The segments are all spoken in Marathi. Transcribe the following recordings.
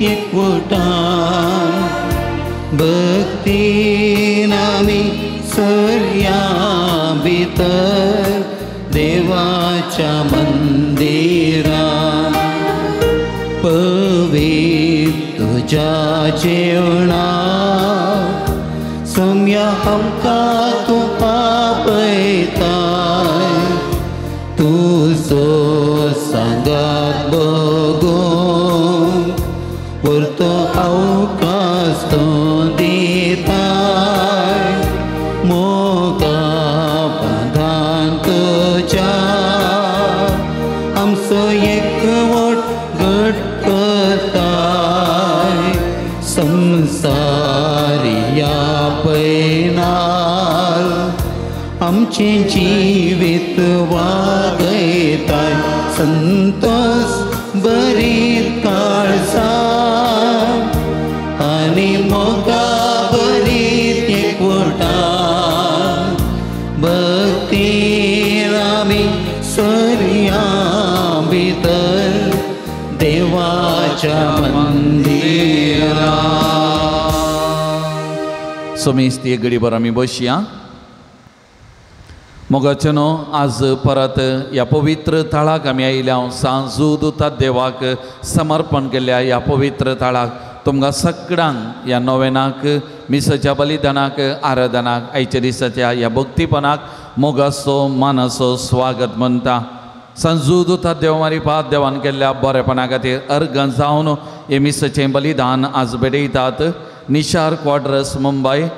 एकवटान भक्तीन आमी सर्या भितर देवाच्या मंदिरान पवित्र तुझ्या जेवणाक सम्या आमकां तूं आपयताय तुजो सांगात बगून वर्तो अवकाश तो दिताय मोगा बांधान तुज्या आमचो एकवट घट करताय संसारिया पैनाल आमचे जीवित वागयताय संतोष बरी काळजा आनी मोगा बरी एकवटान भक्तीन आमी सर्या भितर देवाच्या मंदिरान सोमेस्ती एक घडीभर आमी बसया मोगाचनो आज परत ह्या पवित्र थाळाक आमी आयल्या सांजूद उतात देवाक समर्पण केल्या ह्या पवित्र थाळाक तुमकां सगळ्यांक ह्या नोवेनाक मिसाच्या बलिदानाक आराधनाक आयच्या दिसाच्या ह्या भक्तीपणाक मोगाचो मानाचो स्वागत म्हणटा सांजूद उतात देव मारी पात देवान केल्ल्या बरेपणा खातीर अर्घ जावन हे मिसाचें बलिदान आज बेडयतात निशार quarters Mumbai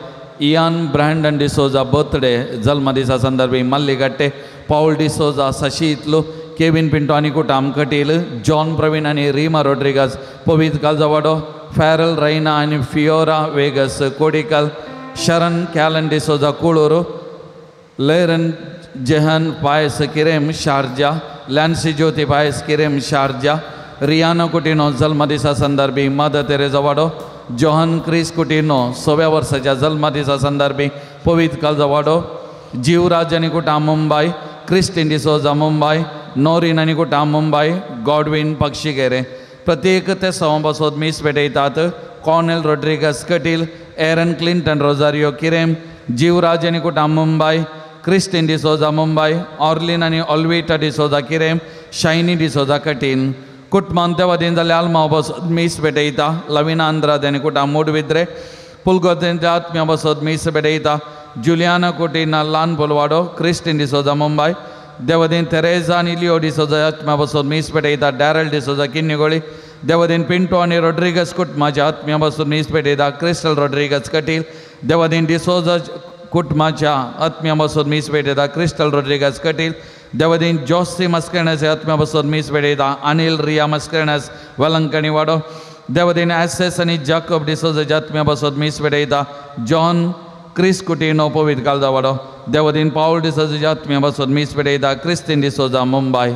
Ian Brandon D'Souza birthday जल्म दिसा संदर्भी मल्लिगट्टे पाउल डिसोजा सशीतलू केविन पिंटो आनी कुटाम कटील जॉन प्रवीण आनी रीमा रोड्रिगस पवित कालजवाडो फॅरल रैना आनी फियोरा वेगस कोडिकल शरण कॅलन डिसोजा कुळूरू लेरन जेहन पायस किरेम शारजा लॅन्सी ज्योति पायस किरेम शारजा रियानो कुटिनो जल्म दिसा संदर्भी मदर तेरेजा वाडो जोहन क्रिस कुटिनो 6व्या वर्साच्या जल्म दिसा संदर्भी पवित कालजवाडो जीवराज आनी कुटाम मुंबय क्रिस्टीन डिसोजा मुंबय नोरीन आनी कुटाम मुंबय गॉडविन पक्षिगेरे प्रत्येक ते सवपासोद मीस पेटयतात कॉर्नेल रोड्रिगस कटील एरन क्लिंटन रोजारियो किरेम जीवराज आनी कुटाम मुंबय क्रिस्टीन डिसोजा मुंबय ऑर्लिन आनी ऑल्विटा डिसोजा किरेम शायनी डिसोजा कटील कुटुंबांत देवादीन जाल्यार आल्मा बसोद मीस पेटयता लविना आंध्राद आनी कुटाम मुडविद्रे पुलगोदेंच्या आत्म्या बसोद मीस पेटयता जुलियाना कुटीना ल्हान पुलवाडो क्रिस्टीन डिसोजा मुंबय देवादीन तेरेजा आनी लिओ डिसोजा आत्म्या बसोद मीस पेटयता डॅरल डिसोजा किन्निगोळी देवादीन पिंटो आनी रोड्रिगस कुटुंबाच्या आत्म्या बसोद मीस पेटयता क्रिस्टल रोड्रिगस कटील देवादीन डिसोजा कुटुंबाच्या आत्म्या बसोद मीस पेटयता क्रिस्टल रोड्रिगस कटील देवादीन जोसी मस्करनस आत्म्या बसोद मीस पेटयता अनिल रिया मस्करनस वलंकणी वाडो देवादीन एस आनी जाकोब डिसोजा आत्म्या बसोद मीस पेटयता जॉन क्रिस कुटिनो पवित कालजवाडो देवादीन पाउल डिसोजा आत्म्या बसोद मीस पेटयता क्रिस्टीन डिसोजा मुंबय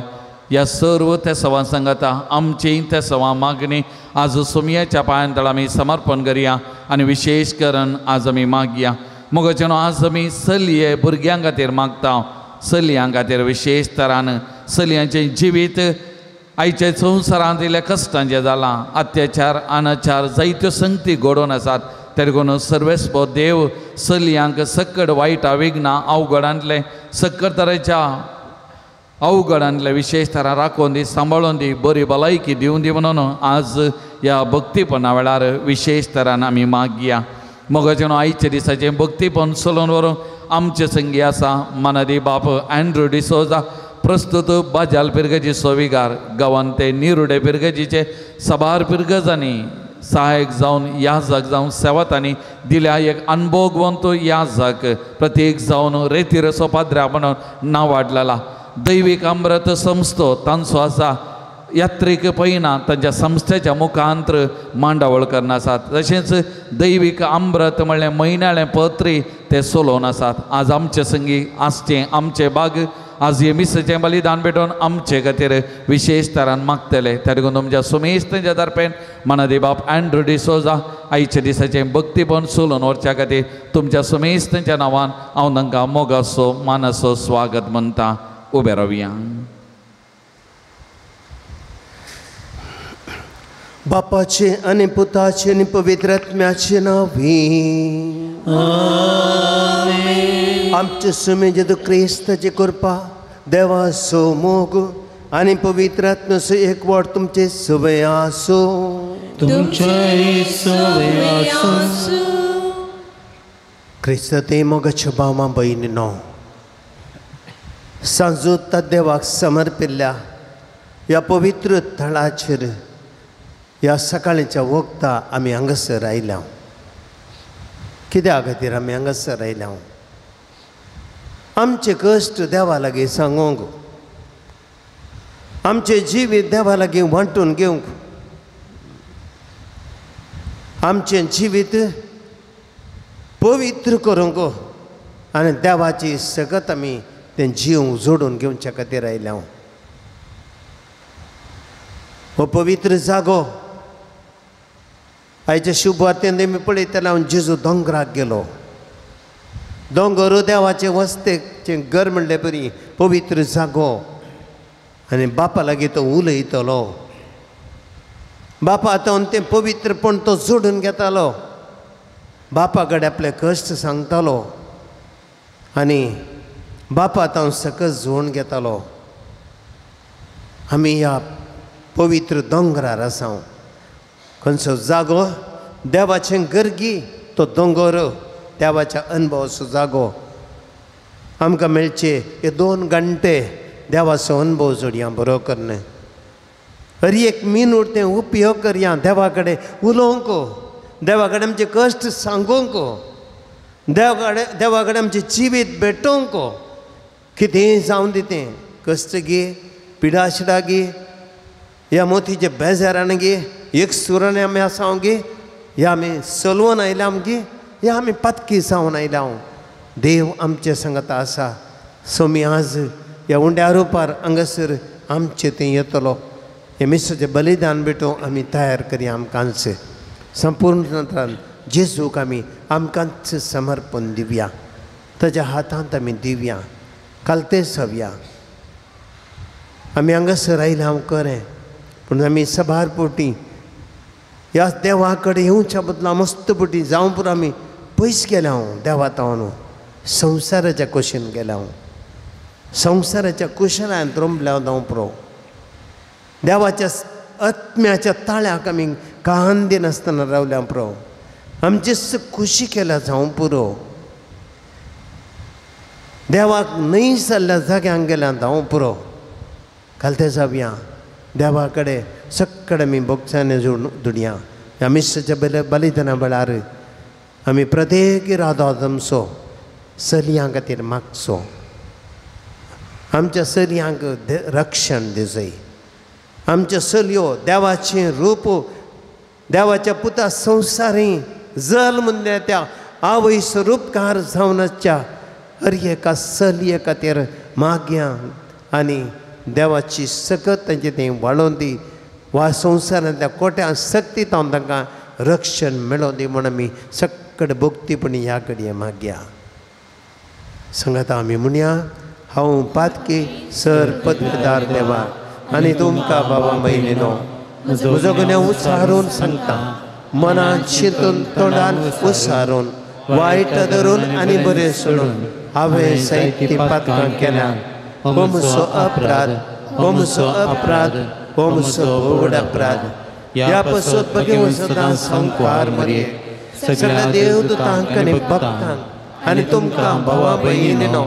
ह्या सर्व ते सवा सांगता आमची ते सवा मागणी आज सुमयाच्या पांयांतळ आमी समर्पण करुया आनी विशेष करून आज आमी मागया मोगाचेनो आज आमी चलये भुरग्यां खातीर मागता चलयां खातीर विशेष तरान चलयांचें जिवीत आयच्या संवसारांत इल्ल्या कश्टांचें जालां अत्याचार अनाचार जायत्यो संगती घडोवन आसात ते देखून सर्वेस्प देव चलयांक सकड वायटा विघ्नां अवघडांतले सकड तरेच्या अवघडांतले विशेष तरान राखून दी सांबाळून दी बरी भलायकी दिवन दी म्हणून आज ह्या भक्तीपणा वेळार विशेष तरान आमी मागया मोगाचेनो आयच्या दिसाचें भक्तीपण चलोवन व्हरूंक आमचे संगी आसा मानदी बाप अँड्रू डिसोजा प्रस्तुत बाजाल पिरगजी सोविगार गांवांत ते निरुडे पिरगजीचे सबार पिरगजांनी सहायक जावन याजक जावन सेवतांनी दिल्या एक अनुभववंत याजक प्रत्येक जावन रेतीर सोपाद्र्या म्हणून नांव वाडलेला दैवीक अमृत संस्थो तांचो आसा यात्रेक पयना तांच्या संस्थेच्या मुखांत्र मांडावळ करना आसात तशेंच दैवीक अमृत म्हणलें म्हयन्याळें पत्री ते चलोवन आसात आज आमचे संगी आसचें आमचे बाग आज हे मिसाचें बलिदान भेटोवन आमचे खातीर विशेष तरान मागतले त्या देखून तुमच्या सुमेस्तेच्या तर्फेन मानदी बाप अँड्रू डिसोजा आयच्या दिसाचें भक्तीपण चलोवन व्हरच्या खातीर तुमच्या सुमेस्तेच्या नांवान हांव तांकां मोगाचो मानाचो स्वागत म्हणटा उबे रावया बापाचे आणि पुताचे आणि पवित्र आत्म्याचे नावी आमचे सुमे जेदू क्रिस्ताची कृपा देवाचो मोग आणि पवित्र आत्म्याचो एकवट तुमचे सवय आसो. क्रिस्त ते मोगाच्या भावां भयणीनो, सांजूत देवाक समर्पिल्ल्या ह्या पवित्र थळाचेर ह्या सकाळीच्या वक्ता आमी हांगासर आयल्या. कित्या खातीर आमी हांगासर आयल्या? आमचे कश्ट देवा लागीं सांगूंक, आमचे जिवीत देवा लागीं वांटून घेवंक, आमचें जिवीत पवित्र करूंक आनी देवाची सगत आमी तें जीव जोडून घेवच्या खातीर आयल्या. हो पवित्र जागो आयच्या शुभवार्तेन आमी पळयताले हांव जेजू दोंगराक गेलो. दोंगर देवाचे वस्तेचें घर म्हणले बरी पवित्र जागो आनी बापा लागीं तो उलयतलो. बापा आतां तें पवित्रपण तो जोडून घेतालो. बापा कडेन आपले कश्ट सांगतालो आनी बापा आतां सकस जोडून घेतालो. आमी ह्या पवित्र दोंगरार आसा. खंयचो जागो देवाचें गर्गी तो दोंगर देवाच्या अनुभवाचो जागो. आमकां मेळचे हे 2 घंटे देवाचो अनुभव जोडया बरो करना. हर एक मिनूट तें उपयोग करया देवा कडेन उलोवंक, देवा कडेन आमचे कश्ट सांगूंक, देवा कडेन आमचें जिवीत भेटोवंक. कितेंय जावं दितें, कश्ट गे, पिडा शिडा गे, ह्या मोतीचे बेजारान गे, एक सुरान आमी आसांव गे, ह्या आमी चलवून आयल्या गे, ह्या आमी पातकी जावन आयल्या. देव आमचे सांगता आसा. सोमी आज ह्या उंड्या रुपार हांगासर आमचें तें येतलो. हे मिसाचें बलिदान भेटोवंक आमी तयार करया. आमकांच संपूर्ण जेजूक आमी आमकांच समर्पण दिवया. ताच्या हातांत आमी दिवया, कालते सवया. आमी हांगासर आयल्या हांव खरें, पूण आमी सबार पोटी ह्या देवा कडेन येवच्या बदला मस्त पोटी जावं पुरो आमी पयस गेल्या हांव देवा तावन संवसाराच्या कुशीन गेल्या हांव. संवसाराच्या कुशलांत रमल्या जावं पुरो. देवाच्या आत्म्याच्या ताळ्याक आमी कान दिनासतना रावल्या पुरो. आमची खुशी केल्या जावं पुरो. देवाक न्हय जाल्ल्या जाग्यांक गेल्या जावं पुरो. घालते जावया देवा कडेन सक्कड आमी भोगसाने जोडया. ह्या मिसाच्या बलिदाना वेळार आमी प्रत्येक इरादो आमचो चलयां खातीर मागचो. आमच्या चलयांक रक्षण दिजय. आमच्यो चलयो देवाचें रूप, देवाच्या पुता संवसारी जल्म त्या आवय स्वरूपकार जावनाच्या हर एका चलये खातीर मागया. आनी देवाची सकत तांचें तें वाडोवन दी. वा संवसारांतल्या कोट्या सक्तीत हांव तांकां रक्षण मेळोवन दी म्हूण आमी सक्कड भक्तीपणी ह्या घडये मागया. सांगाता आमी म्हणया, हांव पातकी सर पदवीदार देवा आनी तुमकां बाबा भयणीनो म्हजो गुन्यांव उच्चारून सांगता. मनान चिंतून तोंडान उच्चारून वायट धरून आनी बरें सोडून हांवें जायतीं पातकां केल्या. हो म्हजो अपराध, हो म्हजो अपराध, हो म्हजो व्हड अपराध. ह्या पासून बगे सदां संकार मरे सगळ्या देवदूतांक आनी भक्तांक आनी तुमकां भावा भयणीनो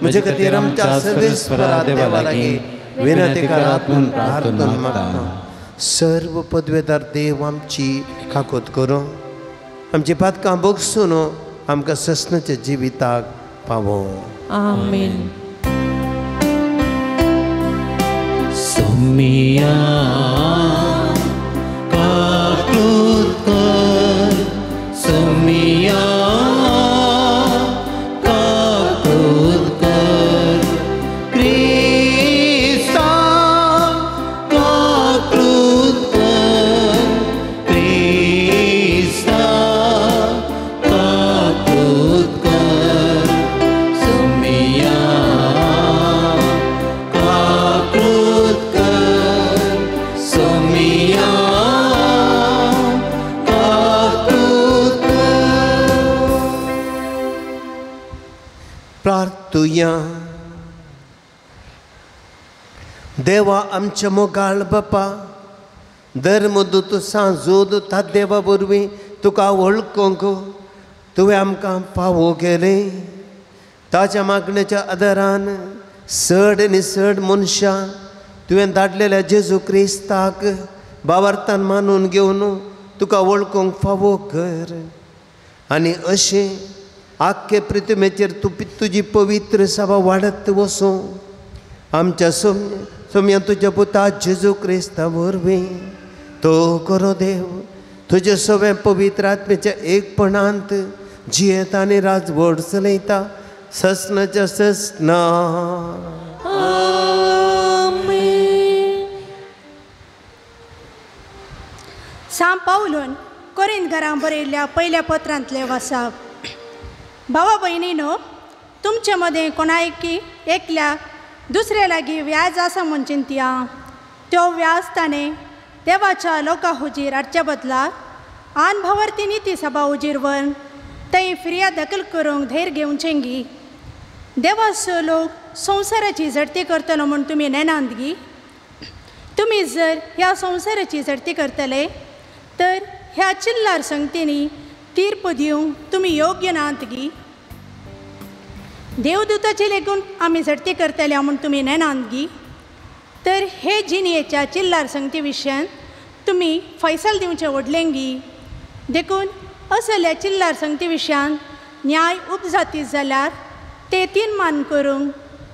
म्हजे खातीर आमच्या सर्वेस्परा देवा लागीं विनंती करात म्हूण प्रार्थना मागता. सर्व पदवेदार देव आमची काकोत करूं, आमची पातकां भोगसून आमकां ससनाच्या जिविताक पावो. आमीन. सोमिया काकृत कर, सोमिया काकृत कर, क्रिस्ता काकृत कर, क्रिस्ता काकृत कर, सोमिया काकृत कर, तुया देवा आमच्या मोगाळ बापा दर मुदत सांजूद ता देवा वरवीं तुका वळखूंक तुवें आमकां फावो केले ताच्या मागणेच्या आदारान चड आनी चड मनशां तुवें धाडलेल्या जेजू क्रिस्ताक भावार्थान मानून घेवन तुका वळखूंक फावो कर आनी अशें आख्खे पृथ्वीचेर तुजी पवित्र सभा वाडत वचूं आमच्या सोम्या तुज्या पुता जेजू क्रिस्ता वरवीं तो करो देव तुजे सगळे पवित्र आत्म्याच्या एकपणांत जियेता आनी राजवट चलयता ससनाच्या ससना सांत पावलोन कोरिंथकारांक बरयल्ल्या पयल्या पत्रांतले वाचप. भावा भयणीनो, तुमचे मदें कोणायकी एकल्याक दुसरे लागीं व्याज आसा म्हणून चिंतया. त्यो व्याज ताणें देवाच्या लोकां हुजीर हाडच्या बदला आन भावार्थी नीती सभा हुजीर व्हरून थंय फिर्याद दाखल करूंक धैर्य घेवचें गी. देवाचो लोक संवसाराची झडती करतलो म्हूण तुमी नेनांत गी. तुमी जर ह्या संवसाराची झडती करतले तर ह्या चिल्लार संगतींनी तीर्प दिवंक तुमी योग्य नात गी. देवदूताची लेगून आमी झडती करतले म्हूण तुमी नेनांत गी. तर हे जिणयेच्या चिल्लार संगती विशयान तुमी फैसल दिवचें व्हडलें गी. देखून असल्या चिल्लार संगती विशयान न्याय उपजाती जाल्यार ते तीनमान करूंक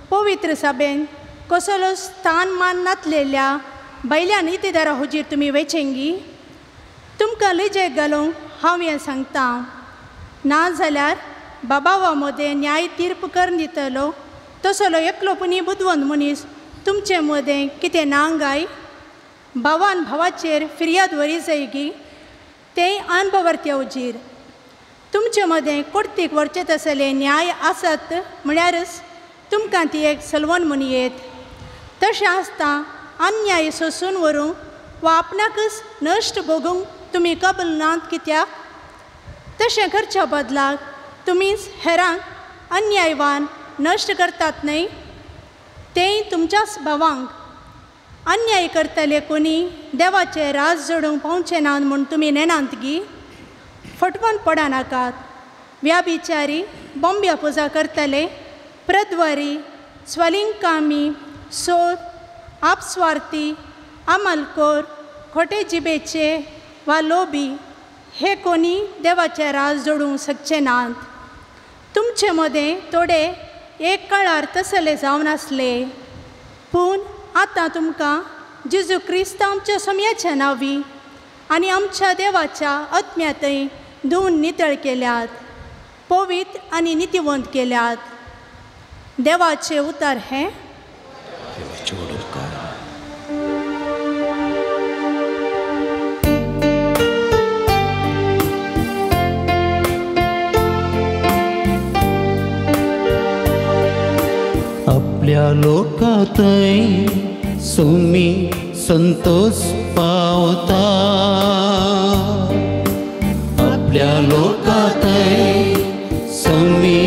पवित्र सभेन कसलो स्थान मान नातलेल्या बैल्या नितीदारा हुजीर तुमी वेचें गी. तुमकां लिजेक घालूंक हांव हें सांगतां. नाजाल्यार बाबावा मदें न्याय तीर्प करून दितलो तसलो एकलोपणी बुदवंत मनीस तुमचे मदें कितें ना गाय. भावान भावाचेर फिर्याद वरी जाय गी. तेंय अनुभवार्थ्या हुजीर तुमचे मदें कोर्तीक व्हरचे तसले न्याय आसत म्हळ्यारच तुमकां ती एक सलवण म्हणयेत. तशें आसता अन्याय सोसून व्हरूंक वा आपणाकच नश्ट भोगूंक तुमी कबल नात. कित्याक तशें करच्या बदलाक तुमीच हेरांक अन्यायवान नश्ट करतात न्हय. तेंय तुमच्याच भावांक अन्याय करतले कोणी देवाचे राज जोडूंक पावचे नात म्हूण तुमी नेनांत गी. फटवण पडा नाकात. व्याभिचारी बॉम्ब्या पुजा करतले, प्रद्वारी, स्वलिंकामी, सोद, आपस्वार्थी, अमलखोर, खोटे जिबेचे वा लोभी हे कोणी देवाचे राज जोडूंक शकचे नात. तुमचे मदें थोडे एक काळार तसले जावन आसले, पूण आतां तुमकां जेजू क्रिस्त आमच्या सोम्याच्या नांवी आनी आमच्या देवाच्या आत्म्यातय धुवन नितळ केल्यात, पवित्र आनी नितीवंत केल्यात. देवाचे उतार हे आपल्या लोकांतय सुमी संतोष पावता. आपल्या लोकांतय सुमी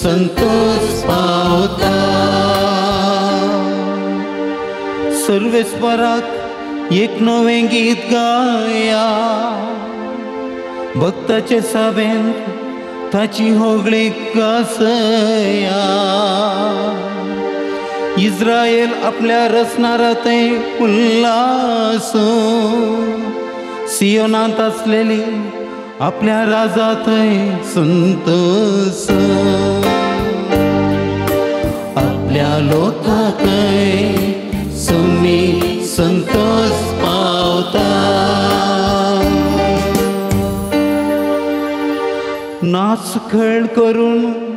संतोष पावता. सर्वेस्पराक एक नवें गीत गाया. भक्ताचे सभेन ताची होगळी गासया. इस्रायल आपल्या रचणारातय उल्हास. सियोनांत असलेली आपल्या राजातय संतोष. आपल्या लोकांतय सुमी संतोष पावता. नाच खेळ करून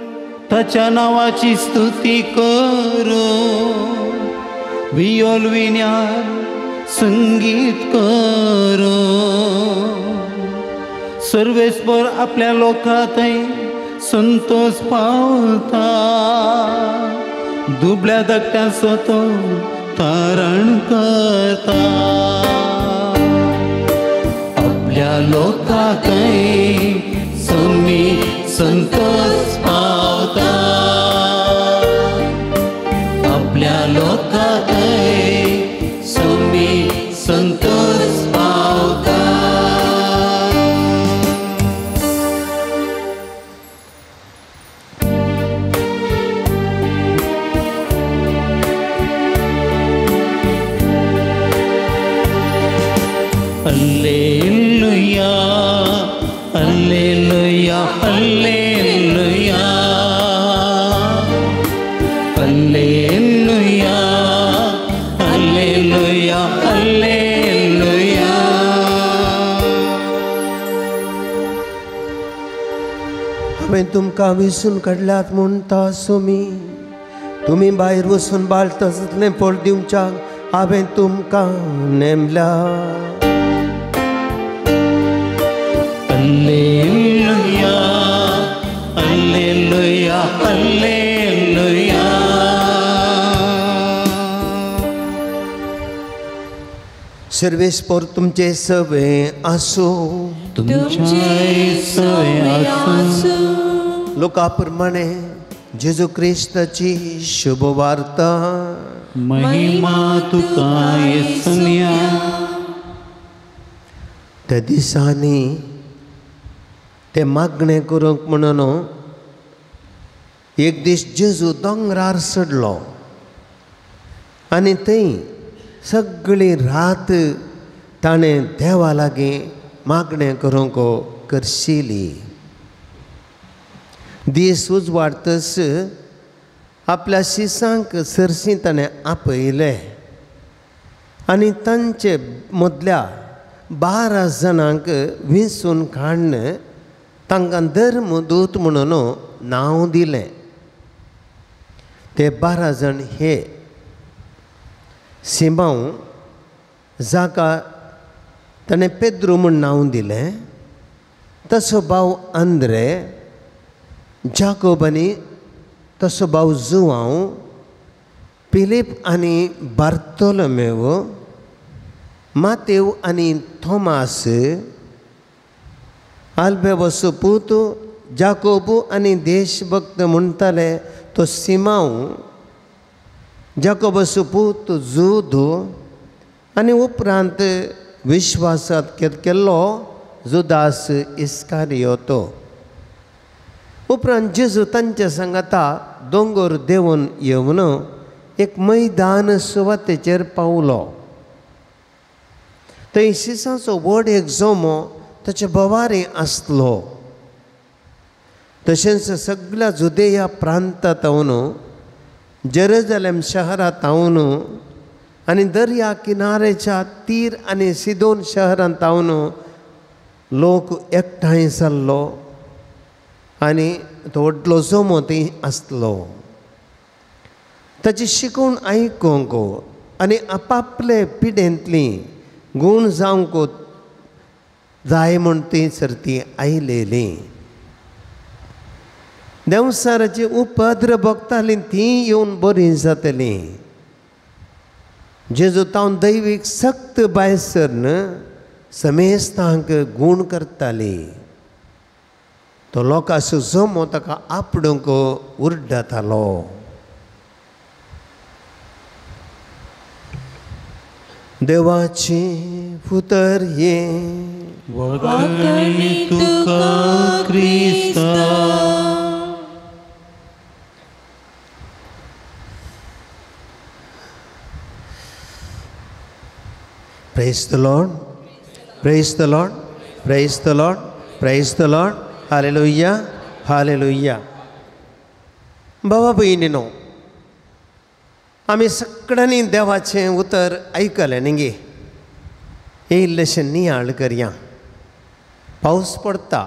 ताच्या नावाची स्तुती करो. वियोल विण्यार संगीत करो. सर्वेस्पर आपल्या लोकांतय संतोष पावता. दुबळ्या धाकट्यांचो तो तारण करता. आपल्या लोकांतय सुमी संतोष पावता. Hallelujah hallelujah hallelujah hallelujah hallelujah hallelujah. हांवें तुमकां विसरून काडल्यात म्हणटा सोमी तुमी भायर वचून बाळटा जातलें फळ दिवच्याक हांवें तुमकां नेमल्या. Hallelujah hallelujah hallelujah. सर्वेस्पर तुमचे सवे आसूं तुमचे सवे आसूं. लोका प्रमाणे जेजू क्रिस्ताची शुभ वार्ता. महिमा तुका येसुया. त्या दिसांनी ते मागणें करूंक म्हणून एक दीस जेजू दोंगरार चडलो आनी थंय सगळी रात ताणें देवा लागीं मागणें करूंक करशिली. दीस उजवाडतस आपल्या शिसांक सरसी ताणें आपयले आनी तांचे मदल्या 12 जाणांक विंचून काडून तांकां धर्मदूत म्हणून नांव दिलें. ते 12 जण हे सिमांव जाका ताणें पेद्रू म्हूण नांव दिलें, तसो भाव आंद्रे, जाकोब आनी तसो भाव जुआंव, फिलीप आनी बार्तोलोमेव, मातेव आनी थोमास, आल्फेवसो पूत, जाकोबू आनी देशभक्त म्हणटाले तो सिमांव, जाकोबसो पूत जूद आनी उपरांत विश्वासांत केल्लो जुदास इस्कारियोतो. उपरांत जेजू तांच्या सांगाता दोंगर देंवन येवन एक मैदान सुवातेचेर पावलो. थंय शिसाचो व्हड एक जोमो ताच्या बोवारी आसलो. तशेंच सगळ्या जुदेया प्रांतांतावन, जेरुसलेम शहरांतावन आनी दर्या किनाऱ्याच्या तीर आनी सिदोन शहरांतावन लोक एकठांय जाल्लो आनी तो व्हडलो जोमो थंय आसलो. ताची शिकवण आयकूंक आनी आपापले पिडेंतली गूण जावंक जाय म्हूण थंयसर ती आयलेली. देवसाराची उपद्र भोगतालीं तीं येवन बरीं जातलीं. जेजू तावन दैवीक सक्त बायसर समेस्तांक गूण करताली. तो लोकांचो जोमो ताका आपणूक उर्डतालो. देवाची पुतर ये वखणी तुका Crysta. Praise the Lord. Praise the Lord. Praise the Lord. Praise the Lord. Hallelujah. Hallelujah. बाबा भयणीनो, आमी सगळ्यांनी देवाचें उतर आयकलें न्ही गे. हे इल्लेशें नियाळ करया. पावस पडटा.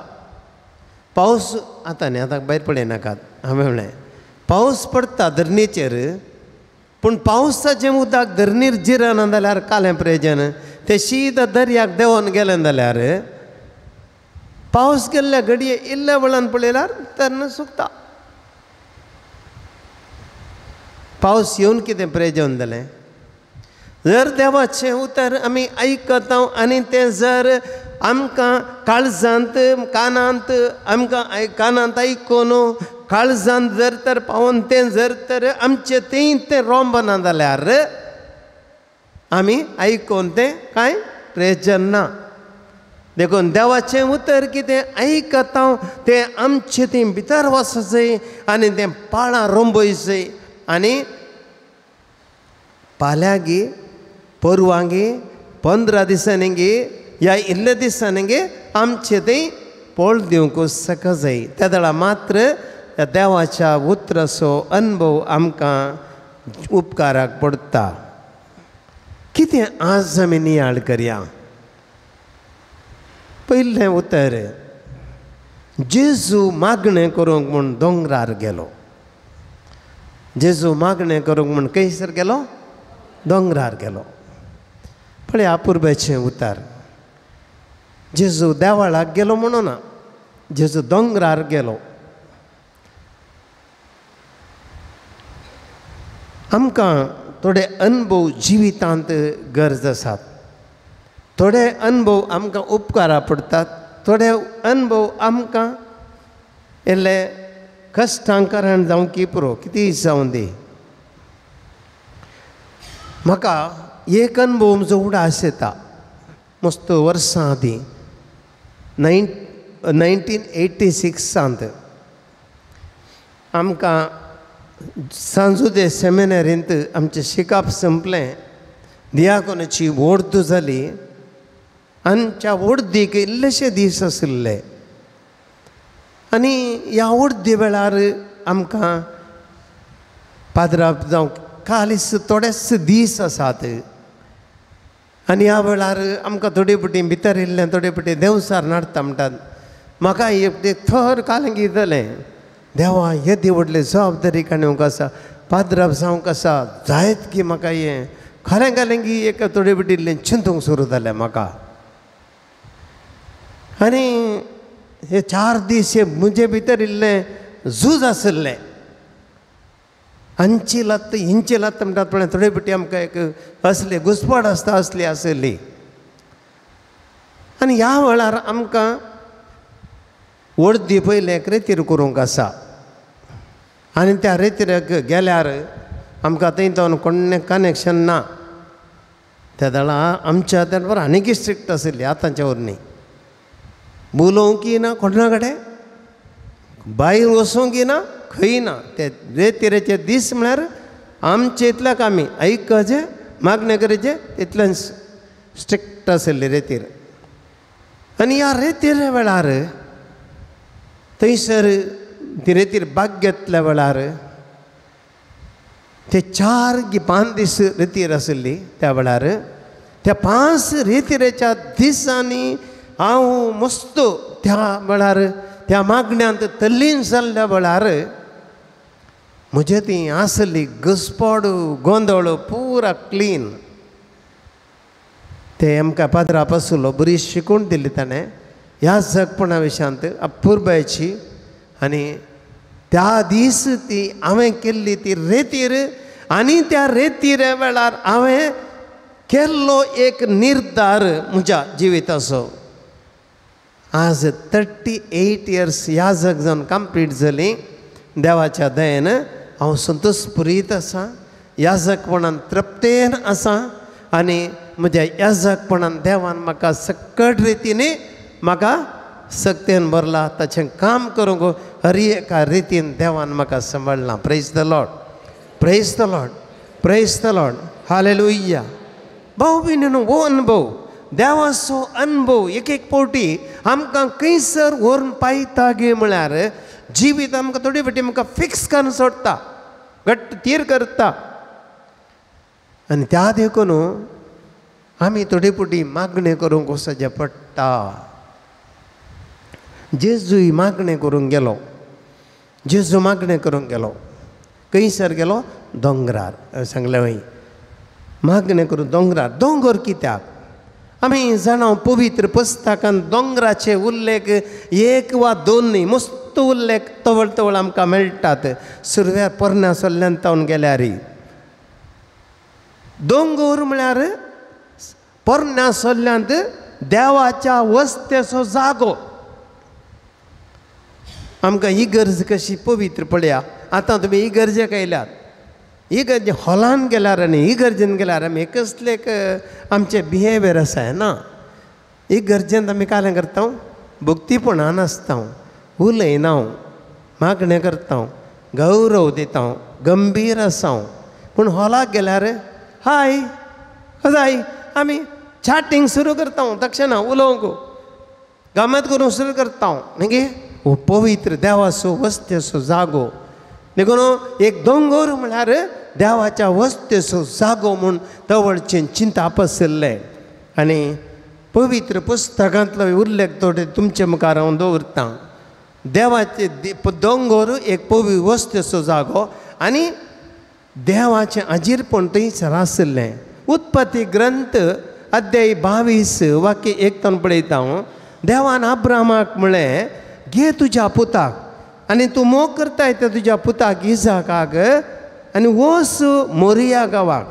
पावस आतां न्ही, आतां भायर पडयनाकात. हांवें म्हणलें पावस पडटा धरणीचेर, पूण पावसाचें उदक धरणीर जिरना जाल्यार कालें प्रयोजन. तें शीत दर्याक देंवन गेलें जाल्यार पावस गेल्ल्या घडये इल्ल्या वेळान पळयल्यार तरण सुकता. पावस येवन कितें प्रयोजन जालें? जर देवाचें उतर आमी आयकता आनी तें जर आमकां काळजांत कानांत आमकां कानांत आयकून काळजांत जर तर पावोन तें जर तर आमचें तें रोंबना जाल्यार आमी आयकून तें कांय प्रयोजन ना. देखून देवाचें उतर कितें आयकता तें आमचें तें भितर वचचें आनी तें पाळां रोंबयचें. आनी फाल्यां गे, परवां गे, 15 दिसांनी गे ह्या इल्ले दिसांनी आमचे ते पोळ दिवंक सका जाय त्या दळा मात्र ह्या देवाच्या उतराचो अनुभव आमकां उपकाराक पडटा. कितें आज आमी नियाळ करया. पयलें उतर जेजू मागणें करूंक म्हूण दोंगरार गेलो. जेजू मागणें करूंक म्हूण खंयसर गेलो? दोंगरार गेलो. पळय अपुर्बेचें उतर. जेजू देवाळाक गेलो म्हणून ना, जेजू दोंगरार गेलो. आमकां थोडे अनुभव जिवितांत गरज आसात. थोडे अनुभव आमकां उपकारा पडटात. थोडे अनुभव आमकां इल्ले कश्टांक कारण जावं की पुरो कितेंय जावं दी. म्हाका एक अनुभव म्हजो उडास येता. मस्त वर्सां आदीं 1986 आमकां सांजुदे सेमिनारींत आमचें शिकप संपलें. दियाकोनाची वर्द जाली आनी त्या वर्दीक इल्लेशे दीस आशिल्ले. आनी ह्या वर्दी वेळार आमकां पाद्राप जावं खालीच थोडेच दीस आसात. आनी ह्या वेळार आमकां थोडी पटी भितर इल्लें थोडे पटी देवसार नाडटा म्हणटात. म्हाका एक थर कालंगी जालें. देवा येदी व्हडली जबाबदारी काडूंक आसा. पाद्राप जावंक आसा जायत की म्हाका हें खरें कालंगी एक थोडे पटी इल्लें चिंतूंक सुरू जालें म्हाका. आनी हे 4 दीस हे म्हजे भितर इल्लें झूज आशिल्लें. हांची लत्त हिंची लत्त म्हणटात पळय थोडे पटी आमकां एक असली घुसपट आसता असली आसली. आनी ह्या वेळार आमकां वर्दी पयलें एक रेतीर करूंक आसा. आनी त्या रेतीरेक गेल्यार आमकां थंय कोणे कनेक्शन ना. त्या दळा आमच्या त्या बरोबर आनीक स्ट्रिक्ट आशिल्ली आतांच्या वरणी. उलोवंकय ना कोणा कडेन, भायर वचोंकय ना, खंय ना. ते रेतीरेचे दीस म्हळ्यार आमचे इतल्याक आमी ऐकचें मागणें करचें इतलें स्ट्रिक्ट आशिल्ली रेतीर. आनी ह्या रेतीर वेळार थंयसर ती रेतीर भाग घेतल्या वेळार ते 4 की 5 दीस रेतीर आशिल्ली. त्या वेळार त्या 5 रेतीरेच्या दिसांनी हांव मस्त त्या वेळार त्या मागण्यांत तल्लीन जाल्ल्या वेळार म्हजे ती आसली घुसपड गोंदळ पुरा क्लीन. ते आमकां पाद्राप आसलो बरी शिकवण दिली ताणें ह्या जगपणा विशयांत अपुर्बायची. आनी त्या दीस ती हांवें केल्ली ती रेतीर. आनी त्या रेतीर वेळार हांवें केल्लो एक निर्धार म्हज्या जिविताचो. आज 38 इयर्स ह्या जग जावन कंप्लीट जाली. देवाच्या दयेन हांव संतोषपुरीत आसा. ह्या जगपणान तृप्तेन आसा. आनी म्हज्या ह्या जगपणान देवान म्हाका सकट रितीन म्हाका सक्तेन भरला. ताचें काम करूंक हर एका रितीन देवान म्हाका सांबाळ्ळां. Praise the lord, praise the lord, praise the lord. Hallelujah. भाऊ भयणीनो हो अनुभव देवाचो अनुभव एक एक पावटी आमकां खंयसर व्हरून पायता गे म्हळ्यार जिवीत आमकां थोडी फावटी आमकां फिक्स करून सोडटा, घट्ट तीर करता. आनी त्या देखून आमी थोडी फावटी मागणी करूंक वचचें पडटा. जेजूय मागणें करूंक गेलो. जेजू मागणें करूंक गेलो. खंयसर गेलो? दोंगरार. सांगलें हय मागणें करूं दोंगरार. दोंगर कित्याक? आमी जाणा पवित्र पुस्तकांत दोंगराचे उल्लेख 1 वा 2 न्ही, मस्त उल्लेख तवळ तवळ आमकां मेळटात. सुरव्यार पोरण्यासल्ल्यान तावन गेल्यार दोंगर म्हळ्यार पोरण्यासल्ल्यांत देवाच्या वस्तेचो जागो. आमकां इगर्ज कशी पवित्र पळया. आतां तुमी इगर्जेक आयल्यात. इगर्ज हॉलान गेल्यार आनी इगर्जेन गेल्यार आमी कसले आमचे बिहेवियर आसा ना. इगर्जेंत आमी कालें करता भक्तीपणान आसता, उलयना, मागणें करता, गौरव दिता, गंभीर आसा. पूण हॉलाक गेल्यार हाय कजाय आमी चॅटिंग सुरू करता हांव तक्षणा उलोवंक गमत करूंक सुरू करता हांव न्ही हो पवित्र देवाचो वस्तेचो जागो देखून एक दोंगर म्हळ्यार देवाच्या वस्तेचो जागो म्हूण तवळचें चिंता पसरलें आनी पवित्र पुस्तकांतलो उल्लेख थोडे तुमचे मुखार हांव दवरतां देवाचे दोंगर एक पवित्र वस्तेचो जागो आनी देवाचें आजीरपण थंयसर आसलें उत्पत्ती ग्रंथ अध्याय 22 वाक्य 1 पळयता हांव देवान अब्रामाक म्हळें घे तुज्या पुताक आनी तूं मोग करताय त्या तुज्या पुताक इसाकाक आनी वच मोरिया गांवाक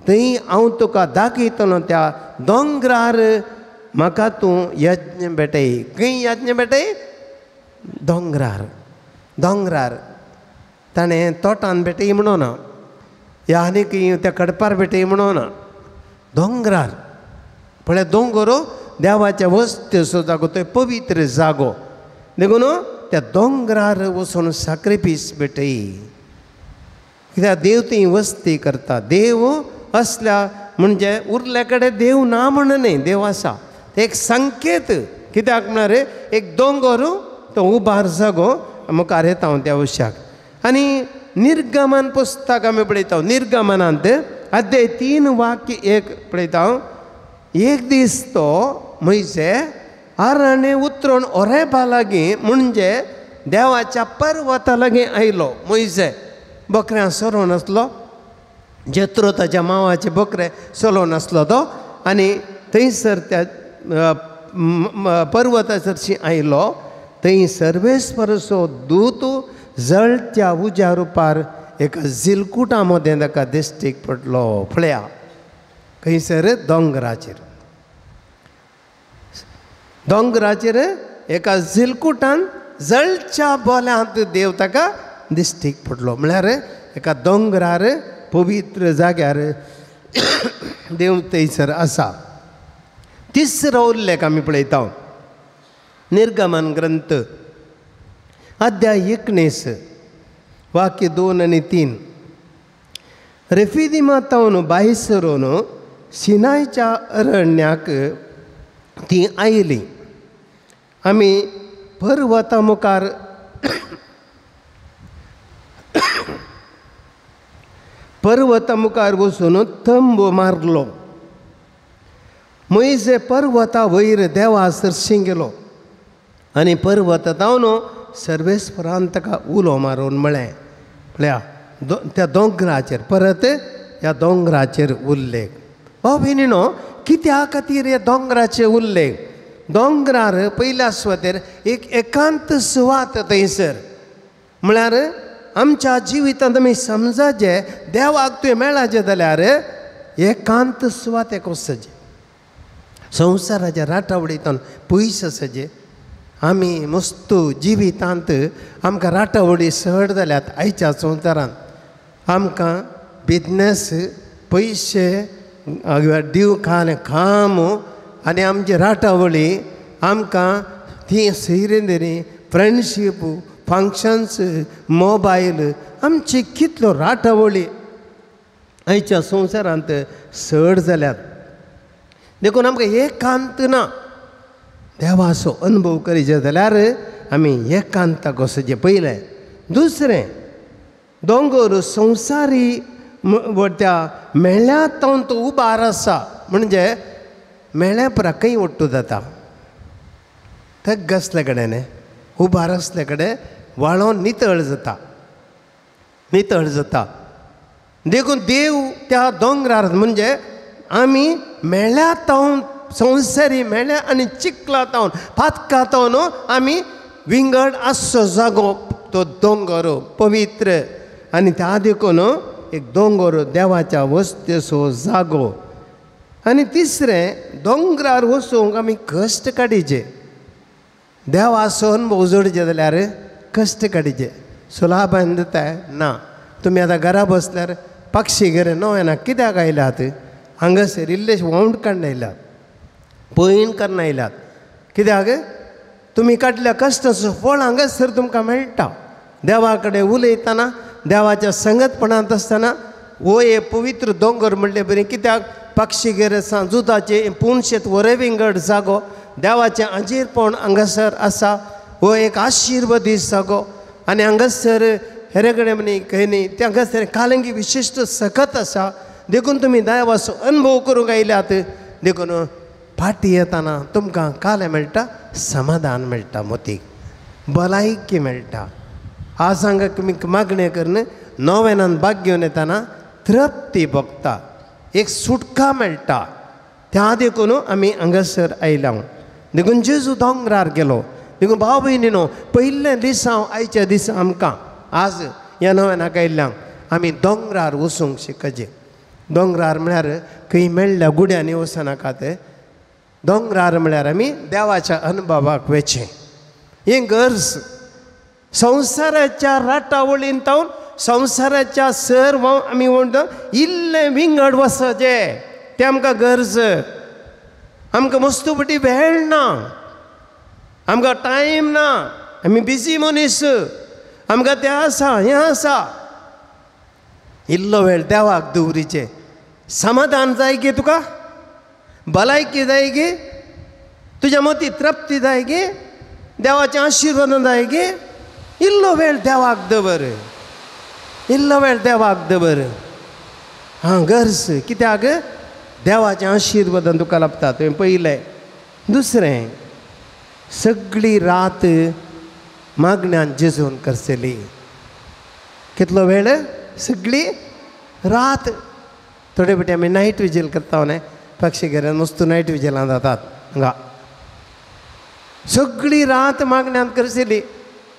थंय हांव तुका दाखयतलो त्या दोंगरार म्हाका तूं यज्ञ भेटय खंय यज्ञ भेटय दोंगरार ताणें तोटान भेटय म्हणून ना या आनीक त्या कडपार भेटय म्हणून ना दोंगरार पळय दोंगरो देवाच्या वस्तेचो जागो तो पवित्र जागो देखून त्या दोंगरार वचून सॅक्रिफीस भेटय कित्याक देव थंय वस्ती करता देव असल्या म्हणजे उरल्या कडेन देव ना म्हणून न्ही देव आसा ते एक संकेत कित्याक म्हळ्यार एक दोंगर तो उबार जागो मुखार येता हांव त्या विशयाक आनी निर्गमन पुस्तक आमी पळयता निर्गमनांत अध्याय 3 वाक्य 1 पळयता हांव एक दीस तो मोइसे अरण्य उतरून ओरेबा लागीं म्हणजे देवाच्या पर्वता लागीं आयलो मोइसे बकऱ्यां सोरोन आसलो जेत्रो ताच्या मांवाचे बकरे सोलोन आसलो तो आनी थंयसर त्या पर्वताचेरशी आयलो थंय सर्वेस्वराचो दूत जळत्या उज्या रुपार एका झिलकुटा मदें ताका दिश्टीक पडलो पळया खंयसर दोंगराचेर एका झिलकुटान जळच्या बोल्यांत देव ताका दिश्टीक पडलो म्हळ्यार एका दोंगरार पवित्र जाग्यार देव थंयसर आसा तिसरो उल्लेख आमी पळयता निर्गमन ग्रंथ अध्याय 19 वाक्य 2 आनी 3 रेफिदीमातावन भायर सरून सिनायच्या अरण्याक ती आयली आमी पर्वता मुखार वचून थंब मारलो मोइसे पर्वता वयर देवा सरशी गेलो आनी पर्वतावन सर्वेस्वरान ताका उलो मारून म्हळें पळया त्या दोंगराचेर परत ह्या दोंगराचेर उल्लेख भाव भयणीनो कित्या खातीर हे दोंगराचे उल्लेख दोंगरार पयल्या सुवातेर एक एकांत सुवात थंयसर म्हळ्यार आमच्या जिवितांत आमी समजाचे देवाक तुवें मेळाचें जाल्यार एकांत सुवातेक वचचें संवसाराच्या राटावडींतल्यान पयस आसचें आमी मस्तू जिवितांत आमकां राटावडी चड जाल्यात आयच्या संवसारांत आमकां बिजनेस पयशे दिवखान काम आनी आमची राटावडी आमकां ती सैरेंदेरी फ्रेंडशीप फंक्शन्स मोबायल आमची कितलो राटावडी आयच्या संवसारांत चड जाल्यात देखून आमकां एकांत ना देवाचो अनुभव करचें जाल्यार आमी एकांताक वचचें पयलें दुसरें दोंगर संवसारी त्या मेळ्यांत तो उबार आसा म्हणजे मेळ्या प्रकय ओट्टू जाता थग आसले कडेन उबार आसले कडेन वाळो नितळ जाता देखून देव त्या दोंगरार म्हणजे आमी मेळ्या तावन संवसारी मेळ्या आनी चिकला तावन पातका तावन आमी विंगड आसचो जागो तो दोंगर पवित्र आनी त्या देखून एक दोंगर देवाच्या वस्तेचो जागो आनी तिसरें दोंगरार वचूंक आमी कश्ट काडीचे देवाचो अनुभव जोडचे जाल्यार कश्ट काडीचे सुलाभान दिताय ना तुमी आतां घरा बसल्यार पक्षी घरे नव्याना कित्याक आयल्यात हांगासर इल्लेशे वोंड काडून आयल्यात पयन करून आयल्यात कित्याक तुमी काडल्या कश्टाचो फळ हांगासर तुमकां मेळटा देवा कडेन उलयतना देवाच्या संगतपणांत आसतना हो हे पवित्र दोंगर म्हणले बरें कित्याक पक्षीगेर जुदाचे पुणशेत वरेविंगड जागो देवाचे अंजीरपण हांगासर आसा हो एक आशिर्वादी जागो आनी हांगासर हेरेकडे म्हणी खंय न्ही ते हांगासर कालंगी विशिश्ट सकत आसा देखून तुमी देवाचो अनुभव करूंक आयल्यात देखून फाटी येताना तुमकां काले मेळटा समाधान मेळटा मोतीक भलायकी मेळटा आज हांगा तुमी मागणें करून नोवेनान भाग घेवन येताना तृप्ती भोगता एक सुटका मेळटा त्या देखून आमी हांगासर आयल्या देखून जेजू दोंगरार गेलो देखून भाव भयणीनो पयले दीस हांव आयच्या दिसा आमकां आज ह्या नोवेनाक आयिल्ल्यांक आमी दोंगरार वचूंक शिकचे दोंगरार म्हळ्यार खंय मेळ्ळ्या गुड्यांनी वचनाकात दोंगरार म्हळ्यार आमी देवाच्या अनुभवाक वचचें हें गरज संवसाराच्या राटावळीन तावन संवसाराच्या सर्व आमी म्हणटा इल्लें विंगड वचचे ते आमकां गरज आमकां मस्तुपटी वेळ ना आमकां टायम ना आमी बिजी मनीस आमकां तें आसा हें आसा इल्लो वेळ देवाक दवरीचे समाधान जाय गे तुका भलायकी जाय गे तुज्या मती तृप्ती जाय गे देवाचें आशिर्वाद जाय गे इल्लो वेळ देवाक दवर इल्लो वेळ देवाक दवर हां गरज कित्याक देवाचें आशिर्वाद तुका लाभता तुवें पयलें दुसरें सगळी रात मागण्यांत जेजून करचली कितलो वेळ सगळी रात थोडे फावटी आमी नायट विजील करता न्हय पक्षी घरान मस्तू नायट विजिलां जातात हांगा सगळी रात मागण्यांत करचली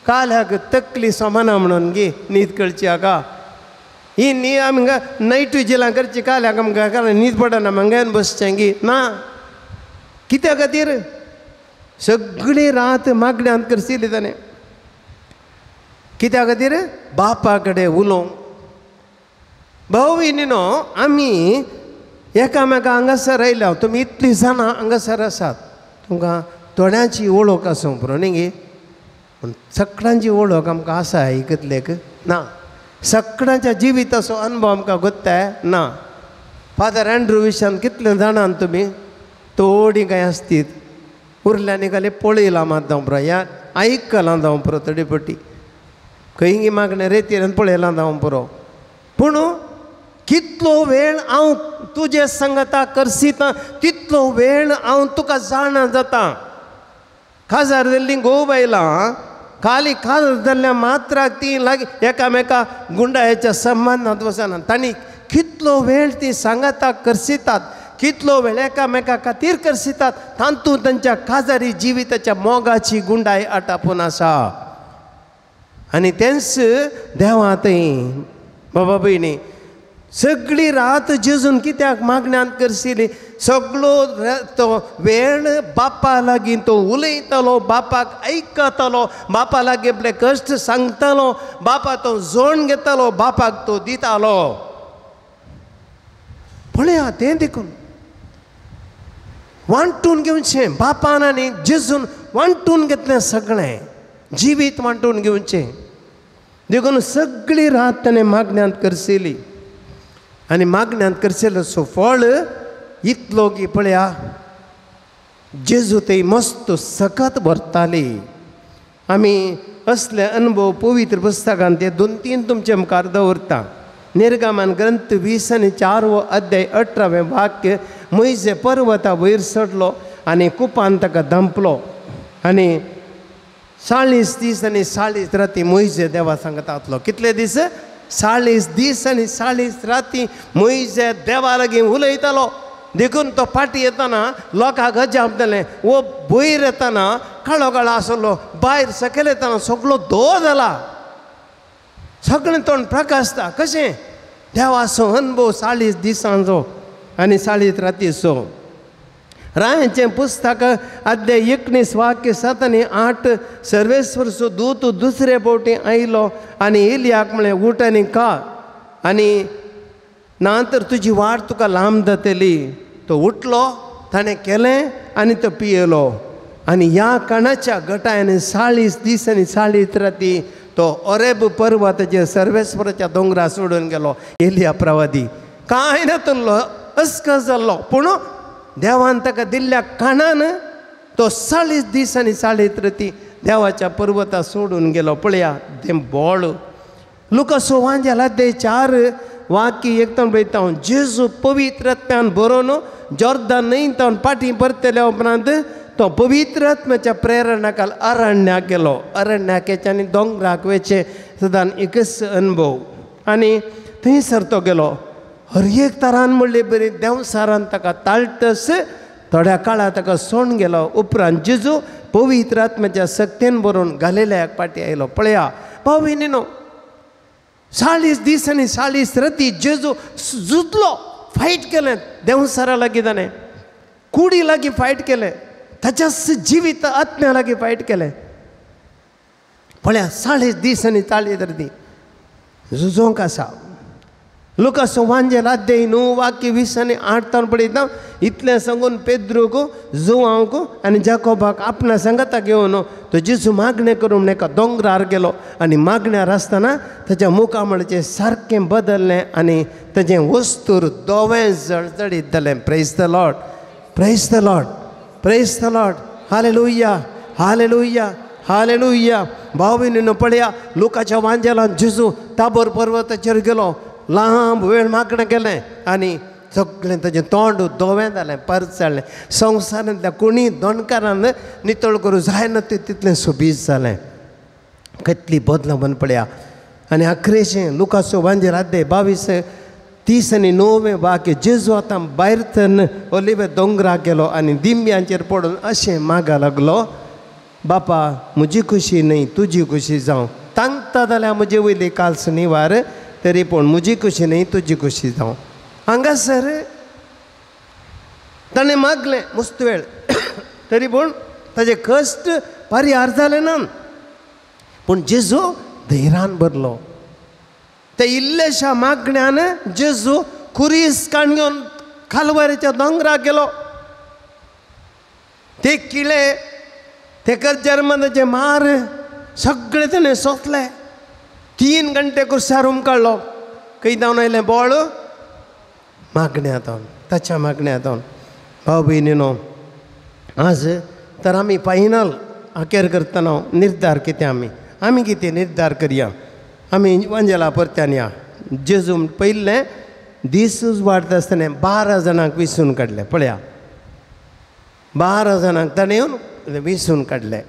काल्याक तकली सोमाना म्हणून गे न्हीद कळची हाका ही न्ही आमकां नायट विजिलां करची काल्याक आमकां न्हीद पडना मंगेन बसचें गे ना कित्या खातीर सगळी रात मागण्यांत करचली ताणें कित्या खातीर बापा कडेन उलोवंक भाऊ भयणीनो आमी एकामेका हांगासर आयल्या तुमी इतलीं जाणां हांगासर आसात तुमकां थोड्यांची वळख आसूं पुरो न्ही गे पूण सगळ्यांची वळख आमकां आसा इकतलेक ना सगळ्यांच्या जिविताचो अनुभव आमकां गोत्ताय ना फादर एंड्रू विशयान कितले जाणां तुमी थोडी काय आसतीत उरल्यांनी खाली पळयलां मात जावं पुरो या आयकलां जावं पुरो थोडी पटी खंय मागणें रेतीन पळयलां जावं पुरो पूण कितलो वेळ हांव तुजे संगता करसिता तितलो वेळ हांव तुका जाणा जाता खाजार जाल्लीं घोव बायलां खाली खाजार जाल्ल्या मात्राक ती लागी एकामेका गुंडाळ्याच्या संबंदांत वचना तांणी कितलो वेळ ती सांगाता करसितात कितलो वेळ एकामेका खातीर करसितात तातूंत तांच्या खाजारी जिविताच्या मोगाची गुंडाय आटापून आसा आनी तेंच देवांतय बाबा भयणी सगळी रात जेजून कित्याक मागण्यांत करशिली सगळो तो वेळ बापा लागीं तो उलयतालो बापाक आयकतालो बापा लागीं आपले कश्ट सांगतालो बापा तो जोण घेतालो बापाक तो दितालो पळया तें देखून वांटून घेवचें बापान आनी जेजून वांटून घेतलें सगळें जिवीत वांटून घेवचें देखून सगळी रात ताणें मागण्यांत करशिली आनी मागण्यांत करशिल्लो सो फळ इतलो की पळया जेजू थंय मस्त सकत भरताली आमी असले अनुभव पवित्र पुस्तकांत ते 2-3 तुमचे मुखार दवरता निर्गमन ग्रंथ 20 आनी 4 अध्याय 18वें वाक्य मोइजे पर्वता वयर चडलो आनी कुपान ताका दंपलो आनी 40 दीस आनी 40 राती मोइजे देवा सांगता आसलो कितले दीस 40 दीस आनी 40 राती मोइजे देवा लागीं उलयतालो देखून तो फाटी येताना लोकांक अजाप जालें वो भयर येताना काळो काळो आसलो भायर सकयल येताना सगळो धवो जाला सगळें तोंड प्रकाशता कशें देवाचो अनुभव 40 दिसांचो आनी 40 रातीचो रायांचें पुस्तक अध्याय 19 वाक्य 7 आनी 8 सर्वेश्वरचो दूत दुसरे फावटी आयलो आनी एलियाक म्हळें उठ आनी खा आनी नातर तुजी वाट तुका लांब जातली तो उठलो ताणें केलें आनी तो पियेलो आनी ह्या काणाच्या गटायन 40 दीस आनी 40 राती तो ओरेब पर्वताचेर सर्वेश्वराच्या दोंगरा सोडून गेलो एलिया प्रवादी कांय नातलो अस्क जाल्लो पूण देवान ताका दिल्ल्या कानान तो 40 दीस आनी 40 राती देवाच्या पर्वता सोडून गेलो. पळया तें बोळ लुका 4 वाक्य एकतावन पळयता हांव. जेजू पवित्र आत्म्यान बरोवन जॉर्दान न्हंयतावन फाटीं परतल्या उपरांत तो पवित्र आत्म्याच्या प्रेरणाखाल अरण्याक गेलो. अरण्याकेच्या आनी दोंगराक वेचे सदां एकच अनुभव. आनी थंयसर तो गेलो. हर एक तरान म्हणले बरी देवसारान ताका ताळटस थोड्या काळा ताका सोण गेलो. उपरांत जेजू पवित्र आत्म्याच्या सक्तीन बरोवन गालिलयाक फाटीं आयलो. पळया भाव भयणीनो 40 दीस आनी 40 राती जेजू झुजलो, फायट केलें. देवसारा लागीं ताणें कुडी लागीं फायट केलें. ताच्याच जिवीत आत्म्या लागीं फायट केलें. पळया 40 दीस आनी 40 राती झुजोंक आसा. लुका 9 वाक्य 20 आनी 8 पळयता. इतलें सांगून पेद्रूक जुवांक आनी जाकोबाक आपणा सांगाता घेवन तो जेजू मागणें करून एका दोंगरार गेलो. आनी मागण्यार आसतना ताच्या मुखामळाचें सारकें बदल्लें आनी ताचें वस्तूर दोवें जळजळीत जालें. Praise the lord, praise the lord, praise the lord. Hallelujah, hallelujah, hallelujah. भाव भयणीनो पळया लुकाच्या वांजेलांत जेजू ताबोर पर्वताचेर गेलो. लांब वेळ मागणें केलें आनी सगळें ताचें तोंड दोवें जालें, परत जालें. संवसारांतल्या कोणी दोणकारान नितळ करूं जायना तितलें सोबीत जालें. कितली बदलावण पळया. आनी अकरेशें लुका 22 30 आनी 9 वाक्य. जेजू आतां भायर तन ओलिवे दोंगराक गेलो आनी दिंब्यांचेर पडून अशें मागा लागलो, बापा म्हजी खुशी न्ही तुजी खुशी जावं. तांगता जाल्यार म्हजे वयली काल्स निवार, तरी पूण म्हजी खुशी न्ही तुजी खुशी जावं. हांगासर ताणें मागलें मस्त वेळ, तरी पूण ताजे कश्ट परिहार जाले ना. पूण जेजू धैर्यान भरलो. ते इल्लेशा मागण्यान जेजू खुरीस काणयोन खालवारेच्या दोंगराक गेलो. ते किळे तेका जर्मनाचे मार सगळे ताणें सोंसले. 3 घंटे कुर्सार काडलो. खंय जावन आयलें बोळ मागण्यातून, ताच्या मागण्यातून. भाव भयणीनो आज तर आमी फायनल आखेर करतना निर्धार कितें आमी कितें निर्धार करया. आमी वांजेला परत्यान या. जेजू पयलें दीस वाडटा आसतना 12 जाणांक विंचून काडले. पळया 12 जाणांक ताणें येवन विंचून काडले.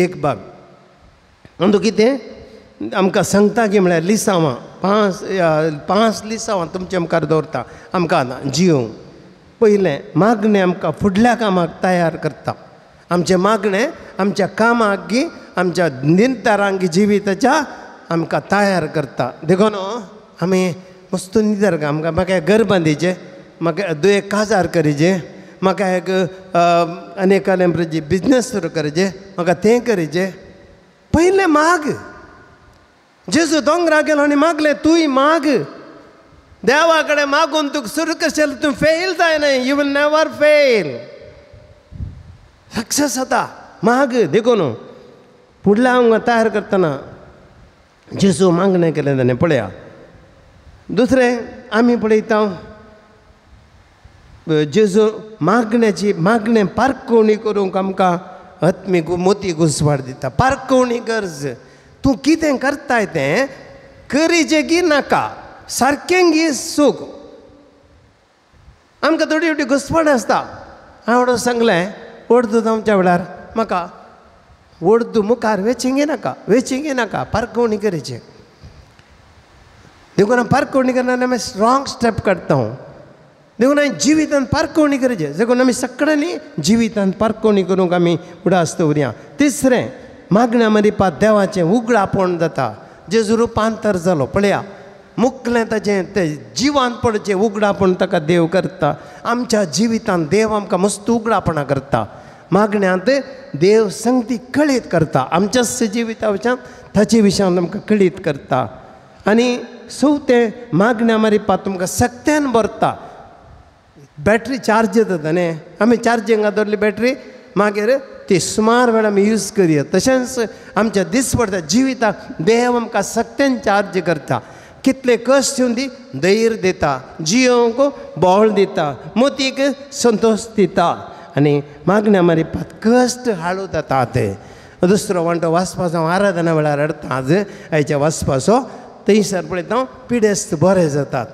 एक भाग. आनी तो कितें आमकां सांगता की म्हळ्यार लिसांवां 5 लिसांवां तुमच्या मुखार दवरता. आमकां आतां जिवंक पयलें मागणें आमकां फुडल्या कामाक तयार करता. आमचें मागणें आमच्या कामाक गी आमच्या निर्धारांक जिविताच्या आमकां तयार करता. देखून आमी मस्त निर्धार आमकां म्हाका घर बांदीचें, म्हाका 2,000 करीचें, म्हाका एक अनेकालें बिजनेस सुरू करचें, म्हाका तें करचें. पयलें माग. जेजू दोंगरा गेलो आनी मागलें तूंय माग. देवा कडेन मागून तुका सुरू करशें तूं फेल जायना. You will never fail. Success जाता. माग. देखून फुडल्या आमकां तयार करतना जेजू मागणें केलें ताणें. पळया दुसरें आमी पळयता जेजू मागणें पारखणी करूंक आमकां आत्मी मोती घुसवाड दिता. पारखणी गरज. तूं कितें करताय तें करीचें की नाका, सारकें गी सूख. आमकां थोडी थोडी घुसवाड आसता. हांव सांगलें अर्दो जावच्या वेळार म्हाका अर्दो मुखार वेचिंगे नाका, पारखणी करीचें. देखून हांव पारखणी करना आमी रॉंग स्टेप काडटा. देखून हांवें जिवितांत पारखणी करचें. देखून आमी सगळ्यांनी जिवितांत पारखणी करूंक आमी उडास दवरया. तिसरें मागण्या मरिपात देवाचें उगडापण जाता. जेजू रुपांतर जालो. पळया मुखलें ताचें तें जिवांतपणाचें उगडापण ताका देव करता. आमच्या जिवितांत देव आमकां मस्त उगडापणां करता. मागण्यांत देव संगती कळीत करता. आमच्याच जिविता वयच्यान ताचे विशयान आमकां कळीत करता. आनी चवथें मागण्या मरिपात तुमकां सक्त्यान भरता. बॅटरी चार्ज जाता न्ही. आमी चार्जिंगाक दवरली बॅटरी मागीर ती सुमार वेळ आमी यूज करया. तशेंच आमच्या दिसपडटा जिविताक देव आमकां सक्त्यान चार्ज करता. कितले कश्ट येवन दी धैर्य दिता जियोंक बोळ दिता मोतीक संतोष दिता आनी मागण्या मारिपात कश्ट हाळू जातात दुसरो वांटो वाचपाचो आराधना वेळार हाडटा आज आयच्या वाचपाचो थंयसर पळयता पिडेस्त बरें जातात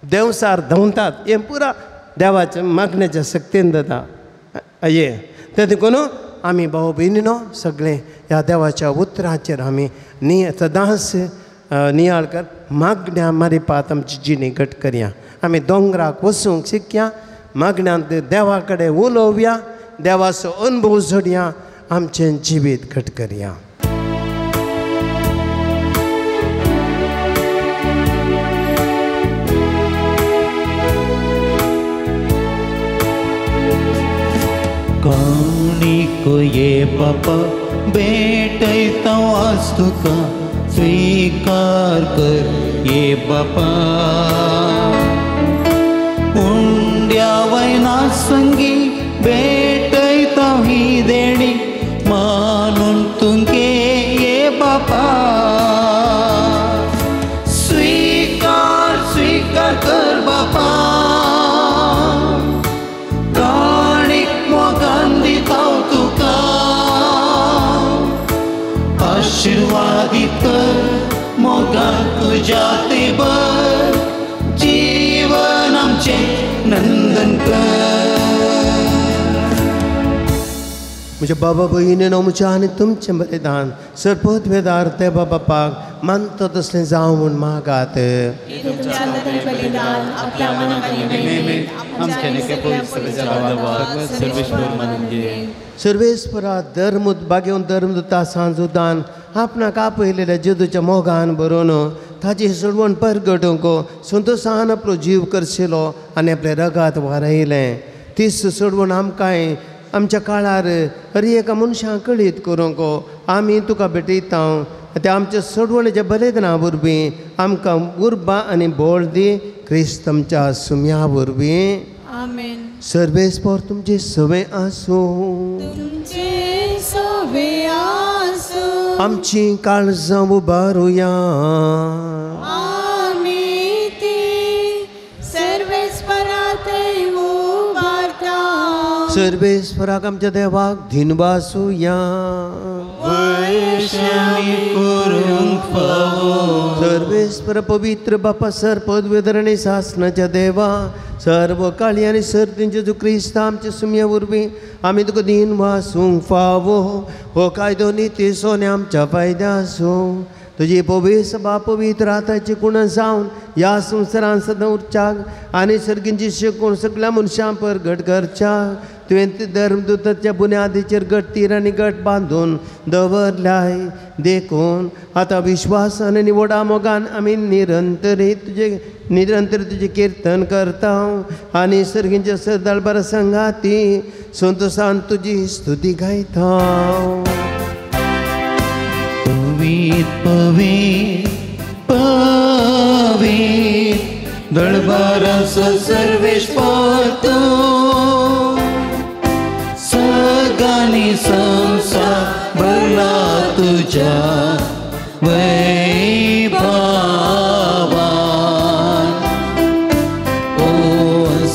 देवसार धांवतात हें पुरा देवाच्या मागण्याच्या शक्तीन जाता ये ते देखून आमी भाव भयणीनो सगळे ह्या देवाच्या उतराचेर आमी सदांच नियाळ कर मागण्या मारिपात आमची जिणी घट करया आमी दोंगराक वचूंक शिकया मागण्यांत देवा कडेन उलोवया देवाचो अनुभव जोडया आमचें जिवीत घट करया काणीक ये बापा भेटयता आज तुका स्वीकार कर ये बापा उंड्या वयना संगी भेटयता ही देणी मानून तुमगे ये बापा स्वीकार स्वीकार कर बापा आशीर्वादित कर मोगा तुझ्या ते बर जीवन आमचे नंदन कर म्हज्या बाबा भयणीनो म्हज्या आनी तुमचें बलिदान सरपदवेदार ते बापाक मानता तसलें जावं म्हूण मागात सर्वेस्परा धर्म बागेवन धर्मदुता सांजुदान आपणाक आपयलेल्या जेदूच्या मोगान बरोवन ताची सोडवण परगटूंक संतोशान आपलो जीव करशिलो आनी आपल्या रगात वारयलें तीच सोडवण आमकांय आमच्या काळार हर एका मनशाक कळीत करूंक आमी तुका भेटयता ते आमच्या सोडवणेच्या बलिदाना वरवीं आमकां उर्बा आनी बोळ दी क्रिस्त आमच्या सुम्या वरवीं आमेन सर्वेस्पर तुमचे सवे आसूं तुमचे सवे आसूं आमची काळजां उबारुया आमी ती सर्वेस्परात उबारता सर्वेस्पराक आमच्या देवाक धिनवासुया सर्वेस्पर पवित्र बापा सरपदवेदरणी शासनाच्या देवा सर्व काळी आनी सर्तींचे जो क्रिस्त आमचे सुम्या वरवीं आमी तुका दिन वासूंक फावो हो कायदो निती सोने आमच्या फायद्या आसूं तुजी पवित्र सभा पवित्र आताची कुण जावन ह्या संवसारान सदां उरच्याक आनी सर्गींची शिकून सगळ्या मनशां परगट करच्याक तुवें धर्मदुताच्या बुन्यादीचेर गट तीर आनी गट बांदून दवरल्याय देखून आतां विश्वासान आनी व्हडा मोगान आमी निरंतर तुजें कीर्तन करता आनी सर्गींच्या सरदार बरा संगाती संतोशान तुजी स्तुती गायता पवित्र पवित्र पवित्र दरबाराचो सर्वेस्पर तूं सगळ्यांनी संवसार भरला तुज्या वैभवान ओ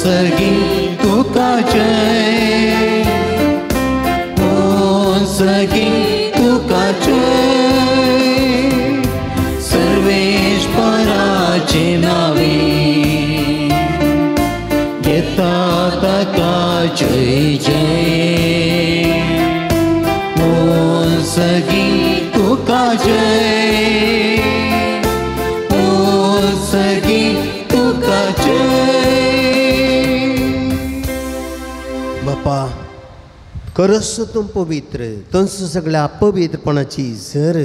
सगळी तुका जय ओ सगळी तुका जय सर्वेस्पराचे नावे येता ताका जय जय ओ सगळी तुका जय ओ सगळी तुका जय बापा करस तूं पवित्र तंस सगळ्या अपवित्रपणाची झर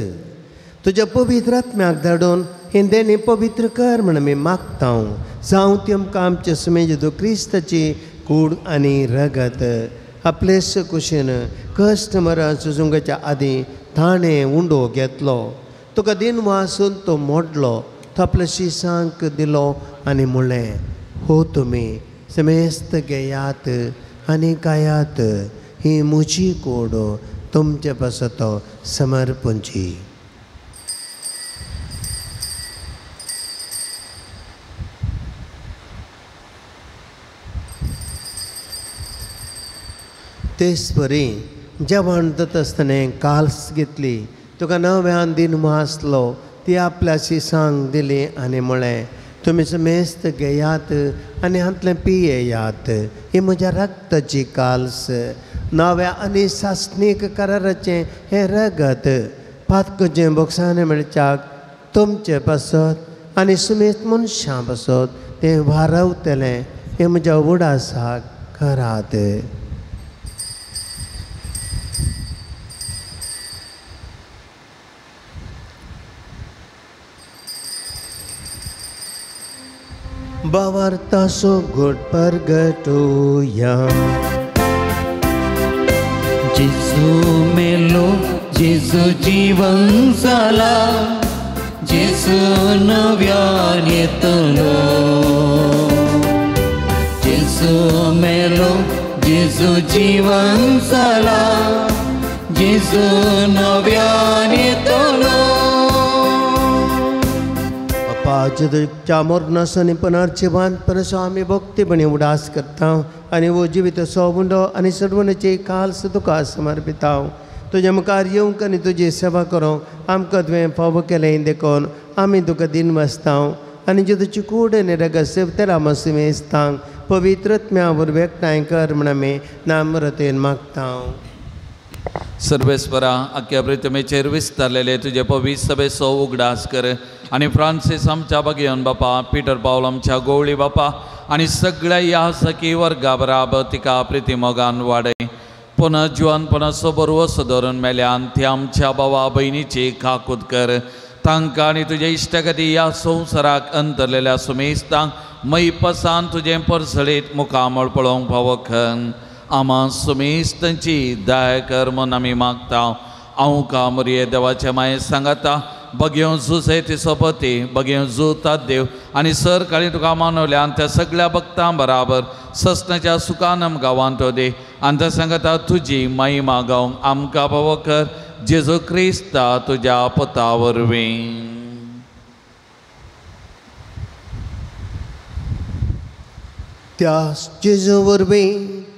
तुज्या पवित्र आत्म्याक धाडून हें देणी पवित्र कर म्हण आमी मागता जावं ती आमकां आमचे सुमेज क्रिस्ताची कूड आनी रगत आपलेस कुशीन कश्ट मरण सुजूंगाच्या आदीं ताणें उंडो घेतलो तुका दिन वासून तो मोडलो तो आपल्या शिसांक दिलो आनी म्हणलें हो तुमी समेस्त घेयात आनी कायात ही म्हजी कूड तुमचे पासत समर्पणची तेच बरी जेवण जाता आसतना काल्स घेतली तुका नव्यान दिन आसलो ती आपल्याशी सांग दिली आनी म्हळें तुमी मेस्त घेयात आनी हातलें पियेयात ही म्हज्या रक्ताची काल्स नव्या आनी सासणीक कराराचें हें रगत पातकचें बोक्सांनी मेळच्याक तुमचे पासत आनी सुमेत मनशां पासत तें वारवतलें हें म्हज्या उडासाक करात. बावार्तासो घोट परगटुया. जेजू मेलो जेजू जीवन जाला जेजू नव्यान येतलो. जेजू मेलो जेजू जीवन जाला जेजू नव्यान येतलो. पाजच्या मोरनासनी पुनर्जीवन परसो आमी भक्तीपणी उडास करता आनी वो जिवीत सोबुंडो आनी सडवणेची काल्स तुका समर्पिता. तुज्या मुखार येवंक आनी तुजी सेवा करूंक आमकां तुवें फावो केलें देखून आमी तुका दिन वाचता आनी जेदूची कूड आनी रगत तेरा मसमेस्तांक पवित्रत्म्या वरवीं एकठांय कर म्हण आमी नामरतेन मागता. सर्वेस्परा अख्ख्या प्रितमेचेर विस्तारलेले तुजे पवित्र सभेचो उगडास कर आनी फ्रांसीस आमच्या भगियन बापा पिटर पावल आमच्या गवळी बापा आनी सगळ्या ह्या सखी वर्गा बराबर तिका प्रिती मोगान वाडय. पुनः जिवनपणाचो बरवस धरून मेल्यान ते आमच्या भावा भयणीची काकूत कर. तांकां आनी तुजे इश्टगती ह्या संवसाराक अंतरलेल्या सुमेस्तांक मैपसान तुजें परसळीत मुखामळ पळोवंक फावो कर. आमा सुमेस्तांची दया कर म्हूण आमी मागता. हांव कामरिये देवाचे माये सांगता बगयो जुसे तिचो पती बगयो जुतात देव आनी सर काळी तुका मानवल्या आनी त्या सगळ्या भक्तां बराबर ससनाच्या सुखान आमकां वांटो दे आनी त्या सांगता तुजी माई मागोवंक आमकां फावो कर. जेजू क्रिस्ता तुज्या पुता वरवीं. त्यास जेजू वरवीं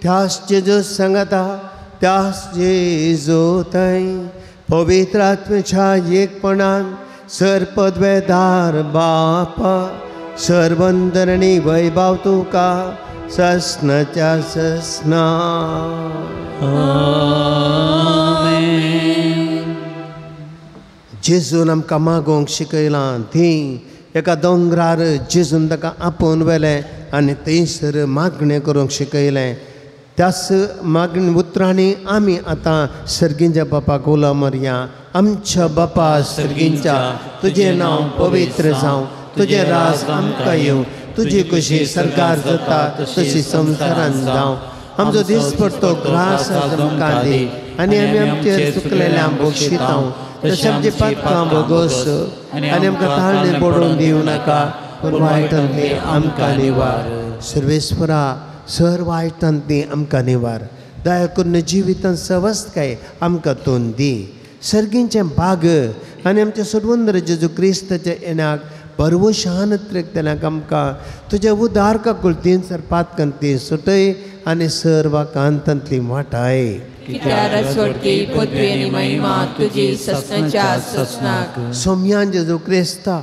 त्यास जेजू सांगता त्यास जेजू थंय पवित्र आत्म्याच्या एकपणान सरपदवेदार बापा सर्वंतरणी वैभव तुका ससनाच्या ससना. जेजून आमकां मागोवंक शिकयलां थी एका दोंगरार जेजून ताका आपोवन व्हेलें आनी थंयसर मागणें करूंक शिकयलें. त्याच मागणी उतरांनी आमी आतां सर्गींच्या बापाक उलो मारया. आमच्या बापा सर्गींच्या तुजें नांव पवित्र जावं तुजें राज आमकां येवं तुजी कशी सरकार जाता तशी संवसारान जावं. आमचो दिसपट्टो ग्रास आमकां दी आनी आमी आमचेर चुकलेल्यांक बक्षिता तशें आमची पातकां भोगोस आनी आमकां ताळणे पडूंक दिवं नाका पूण वायटांतली आमकां निवार. सर्वेस्परा सर वायटांतली आमकां निवार. दया करून जिवितांत सवस्तकाय आमकां तोंड दी. सर्गींचें भाग आनी आमच्या सडवंदर जेजू क्रिस्ताच्या येण्याक परवशान त्रेकतल्याक आमकां तुज्या उदार काकुळतीन सर पातकांतली सुटय आनी सर्वा कांतांतली वाटाय. सोम्यान जेजू क्रिस्ता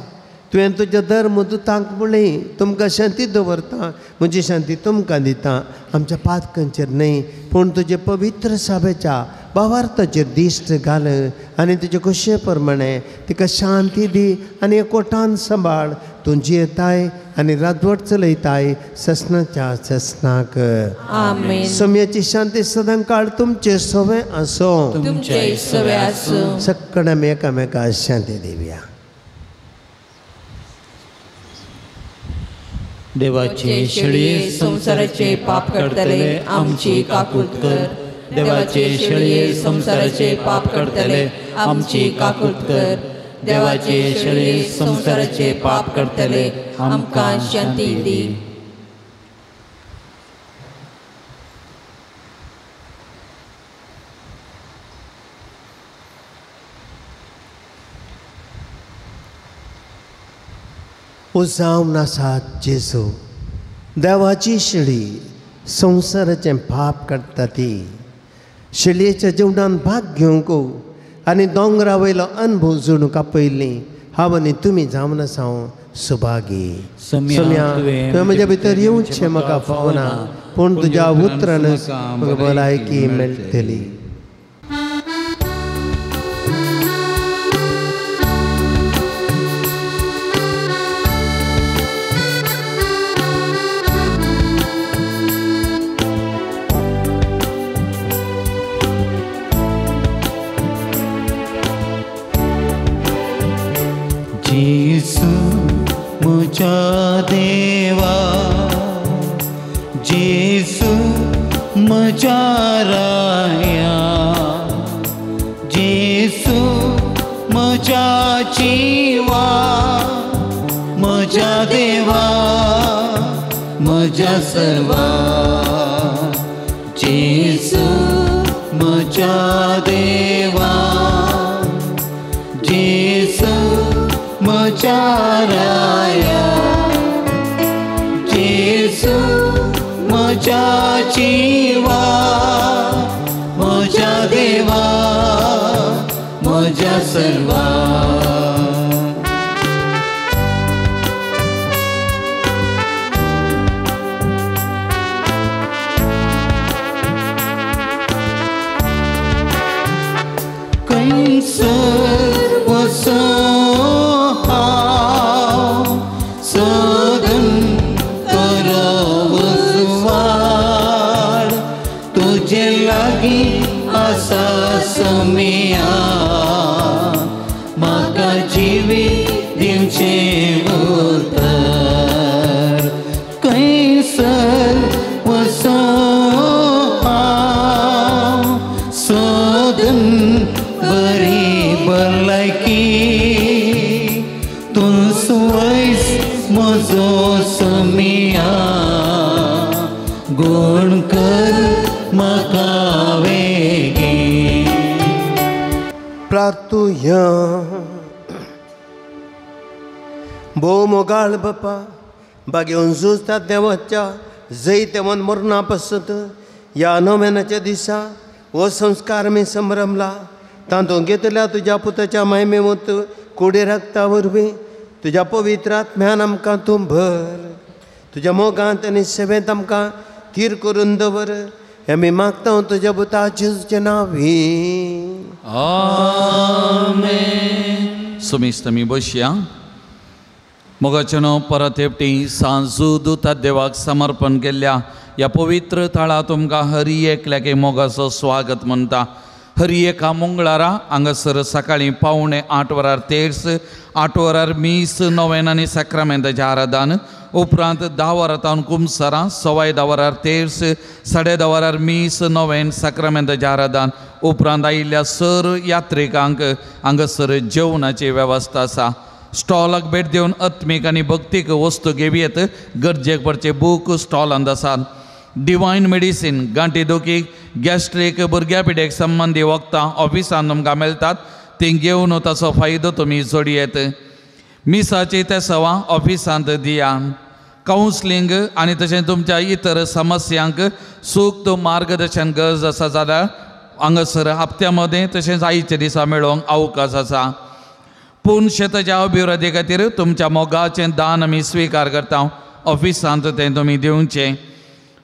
तुवें तुज्या धर्म दुतांक म्हणलें तुमकां शांती दवरता म्हजी शांती तुमकां दिता. आमच्या पातकांचेर न्हय पूण तुजे पवित्र सभेच्या भावार्थाचेर दिश्ट घाल आनी तुजे कुशे प्रमाणे तिका शांती दी आनी एकवटान सांबाळ. तूं जियेताय आनी राजवट चलयताय ससनाच्या ससनाक. सोम्याची शांती सदां काळ तुमचे सवे आसो. सक्कड आमी एकामेकाक शांती दिवया. देवाचे शेळये संसाराचे पाप करतले आमची काकूत कर. देवाचे शेळये संसाराचे पाप करतले आमची काकूत कर. देवाचे शेळये संसाराचे पाप करतले आमकां शांती दी. उजावन आसात जेजू देवाची शेळी संसाराचें पाप करता ती शेळयेच्या जेवणान भाग घेवंक आनी दोंगरा वयलो अनुभव जोडूंक आपयल्ली हांव आनी तुमी जावन आसा सुभागी. सम्या तुवें म्हज्या भितर येवचें म्हाका फावना, पूण तुज्या उतरानच म्हाका भलायकी मेळटली. जेसू म्हज्या देवा, जेसू म्हज्या राया, जेसू म्हज्या जिवा, म्हज्या देवा म्हज्या सर्वा. जेसू म्हज्या देवा, जेसू म्हज्या राया, जेसू म्हज्या जिवा, म्हज्या देवा म्हज्या सर्वा. खंयसर वचो सोदून करव सुवाळ, तुजे लागीं आसा सम्या, म्हाका जिवी दिवचें उतर. खंयसर वचो सोदून बरी भलायकी, तुस वयस म्हजो सम्या, गूण कर म्हाका वेगी. प्रार्थुया. भोव मोगाळ बापा, बागेवन झुजतात देवाच्या जैतेवन मरणा पासत ह्या नोमेनाच्या दिसा हो संस्कार मी संभ्रमला. तातूंत घेतल्या तुज्या पुताच्या महिमेवंत कोडे रक्ता वरवीं तुज्या पवित्र आत्म्यान आमकां तूं भर. तुज्या मोगांत आनी सेवेंत आमकां थीर करून दवर. हें आमी मागता तुज्या पुता जेजूच्या नांवी. आमेन. सुमिस्त मी बसया. मोगाचेनो परत हेपटी सांजू दुता देवाक समर्पण केल्ल्या ह्या पवित्र थाळा तुमकां हरी एकल्याके मोगाचो स्वागत म्हणटा. हरी एका मंगळारा हांगासर सकाळीं 7:45 वरार तेर्स, 8 वरार मीस, नोवेन आनी सक्रामेंताचें आराधन, उपरांत 10 वरां कुमसारां, 10:15 वरार तेर्स, 10:30 वरार मीस, नोवेन, सक्रामेंताचें आराधन, उपरांत आयिल्ल्या सर यात्रिकांक हांगासर जेवणाची वेवस्था आसा. स्टॉलाक भेट दिवन आत्मीक आनी भक्तीक वस्तू घेवयेत. गरजेक पडचे बूक स्टॉलांत आसात. डिवायन मेडिसीन, गांठी दुखीक, गॅस्ट्रीक, भुरग्या पिड्याक संबंदी वखदां ऑफिसान तुमकां मेळटात. ती घेवन ताचो फायदो तुमी जोडयेत. मिसाची ते सवा ऑफिसांत दिया. कावन्सिलींग आनी तशेंच तुमच्या इतर समस्यांक सूक्त मार्गदर्शन गरज आसा जाल्यार हांगासर हप्त्या मदें तशेंच आयच्या दिसा मेळोवंक अवकाश आसा. पूण शेताच्या अभिवृद्धी खातीर तुमच्या मोगाचें दान आमी स्विकार करता. ऑफिसांत तें तुमी दिवचें.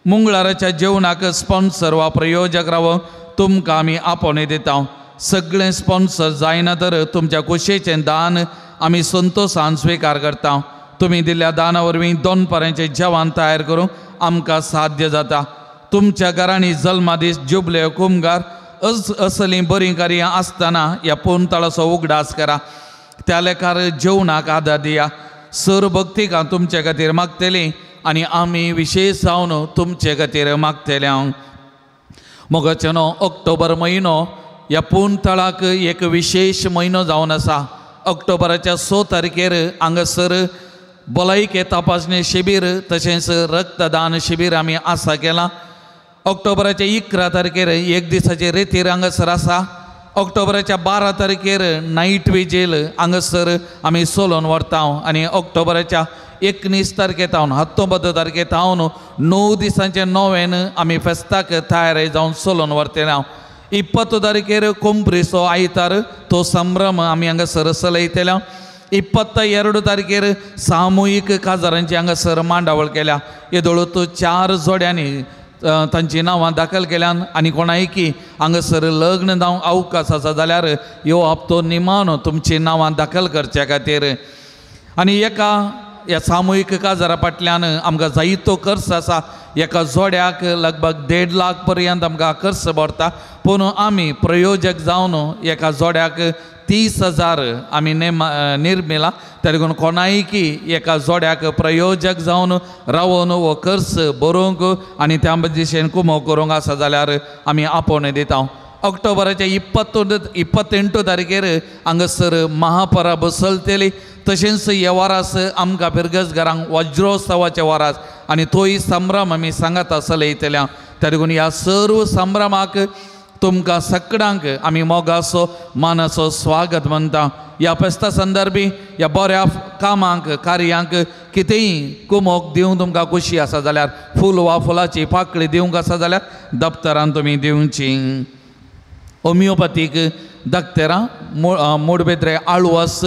मंगळाराच्या जेवणाक स्पॉन्सर वा प्रयोजक रावो तुमकां आमी आपोवणी दिता. सगळें स्पॉन्सर जायना तर तुमच्या कुशेचें दान आमी संतोशान स्विकार करता. तुमी दिल्ल्या दाना वरवीं 2 पर्यांचें जेवण तयार करूंक आमकां साध्य जाता. तुमच्या घरांनी जल्मादीस, जुबले, कुमगार असलीं बरीं कार्यां आसतना ह्या पोंतळाचो उगडास करा. त्या लेखार जेवणाक आदार दिया. सर भक्तीक हांव तुमचे खातीर मागतलीं आनी आमी विशेश जावन तुमचे खातीर मागतले. मोगाचेनो ऑक्टोबर म्हयनो ह्या पोंतळाक एक विशेष म्हयनो जावन आसा. ऑक्टोबराच्या 6 तारखेर हांगासर भलायकी तपासणी शिबीर तशेंच रक्तदान शिबीर आमी आसा केलां. ऑक्टोबराच्या 11 तारखेर एक दिसाची रेतीर हांगासर आसा. ऑक्टोबराच्या 12 तारखेर नायट विजील हांगासर आमी सोलोन व्हरता. आनी ऑक्टोबराच्या 19 तारखेतावन 19 तारखेतावन 9 दिसांचें नोवेन आमी फेस्ताक तयार जावन सोलोन व्हरतले. 20 तारखेर कोंप्रिसो आयतार तो संभ्रम आमी हांगासर चलयतल्या 22 तारखेर सामुहीक काजारांची हांगासर मांडावळ केल्या येदोळूत 4 जोड्यांनी तांची नांवां दाखल केल्यान आनी कोणायकी हांगासर लग्न जावंक अवकाश आसा जाल्यार ह्यो हप्तो निमावन तुमची नांवां दाखल करच्या खातीर आनी एका ह्या सामुहीक काजारा फाटल्यान आमकां जायतो खर्च आसा एका जोड्याक लगभग 1.5 लाख पर्यंत आमकां खर्च पडटा पूण आमी प्रयोजक जावन एका जोड्याक 30,000 आमी निर्मिला त्या देखून कोणायकी एका जोड्याक प्रयोजक जावन रावन हो खर्च बरोवंक आनी त्या दिशेन कुमो करूंक आसा जाल्यार आमी आपोवन दिता ऑक्टोबराच्या 28 तारखेर हांगासर महापरब चलतली तशेंच ह्या वरास आमकां पिरगसगारांक वज्रोत्सवाच्या वरास आनी तोय संभ्रम आमी सांगात चलयतल्या त्या देखून ह्या सर्व संभ्रमाक तुमकां सगळ्यांक आमी मोगाचो मानाचो स्वागत म्हणटा ह्या फेस्ता संदर्भी ह्या बऱ्या कामांक कार्यांक कितेंय कुमोक दिवंक तुमकां खुशी आसा जाल्यार फूल वा फुलाची पाकळी दिवंक आसा जाल्यार दप्तरान तुमी दिवची होमिओपॅथीक दक्तरां मोडबेद्रे आळवस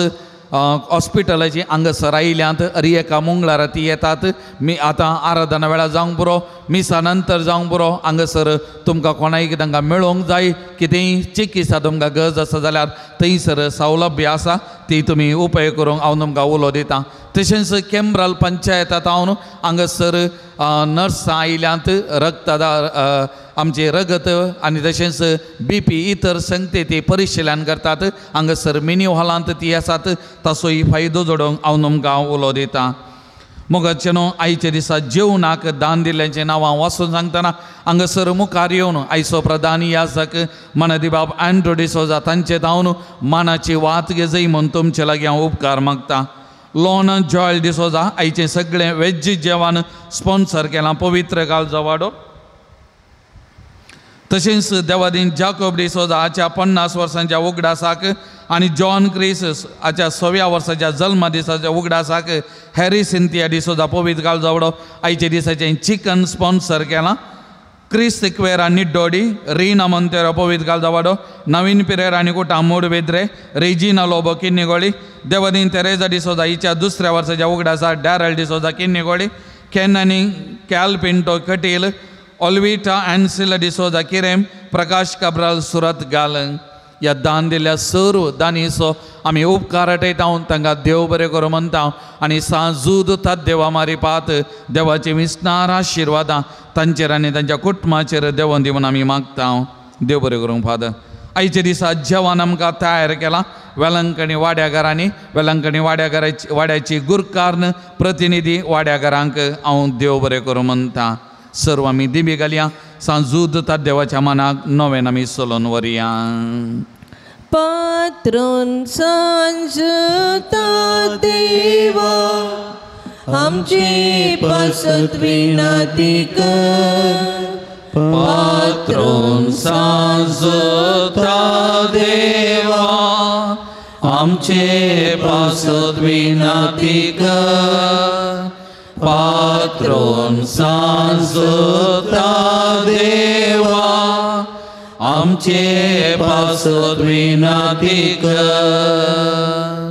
हॉस्पिटलाची हांगासर आयल्यांत रियेका मंगळारा ती येतात मी आतां आराधना वेळा जावंक पुरो मिसा नंतर जावंक पुरो हांगासर तुमकां कोणायक तांकां मेळोवंक जाय कितेंय चिकित्सा तुमकां गरज आसा जाल्यार थंयसर सवलभ्य आसा ती तुमी उपेग करूंक हांव तुमकां उलो दितां तशेंच केंब्राल पंचायतात हांव हांगासर नर्सां आयल्यांत रक्तदार आमचे रगत आनी तशेंच BP इतर संगते ती परिशिलन करतात हांगासर मिनी हॉलांत ती आसात ताचोय फायदो जोडोवंक हांव तुमकां उलो दितां मोगाचे न्हू आयच्या दिसा जेवणाक दान दिल्ल्यांचें नांवां वाचून सांगतना हांगासर मुखार येवन आयचो प्रधान याजक मनदिबाब अँड्रो डिसोजा तांचे हांव मानाची वात घेजय म्हूण तुमचे लागीं हांव उपकार मागतां लॉन जॉयल डिसोजा आयचें सगळें वेज जेवण स्पॉन्सर केलां पवित्र काळजो वाडो तशेंच देवादीन जाकोब डिसोजा हाच्या 50 वर्सांच्या उगडासाक आनी जॉन क्रिस हाच्या 6व्या वर्साच्या जल्म दिसाच्या उगडासाक हॅरी सिंथिया डिसोजा पवित्र काळजो वाडो आयचे दिसाचें चिकन स्पॉन्सर केलां क्रिस सिक्वेरा निड्डोडी रीना मोंतेरो पवित्र काळजो वाडो नवीन पिरेर आनी कुटां मोडबेद्रे रेजिना लोबो किन्निगोळी देवादीन तेरेजा डिसोजा हिच्या 2ऱ्या वर्साच्या उगडासा डॅरल डिसोजा किन्निगोळी केनानी कॅल पिंटो कटील ऑल्विटा एन्सिला डिसोजा किरेम प्रकाश काब्राल सुरत गालंग ह्या दान दिल्ल्या सर्व दानीचो आमी उपकार आठयता तांकां देव बरें करूं म्हणटा आनी सांजूद तात देवा मारी पात देवाची विस्तार आशिर्वादां तांचेर आनी तांच्या कुटुंबाचेर देवोन दिवन आमी मागता देव बरें करूं फादर आयच्या दिसा जेवण आमकां तयार केलां वेलंकणी वाड्याघरांनी वेलंकणी वाड्याची गुरकारन प्रतिनिधी वाड्याघरांक हांव देव बरें करूं म्हणटा सर्व आमी दिबी घालया सांजूद तात देवाच्या मनाक नवें आमी चलोवन व्हरया पात्रोन सांजता देवा आमची पासत विनंती कर पात्रोन सांजता देवा आमचे पासत विनंती कर पात्रोन सांजता देवा आमचे पासत विनंती कर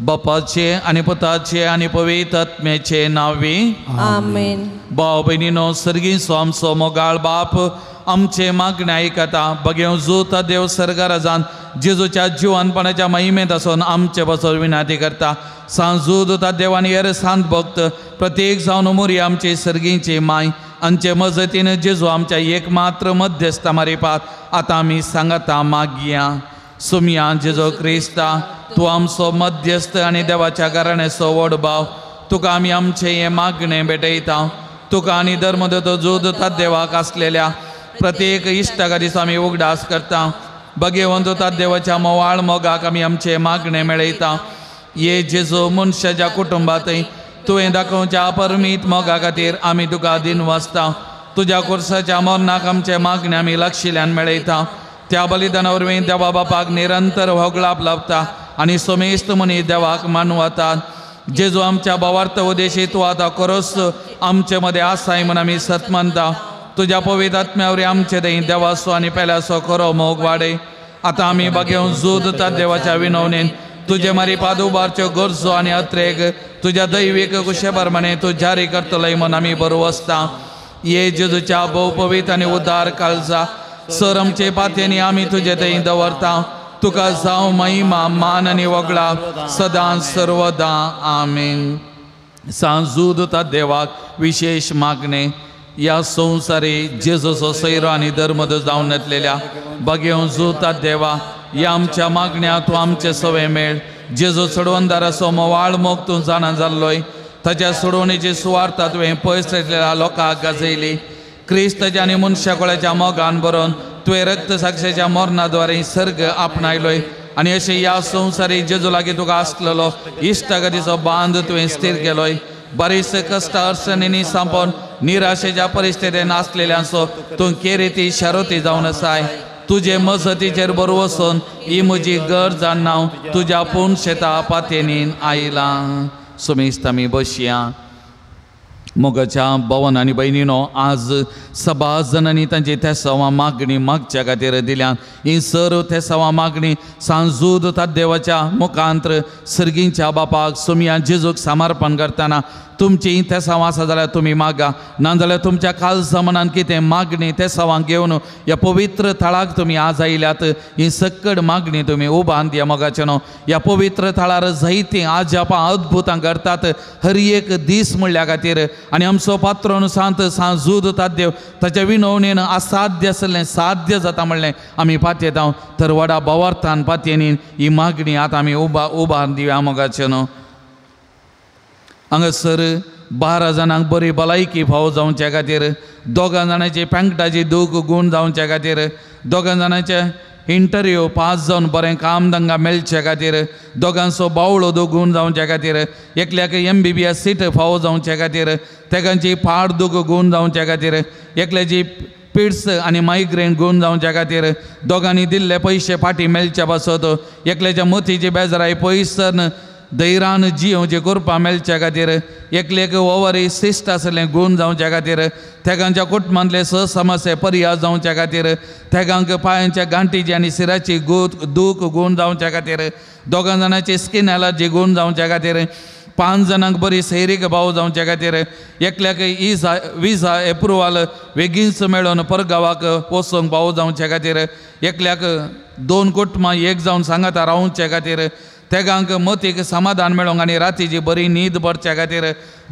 बापाचे आनी पुताचे आनी पवित्र आत्म्याचे नांवी आमेन भाव भयणीनो सर्गीचो आमचो मोगाळ बाप आमचे मागणे आयकता बगेव जोता देव सर्गराजान जेजूच्या जिवनपणाच्या महिमेत आसून आमचे पासून विनंती करता सांजूद ता देवानी हेर सांत भक्त प्रत्येक जावन मोरी आमचे सर्गीची माय आमचे मजतीन जेजू आमच्या एकमात्र मध्यस्थ मारिपात आतां आमी सांगता मागया सुमया जेजो क्रिस्ता तूं आमचो मध्यस्थ आनी देवाच्या घराण्याचो व्हड भाव तुका आमी आमचे हे मागणे भेटयता तुका आनी धर्मदत्त जोद ता देवाक आसलेल्या प्रत्येक इश्टाका दिसा आमी उगडास करता भगवंत ता देवाच्या मोवाळ मोगाक आमी आमचे मागणे मेळयता ये जेजो मनशाच्या कुटुंबांतय तुवें दाखोवच्या अपरमीत मोगा खातीर आमी तुका दिन वाचता तुज्या कुर्साच्या मरणाक आमचे मागणे आमी लक्षिल्ल्यान मेळयता त्या बलिदाना वरवीं देवा बापाक निरंतर होगळाप लाभता आनी सोमेस्त मनीस देवाक मानवतात जेजू आमच्या भावार्थ उदेशी तूं आतां खरोच आमचे मदें आसाय म्हूण आमी सत मानता तुझ्या पवित्र आत्म्यावर आमचे दही देवासो आणि पेल्यासो खरो मोग वाडे. आता आम्ही बघेवन जोदतात देवाच्या विनवणेन तुझे मारी पादुबारच्यो गरजो आणि अत्रेक तुझ्या दैविक कुशेप्रमाणे तू जारी करतलय म्हण आम्ही बरो असता. ये जेजूच्या बहुपवित आणि उद्धार काळजा सरमचे पात्यानी आम्ही तुझे दही दवरता. तुका जाव महिमा मान आणि वगळा सदा सर्वदा आमेन. सांजूदता देवाक विशेष मागणे. या संसारी जेजूचो सैरो आणि धर्मद जावन येतलेल्या बघेवन जुतात देवा या आमच्या मागण्या तूं आमचे सवे मेळ. जेजू चडवंदारा सोमो वाळ मोग तूं जाणा जाल्लोय. ताच्या सोडवणेची सुवार्थ तुवें पयस रावलेल्या लोकांक गाजयली. क्रिस्ताच्या आणि मनशाकुळाच्या मोगान बरोवन तुवें रक्त साक्षेच्या मरणाद्वारे सर्ग आपणायलोय. आणि अशें ह्या संवसारी जेजू लागीं तुका आसलेलो इश्टागतीचो बांद तुवें स्थिर केलोय. बरीच कष्ट अडचणींनी सांपोवन निराशेच्या परिस्थितीन आसलेल्यांचो तूं केरेती शारोती जावन आसाय. तुजे मजतीचेर बरो वचून ही म्हजी गरज जाण हांव तुज्या पूर्ण शेता पातयेनीन आयलां. सुमेस्त आमी बसया. मोगाच्या भवन आणि बहिणीनो आज सभा जणांनी तांची तेसावां मागणी मागच्या खातीर दिल्यान. ही सर्व तेसावां मागणी सांजूद देवाच्या मुखांतर सर्गींच्या बापाक सुमया जेजूक समर्पण करतना तुमची ही तेसावां आसा जाल्यार तुमी मागा. नाजाल्यार तुमच्या काळजा मनान कितें मागणी तेसावां घेवन ह्या पवित्र थळाक तुमी आज आयल्यात. ही सकड मागणी तुमी उबान दिया मोगाचे न्हू. ह्या पवित्र थळार जायतीं आज जापा अद्भुतां घडटात हर एक दीस म्हणल्या खातीर. आणि आमचो पात्रोन सांत सांजूद देव ताच्या विनवणेन असाध्य आसलें साध्य जाता म्हणलें आमी पातयेता. तर व्हडा भवार्थान पातयेनीन ही मागणी आतां आमी उबार दिवया मोगाचे न्हू. हांगासर 12 जाणांक बरी भलायकी फावो जावचे खातीर, 2 जाणांची पेंकटाची दूख गूण जावचे खातीर, 2 जाणांचे इंटरव्यू पास जावन बरें काम धंदा मेळचे खातीर, 2गांचो बावळो दूख गूण जावचे खातीर, एकल्याक MBBS सीट फावो जावचे खातीर, तेगांची पाड दूख गूण जावचे खातीर, एकल्याची पिड्स आणि मायग्रेन गूण जावचे खातीर, 2गांनी दिल्ले पयशे फाटी मेळचे पासत, एकल्याच्या मतीची बेजाराय पयसर धैर्यान जीवचे करपा मेळचे खातीर, एकल्याक ओवरी सिस्ट आसलें गूण जावचे खातीर, तेगांच्या कुटुंबांतले समस्या पर्याय जावचे खातीर, तेगांक पांयांच्या गांठीची आनी सिराची दूख गूण जावचे खातीर, 2 जाणांची स्किन एलर्जी गूण जावचे खातीर, 5 जाणांक बरी सैरीक भाव जावचे खातीर, एकल्याक विजा एप्रुवल बेगीनच मेळोन परगांवाक वचूंक भाव जावचे खातीर, एकल्याक 2 कुटुंबां एक जावन सांगाता रावचे खातीर, तेगांक मतीक समाधान मेळोंक आनी रातीची बरी न्हीद पडचे खातीर,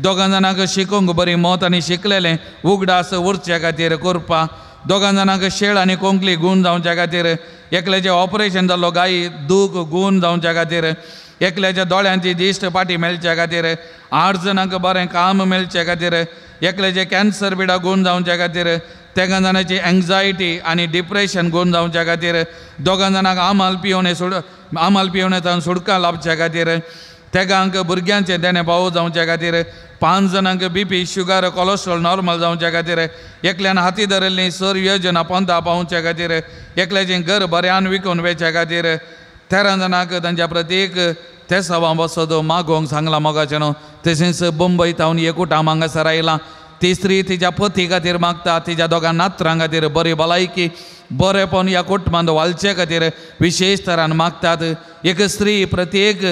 2 जाणांक शिकोवंक बरी मत आनी शिकलेलें उगडास उरचे खातीर करपा, 2 जाणांक शेळ आनी कोंकली गूण जावचे खातीर, एकल्याचें ऑपरेशन जाल्लो गायी दूख गूण जावचे खातीर, एकल्याच्या दोळ्यांची दिश्ट पाटी मेळचे खातीर, 8 जाणांक बरें काम मेळचे खातीर, एकल्याचे कॅन्सर बिडा गूण जावचे खातीर, 3 जाणांची एंग्जायटी आनी डिप्रेशन गूण जावचे खातीर, 2 जाणांक आमाल पिवणेंतल्यान सुटका लाभचे खातीर, तेगांक भुरग्यांचे देणे भाव जावचे खातीर, 5 जाणांक BP शुगर कोलेस्ट्रॉल नॉर्मल जावचे खातीर, एकल्यान हाती धरिल्लीं सर योजना पंथा पावचे खातीर, एकल्याचें घर बऱ्यान विकून वेचे खातीर, 13 जाणांक तांच्या प्रत्येक तेसावां बसत मागोवंक सांगला मोगाचें न्हू. तशेंच मुंबय तावन एकूटाम हांगासर आयलां. ती स्त्री तिच्या पती खातीर मागता, तिच्या 2 नातरां खातीर बरी भलायकी बरेपण ह्या कुटुंबांत वालचे खातीर विशेष तरान मागतात. एक स्त्री प्रत्येक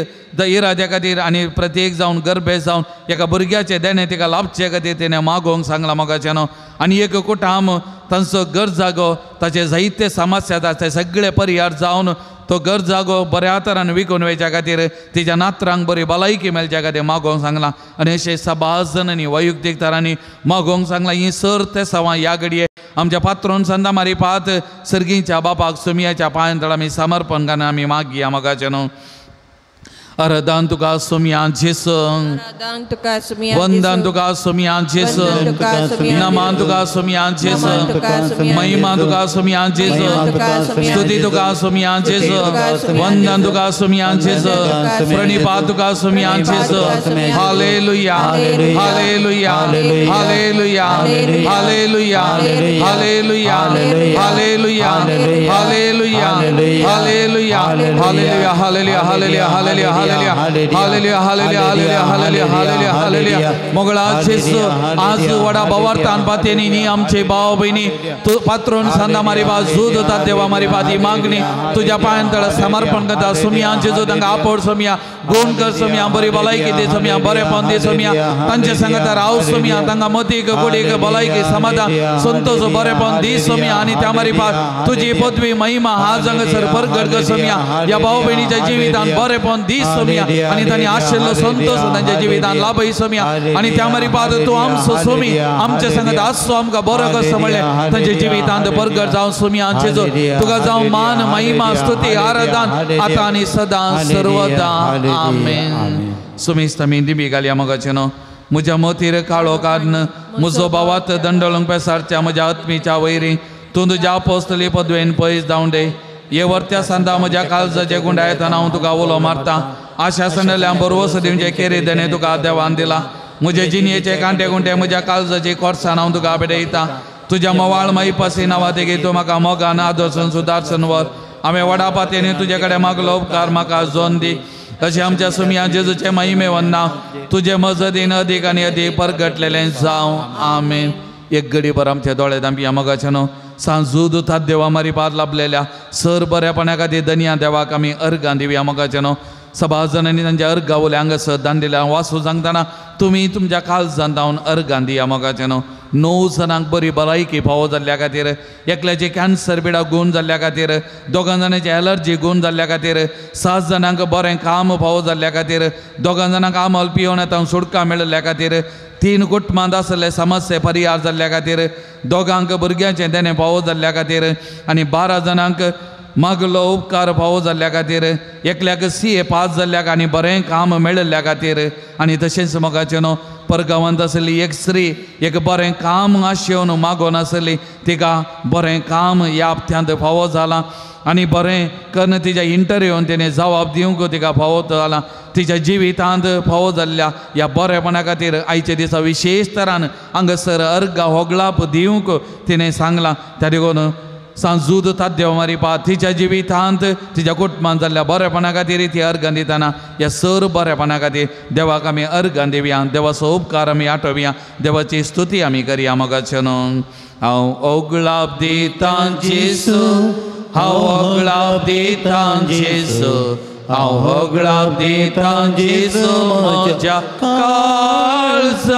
इराद्या खातीर आनी प्रत्येक जावन गर्भेस जावन एका भुरग्याचे देणे तिका लाभचे खातीर तिणें मागोवंक सांगलां मोगाचें न्हू. आनी एक कुटुंब तांचो गरजागो ताचे जायते समस्या आसा ते सगळे परिहार जावन तो गरजागो बऱ्या तरान विकून वेच्या खातीर तिच्या नातरांक बरी भलायकी मेळच्या खातीर मागोवंक सांगलां. आनी अशें 6 जाणांनी वैयक्तीक तरांनी मागोवंक सांगलां. ही सर ते सवां ह्या घडये आमच्या पात्रोन संदा मारी पात सर्गीच्या बापाक सुमयाच्या पांयांतळ आमी समर्पण करना आमी मागया मोगाचें न्हू. अरदान तुका सुमया जेसू, वंदन तुका सुमया जेसू, नमान तुका सुमया जेसू, महिमा तुका सुमया जेसू, स्तुति तुका सुमया जेसू, वंदन तुका सुमया जेसू, प्रणिपात तुका सुमया जेसू. Hallelujah hallelujah hallelujah hallelujah hallelujah hallelujah hallelujah hallelujah hallelujah hallelujah hallelujah hallelujah hallelujah hallelujah hallelujah hallelujah hallelujah hallelujah hallelujah मोगळा जेसू आज वडा बवार्तान पातेनी नी आमचे भाव बहिणी तू पात्रोन सांदा मारी बा जूद होता देवा मारी बाती मागणी तुझ्या पायांतळ समर्पण करता सुमिया जेजू तांकां आपोड सुमिया गुण कर सुमिया बरी भलायकी दे सुमिया बरेपण दे सुमिया तांचे संगत राव सुमिया तांकां मतीक कुडीक भलायकी समाधान संतोष बरेपण दी सुमिया आणि त्या मारी बा तुझी पदवी महिमा हा जंगसर प्रगट कर सुमिया या भाऊ बहिणीच्या जीवितान बरेपण दी सुमिया आणि त्यांनी आशिल्लो संतोष त्यांच्या जीवितान लाभई सुमिया आणि त्या मारी बा तू आमचो सुमी आमच्या संगत आसो आमकां बरो कर समळले त्यांच्या जीवितांत प्रगट जावन सुमिया जेजू तुका जावं मान महिमा स्तुती आराधन आता आणि सदा सर्वदा आमेन सुमिस्त मी दिबी घालया मगाचेनो म्हज्या मतीर काळो काडन म्हजो भावात दंडळूंक पेसारच्या म्हज्या आत्मीच्या वैरी तूं तुज्या अपोस्तली पदवेन पयस जावं दे ये वर्त्या सांदा म्हज्या काळजाचे गुंडायतना हांव तुका उलो मारता आशा संडल्या बरोवस दिवचे केरी देणे तुका देवान दिला म्हजे जिणयेचे कांटे गुंटे म्हज्या काळजाची कोर्सान हांव तुका बेडयता तुज्या मोवाळ माई पासी नांवा देगी तूं म्हाका मोगान आदर्शन सुदारसन वर हांवें वडापातेनी तुजे कडेन मागलो उपकार म्हाका जोन दी तशें आमच्या सुमिया जेजूचे महिमे वन्ना तुजे मजतीन अदीक आनी अदीक परगटलेलें जावं आमेन एक घडी भर आमच्या दोळे दांबिया मोगाचेनो सांजूद उतात देवा मारी पार लाभलेल्या सर बऱ्यापणा खातीर धन्या देवाक आमी अर्गां दिवया मोगाचेनो सभा जणांनी तांच्या अर्गां उल्या हांगासर दांडिल्या वासू सांगतना तुमी तुमच्या काळजांत जावन अर्गां दिया मोगाचेनो 9 जणांक बरी भलायकी फावो जाल्ल्या खातीर एकल्याची कॅन्सर पिडा गूण जाल्ल्या खातीर 2 जाणांची एलर्जी गूण जाल्ल्या खातीर 7 जाणांक बरें काम फावो जाल्ल्या खातीर 2 जाणांक आमल पियोन येता सुटका मेळिल्ल्या खातीर 3 कुटुंबांत आसले समस्या परिहार जाल्ल्या खातीर 2 भुरग्यांचें देणें फावो जाल्ल्या खातीर आनी 12 जाणांक मागलो उपकार फावो जाल्ल्या खातीर एकल्याक CA पास जाल्ल्याक आनी बरें काम मेळिल्ल्या खातीर आनी तशेंच मोगाचेनो परगांवांत आसली एक स्त्री एक बरें काम आशेवन मागोन आसली तिका बरें काम ह्या हप्त्यांत फावो जालां आनी बरें करून तिच्या इंटरव्यून तिणें जबाब दिवंक तिका फावो जाला तिच्या जिवितांत फावो जाल्ल्या ह्या बरेपणा खातीर आयच्या दिसा विशेश तरान हांगासर अर्गां होगळाप दिवंक तिणें सांगलां त्या देखून सांजूद देव मारी पा तिच्या जिवितांत तिच्या कुटुंबांत जाल्ल्या बरेपणा खातीर ती अर्गां दितना ह्या सर बरेपणा खातीर देवाक आमी अर्गां दिवया देवाचो उपकार आमी आठवया देवाची स्तुती आमी करया मोगाचें न्हू हांव ओगळाप दितां जेसू हांव ओगळाप दितां जेसू हांव ओगळाप दितां जेसू म्हज्या काळजांत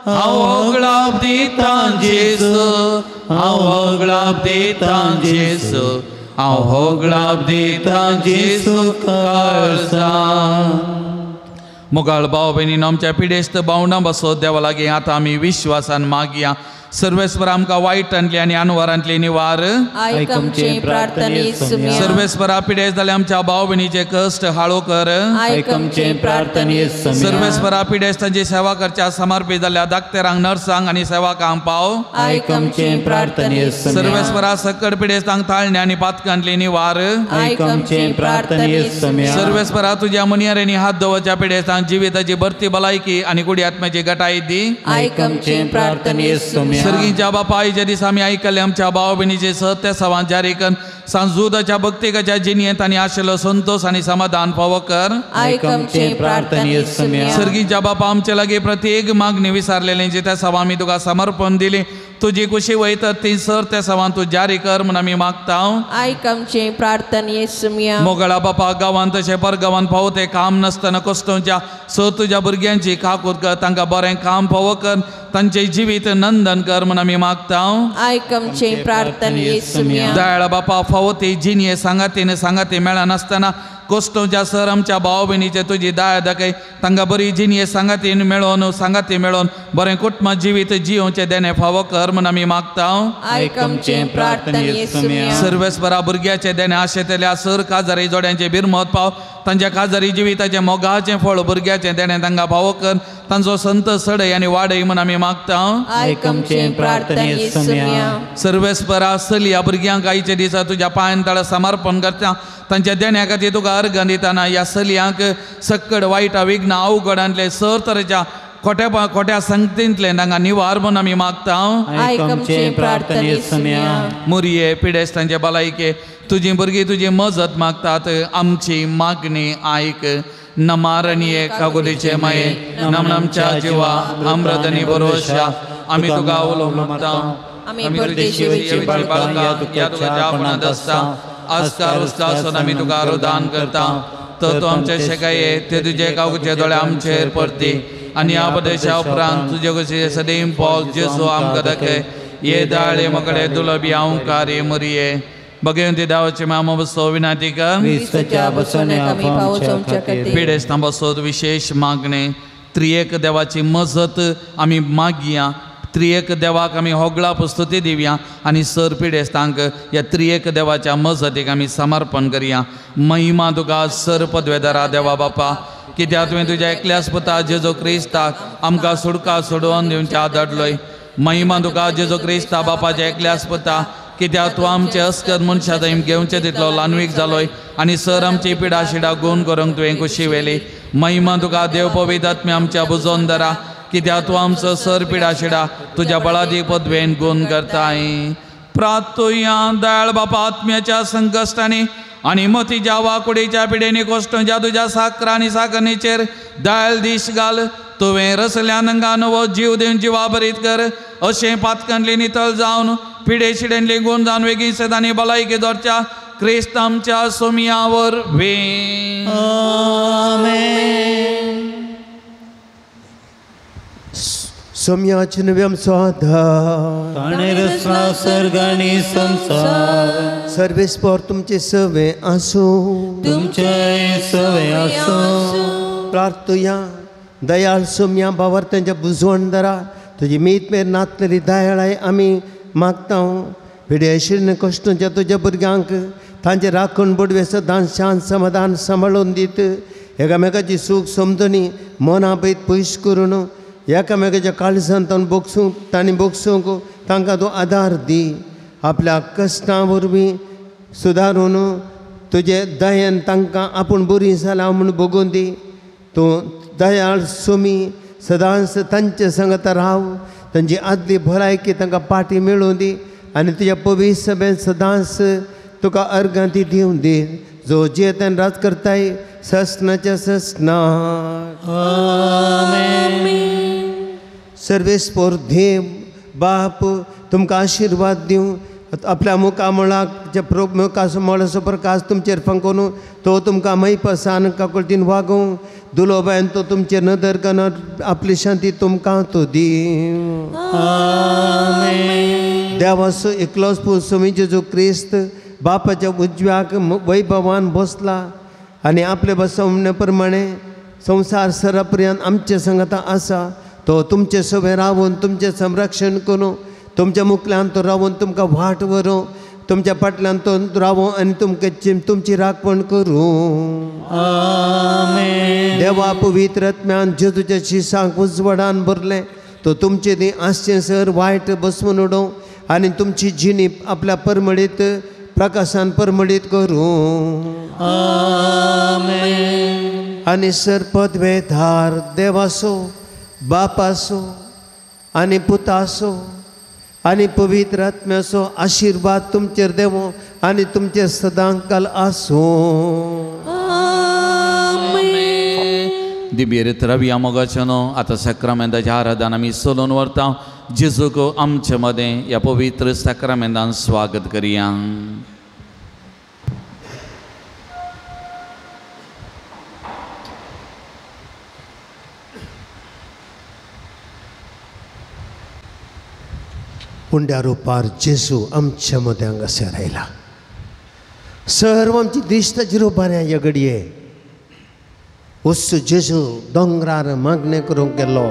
हांव ओगळाप दितां जेसू हांव ओगळाप दितां जेसू हांव ओगळाप दितां जेसू काळजांत मुगाळ भाव भयणीनो आमच्या पिडेस्त भावंडां बसो देवा लागीं आतां आमी विश्वासान मागया सर्वेस्वर आमकां वायटांतली आनी अनवरांतली निवार आयक आमचे प्रार्थने सुम्या सर्वेस्वरा पिडेस्त जाल्या आमच्या भाव भयणीचे कश्ट हाळो कर आयक आमचे प्रार्थने सुम्या सर्वेस्वरा पिडेस्तांची सेवा करच्या समर्पित जाल्ल्या दाक्तेरांक नर्सांक आनी सेवकांक पाव आयक आमचे प्रार्थने सुम्या सर्वेस्वरा सकट पिडेस्तांक ताळण्या आनी पातकांतली निवार आयक आमचे प्रार्थने सुम्या सर्वेस्वरा तुज्या मुनियारेनी हात दवरच्या पिडेस्तांक जिविताची भरती भलायकी आनी कुडी आत्म्याची गटाय दी आयक आमचे प्रार्थने सुम्या सर्गीच्या बापा आयच्या दिसा आमी आयकले आमच्या भाव भयणीचे सत्य सवान जारी कर सांजूदाच्या भक्तिकाच्या जिणयेंत आनी आशिल्लो संतोष आनी समाधान फावो कर आयक आमचे प्रार्थने सुम्या सर्गीच्या बापा आमचे लागीं प्रत्येक मागणी विसारलेल्यांची त्या सवा आमी तुका समर्पण दिली तुजी खुशी वयता ती सर त्या सवान तूं जारी कर म्हूण आमी मागता आयक आमचे प्रार्थने सुम्या मोगळा बापा गांवांत तशें परगांवांत फावो तें काम नासतना कश्टांच्या तुज्या भुरग्यांची काकूट कर तांकां बरें काम फावो कर तांचे जिवीत नंदन कर म्हूण आमी मागता आयक आमचे प्रार्थने सुम्या दयाळ बापा फावो ती जिणये सांगाती मेळनासतना कश्टांच्या सर आमच्या भाव भयणीचे तुजी दया दाखय तांकां बरी जिणये सांगाती मेळोन बरें कुटुंब जिवीत जियोवचें देणें फावो कर म्हूण आमी मागता आयक आमचे प्रार्थने सुम्या सर्वेस्वरा भुरग्याचे देणें आशेतल्या सर काजारी जोड्यांचे बिरमत पाव तांच्या काजारी जिविताचें मोगाचें फळ भुरग्याचें देणें तांकां फावो कर तांचो संत सडय आनी वाडय म्हूण आमी मागता आयक आमचे प्रार्थने सुम्या सर्वेस्परा चलया भुरग्यांक आयचे दिसा तुज्या पांयांतळ समर्पण करता तांच्या देण्या खातीर तुका अर्घ दितना ह्या चलयांक सक्कड वायटा विघ्न अवघडांतले सर तरेच्या खोट्या संगतींतल्यान तांकां निवार म्हूण आमी मागता. आयक आमचे प्रार्थना येसुम्या. मुरये पिडेस्तांचे भलायके तुजी भुरगीं तुजी मजत मागतात. आमची मागणी आयक. नमारणीये कागोदेचे माये नमनमच्या जिवा अमृतनी भरोशा आमी तुका उलोवता. आमी परदेशी वयची बाळगां या दुख्याच्या आपणांत आसता. आस्कार उस्तासून आमी तुका आरोधान करता. तर तूं आमचे शेकाये ते तुजे कागूचे दोळे आमचेर परती आनी आपदेशा उपरांत तुजे कशे सदैव पॉल जेसू आमकां दाखय. ये दाळे मकडे दुलबी हांव कार्य मुरये भगवंती दावाचे मामा बसो विनाती कर. क्रिस्ताच्या बसोन्याक आमी पावोवच्या खातीर पिडेस्तां बसोत विशेष मागणे. त्रिएक देवाची मजत आमी मागया. त्रिएक देवाक आमी होगळा स्तुती दिवया आनी सर पिडेस्तांक ह्या त्रिएक देवाच्या मजतीक आमी समर्पण करया. महिमा तुका सर पदवेदारा देवा बापा कित्याक तुवें तुज्या एकल्याच पुता जेजो क्रिस्ताक आमकां सुडका सोडोवन दिवच्या धाडलोय. महिमा तुका जेजो क्रिस्ता बापाच्या एकल्याच पुता कित्याक तूं आमचे अस्कर मनशा थंय घेवचे तितलो लानवीक जालोय आनी सर आमची पिडा शिडा गुण करूंक तुवें खुशी वेली. महिमा तुका देव पवित्र आत्मे आमच्या बुजोवन धरा कित्याक तूं आमचो सर पिडा शिडा तुज्या बळादी पदवेन गुण करताय. प्रार्थोया दयाळ बापा आत्म्याच्या संकश्टांनी आनी मतीच्या वाकुडीच्या पिडेनी कोश्टूच्या तुज्या साकरा आनी साकरणीचेर दयाळ दिश घाल. तुवें रसल्या नंगा नवो जीव दिवन जिवा बरीत कर. अशें पातकणली नितळ जावन पिडे शिडेंतली गुण जावन वेगळी सदांनी भलायकी दवरच्या क्रिस्त आमच्या सोमियावर वे. सोम्याचे नव्यम स्वाधार सर्गानी संसार सर्वेस्पर तुमचे सवे आसो. तुमचे सवे आसो. प्रार्थोया दयाळ सोम्या बावर त्यांच्या बुजवण दरा तुझी मीत मेर नातलेली दयाळाय आमी मागता. पिड्या शिरने कश्टांच्या तुज्या भुरग्यांक तांचे राखण बुडवे सदां शांत समाधान सांबाळून दीत. एकामेकाची सूख समजणी मना पयत पयस करून एकामेकाच्या काळजांत बोगसूंक तांणी बोगसूंक तांकां तूं आदार दी. आपल्या कश्टां वरवीं सुदारून तुजे दयेन तांकां आपूण बरी जालां म्हूण बगून दी. तूं दयाळ सोमी सदांच तांचे संगत राव. तांची आदली भलायकी तांकां पाटी मेळून दी आनी तुज्या पवित्र सभेन सदांच तुका अर्गां ती दिवन दी. जो जेतन राज करताय ससनाच्या ससना. सर्वेस्पर देव बाप तुमकां आशिर्वाद दिवं. आपल्या मुखामळाच्या मुखामळाचो प्रकाश तुमचेर फंकोवन तो तुमकां मैपसान काकुळटीन वागोवं. दुलोबायन तो तुमचेर नदर करन आपली शांती तुमकां तो दी. देवाचो एकलोच पूत स्वामी जेजू क्रिस्त बापाच्या उजव्याक वैभवान बसला आनी आपल्या बसवणे प्रमाणे संवसार सरापर्यंत आमचे संगता आसा. तो तुमचे सवे रावून तुमचें संरक्षण करूं. तुमच्या मुखल्यान तो रावून तुमकां वाट व्हरूं. तुमच्या फाटल्यान तो रावूं आनी तुमची राखण करूं. देवा पवित्र आत्म्यान जेजूच्या शिसांक उजवाडान भरलें. तो तुमचे दी आसचे सर वायट बसवून उडोवं आनी तुमची जिणी आपल्या परमळीत प्रकाशान परमळीत करूं. आनी सर पदवेधार देवासो बापासो आनी पुतासो आनी पवित्र आत्म्याचो आशिर्वाद तुमचेर देवो आनी तुमचे सदांकाल आसो. दिबीर रविया मोगाचनो आतां सक्रमेंताच्या आराधन आमी सोलून व्हरता. जेजूक आमचे मदें ह्या पवित्र सक्रमेंतान स्वागत करया. पुंड्या रुपार जेजू आमच्या मदें हांगासर आयला. सर्व आमची दिश्ताची रुपार ह्या घडये वस्तू जेजू दोंगरार मागणे करूंक गेलो.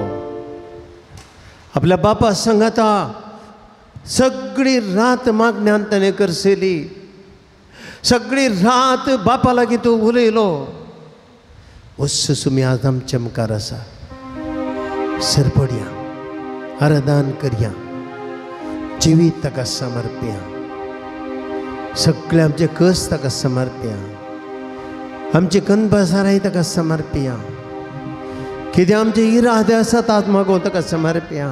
आपल्या बापा सांगाता सगळी रात मागण्यान ताणें करसेली. सगळी रात बापा लागीं तूं उलयलो. वस्तू सुमी आज आमच्या मुखार आसा. सरपडया आराधन करया. जिवीत ताका समर्पया. सगळे आमचे कस ताका समर्पया. आमचे कनबाजाराय ताका समर्पया. कितें आमचे इरादे आसा तात मागो ताका समर्प्या.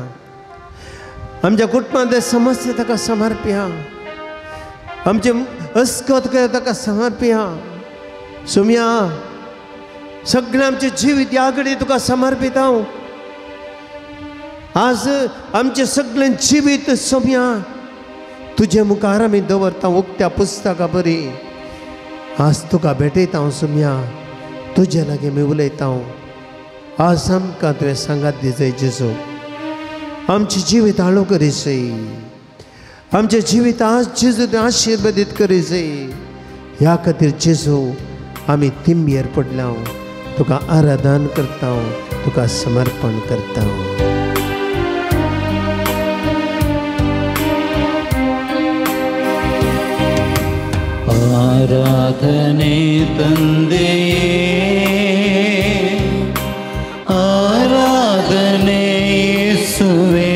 आमच्या कुटुंबांतले समस्या ताका समर्प्या. आमचे अस्कत ताका समर्प्या. सुम्या सगळें आमचें जिवीत ह्या कडेन तुका समर्पित हांव. आज आमचें सगळें जिवीत सुम्या तुजे मुखार आमी दवरता उक्त्या पुस्तका बरी. आज तुका भेटयता हांव सुम्या. तुजे लागीं आमी उलयता हांव. आज आमकां तुवें सांगात दी जय जेजू. आमचें जिवीत हाळू करी जय. आमचें जिवीत आज जेजू तुवें आशिर्वादीत करी जय. ह्या खातीर जेजू आमी तिंबयेर पडल्या. तुका आराधन करता. तुका समर्पण करता. ಆರಾಧನೆ ತಂದೆಯೇ, ಆರಾಧನೆ ಯೇಸುವೇ,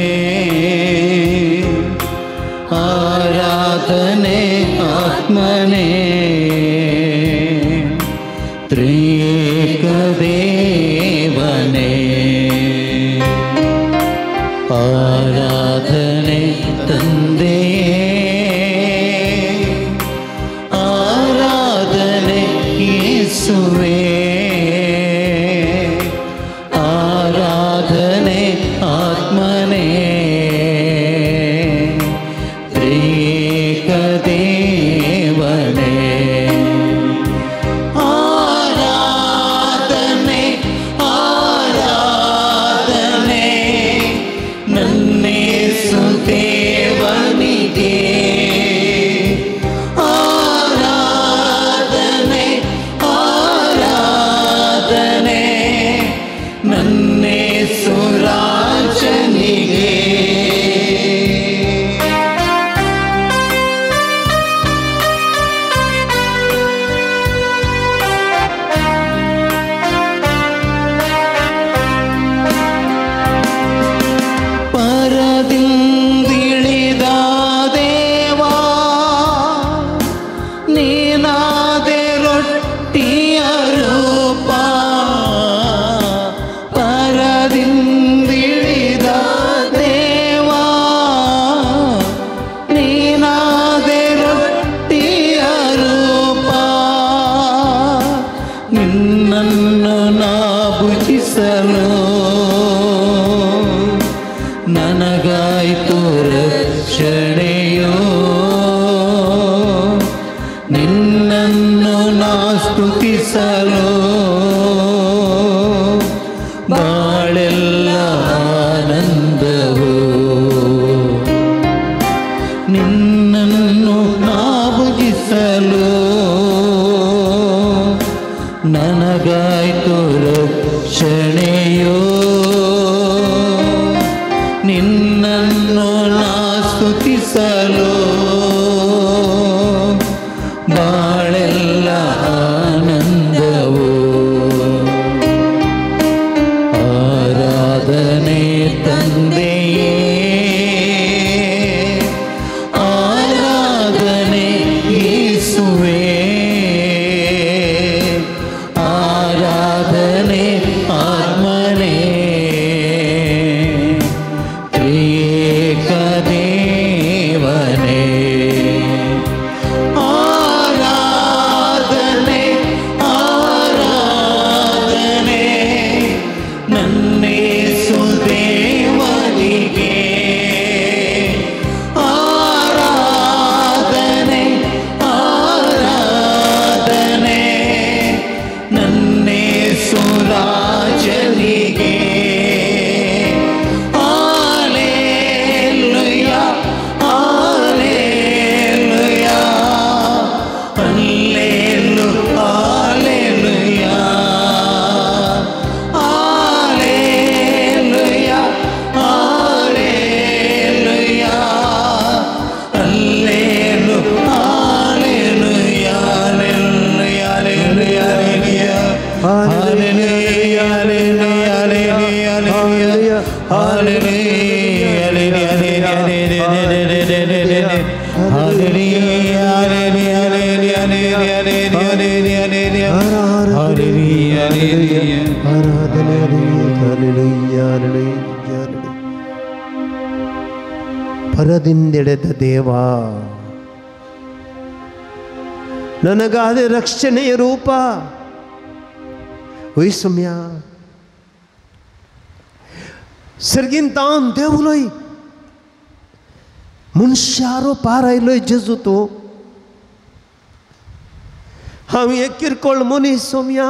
ಆರಾಧನೆ ಆತ್ಮನೇ, ತ್ರಿಯೇಕ ದೇವನೇ. ಆರಾಧನೆ ತಂದೆಯೇ, ಯೇಸುವೇ, ಆರಾಧನೆ ಆತ್ಮನೇ, ತ್ರಿಯೇಕ ದೇವನೇ. ಆರಾಧನೆ ಆರಾಧನೆ ನನ್ನೇಸು ದೇವನಿಗೆ. ನನಗಾಯ್ತು ರಕ್ಷಣೆಯೋ, ನಿನ್ನನ್ನು ನಾ ಸ್ತುತಿಸಲು ಬಾಳೆಲ್ಲ ಆನಂದವು. ನಿನ್ನನ್ನು ನಾ ಭಜಿಸಲು ನನಗಾಯ್ತು ರಕ್ಷಣೆಯೋ, ನಿನ್ನನ್ನು ನಾ ಸ್ತುತಿಸಲು ಬಾಳೆಲ್ಲ ಆನಂದವು. ಪರದಿಂದೆಡೆದ ದೇವ ನನಗಾದ ರಕ್ಷಣೆಯ ರೂಪ ವೈಸಮ್ಯ ಸರ್ಗಿಂತಾನ್ ದೇವುಲೋಯ್ ಮನುಷ್ಯಾರೋ ಪಾರಾಯ್ಲೋಯ್ ಜಜು तो हम एक किरकोळ मनीस सोम्या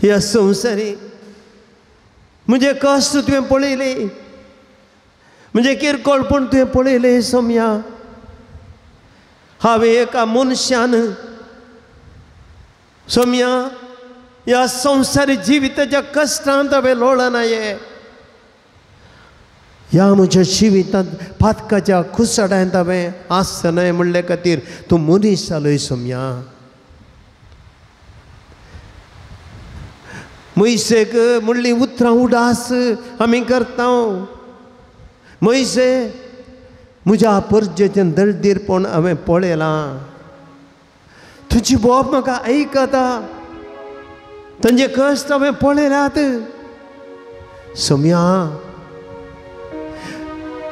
ह्या संवसारी म्हणजे कष्ट तुवें पळयले म्हणजे किरकोळपण तुवें पळयले सोम्या हांवें एका मनशान सोम्या ह्या संवसारी जिविताच्या कश्टांत हांवें लोळनाये ह्या म्हज्या जिवितांत फातकाच्या कुसड्यांत हांवें आसनाय म्हणले खातीर तूं मनीस जालोय सोम्या मोइसेक म्हणली उतरां उडास आमी करता मोइसे म्हज्या परजेचें दळदीरपण हांवें पळयलां तुजी बोब म्हाका आयकता तांचे कश्ट हांवें पळयल्यात सोम्या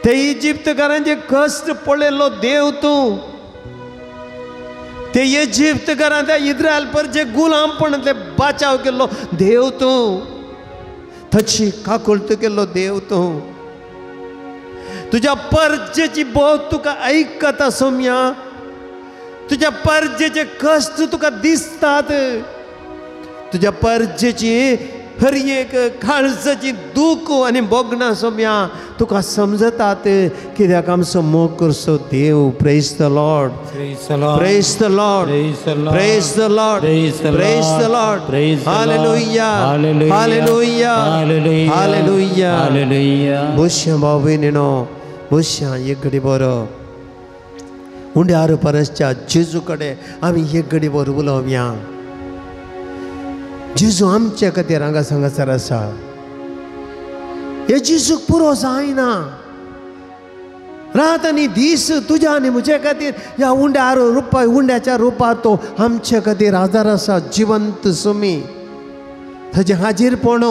ते इजिप्तकारांचे कश्ट पळयल्लो देव तूं ते इजिप्तकारां त्या इस्रायल परचे गुलामपणांतले बाचाव केल्लो देव तूं ताची काकुळट केल्लो देव तूं तुज्या परजेची बोब तुका आयकता सोम्या तुज्या परजेचे कश्ट तुका दिसतात तुज्या परजेची हर एक काळजाची दूख आनी बोगणां सोम्या तुका समजतात कित्याक आमचो मोग करचो देव praise the lord praise the lord praise the lord praise the lord hallelujah hallelujah hallelujah बुश्या भाव भयणीनो बुश्या एक घडी बरो उंड्यार परसच्या जेजू कडेन आमी एक घडी वर उलोवया जेजू आमच्या खातीर हांगा हांगासर आसा हे जेजूक पुरो जायना रात आनी दीस तुज्या आनी म्हजे खातीर ह्या उंड्याच्या रुपांत तो आमचे खातीर आदार आसा जिवंत सोमी ताजे हाजीरपण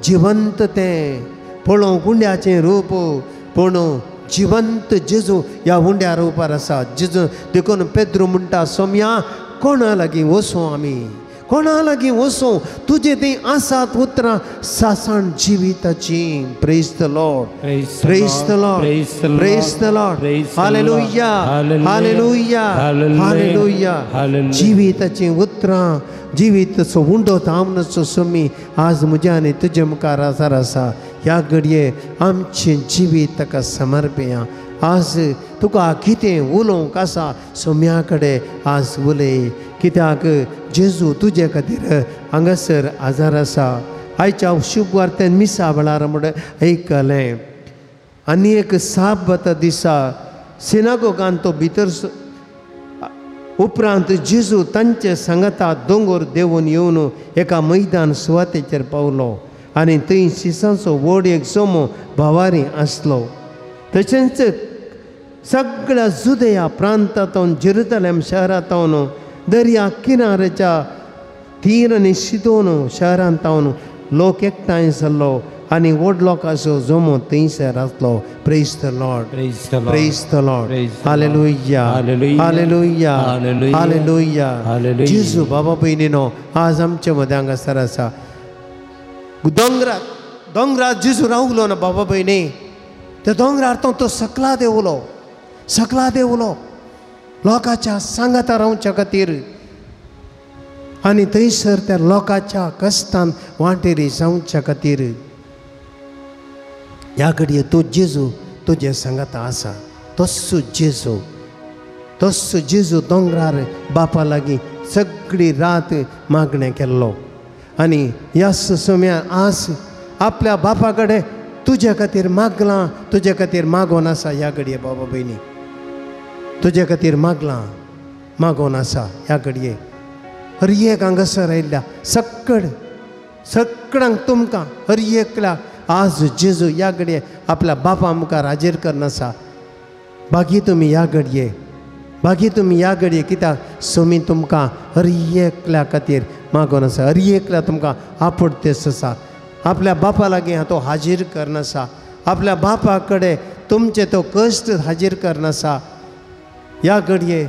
जिवंत तें पळोवंक उंड्याचें रूप पळोवंक जिवंत जेजू ह्या उंड्या रुपार आसा जेजू देखून पेद्रू म्हणटा सोम्या कोणा लागीं वचूं आमी कोणा लागीं वचूं तुजे थंय आसात उतरां सासण जिविताची praise the lord praise the lord praise the lord hallelujah hallelujah hallelujah जिविताची उतरां जिविताचो उंडो थांबनाचो सोमी आज म्हज्या आनी तुजे मुखार आदार आसा ह्या घडये आमचें जिवीत ताका समर्पया आज तुका कितें उलोवंक आसा सोम्या कडेन आज उलय कित्याक जेजू तुजे खातीर हांगासर आदार आसा आयच्या शुभ वार्तेन मिसा वेळार म्हणून आयकलें आनी एक साबत दिसा सिनागोगांत तो भितर उपरांत जेजू तांचे सांगता दोंगर देंवून येवन एका मैदान सुवातेचेर पावलो आनी थंय शिसांचो व्हड एक सोमो भावारी आसलो तशेंच सगळ्या जुदेया प्रांतांतून जेरुसलेम शहरांतून दर्या किनाऱ्याच्या तीर आनी शिदोन शहरांतून लोक एकठांय जाल्लो आनी व्हड लोकांचो जमो थंयसर आसलो praise the lord praise the lord hallelujah hallelujah hallelujah जेजू बाबा भयणीनो आज आमचे मदें हांगासर आसा दोंगरार जेजू रावलो ना बाबा भयणी त्या दोंगरार तो सकला देवलो लोकांच्या सांगाता रावच्या खातीर आनी थंयसर त्या लोकांच्या कश्टान वांटेरी जावच्या खातीर ह्या घडये तो जेजू तुजे सांगाता आसा तस्सो जेजू दोंगरार बापा लागीं सगळी रात मागणें केल्लो आनी ह्या सोम्या आज आपल्या बापा कडेन तुजे खातीर मागलां तुजे खातीर मागोन आसा ह्या घडये बाबा भयणी तुजे खातीर मागोन आसा ह्या घडये हर एक हांगासर आयिल्ल्या सगळ्यांक तुमकां हर एकल्याक आज जेजू ह्या घडये आपल्या बापा मुखार हाजीर करना आसा बागी तुमी ह्या घडये कित्याक सोमी तुमकां हर एकल्या खातीर मागोन आसा हर एकल्या तुमकां आपडतेस आसा आपल्या बापा लागीं तो हाजीर करनासा आपल्या बापा कडेन तुमचे तो कश्ट हाजीर करनासा ह्या घडये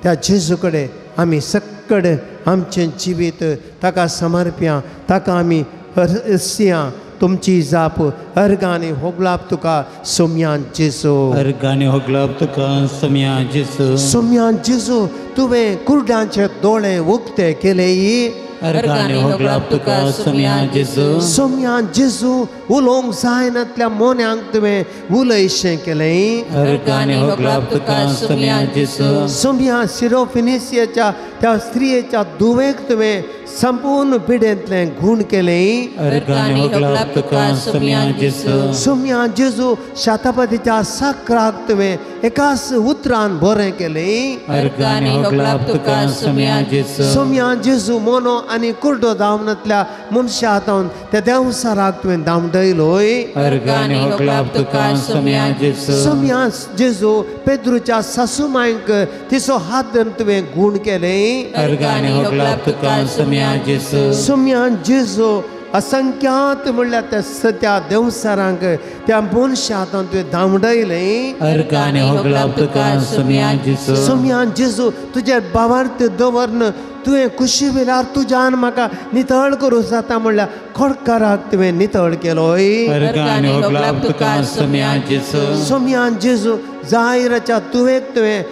त्या जेजू कडेन आमी सक्कड आमचें जिवीत ताका समर्प्या ताका आमी अर्सिया तुमची जाप अर्गांनी होगलाप तुका सोम्यान जेजू अर्गांनी होगलाप तुका सोम्यान जेजू सोम्यान जेजू तुवें कुर्डांचे दोळे उक्ते केलेय अर्गांनी होगलाप तुका सोम्यान जेजू सोम्यान जेजू उलोवंक जायनातल्या मोन्यांक तुवें उलयशें केलें अर्गांनी होगलाप तुका सोम्यान जेजू सोम्या सिरोफिनिसियाच्या त्या स्त्रियेच्या दुवेक तुवें संपूर्ण पिडेंतलें गूण केलें अर्गांनी होगलाप तुका सोम्यान जेजू सोम्या जेजू शातापतीच्या साकराक तुवें एकाच उतरान बरें केलें अर्गांनी होगलाप तुका सोम्यान जेजू सोम्या जेजू मोनो आनी कुर्डो धांवनातल्या मनशा हातावन त्या देवसाराक तुवें धांवडयलोय अर्गांनी होगलाप तुका सोम्यान जेजू सोम्या जेजू पेद्रूच्या सासूमांयक तिचो हात धरून तुवें गूण केलें अर्गांनी होगलाप तुका सोम्यान जेजू सोम्या जेजू असंख्यात म्हणल्यार त्या देवसारांक त्या मनशा हातान तुवें धांवडयलें अर्गांनी होगलाप तुका सोम्यान जेजू सोम्या जेजू तुजे भावार्थ दवरन तुवें खुशी वेल्यार तुज्यान म्हाका नितळ करूं जाता म्हणल्यार खोडकाराक तुवें नितळ केलोय अर्गांनी होगलाप तुका सोम्यान जेजू सोम्या जेजू जायराच्या तुवेक तुवें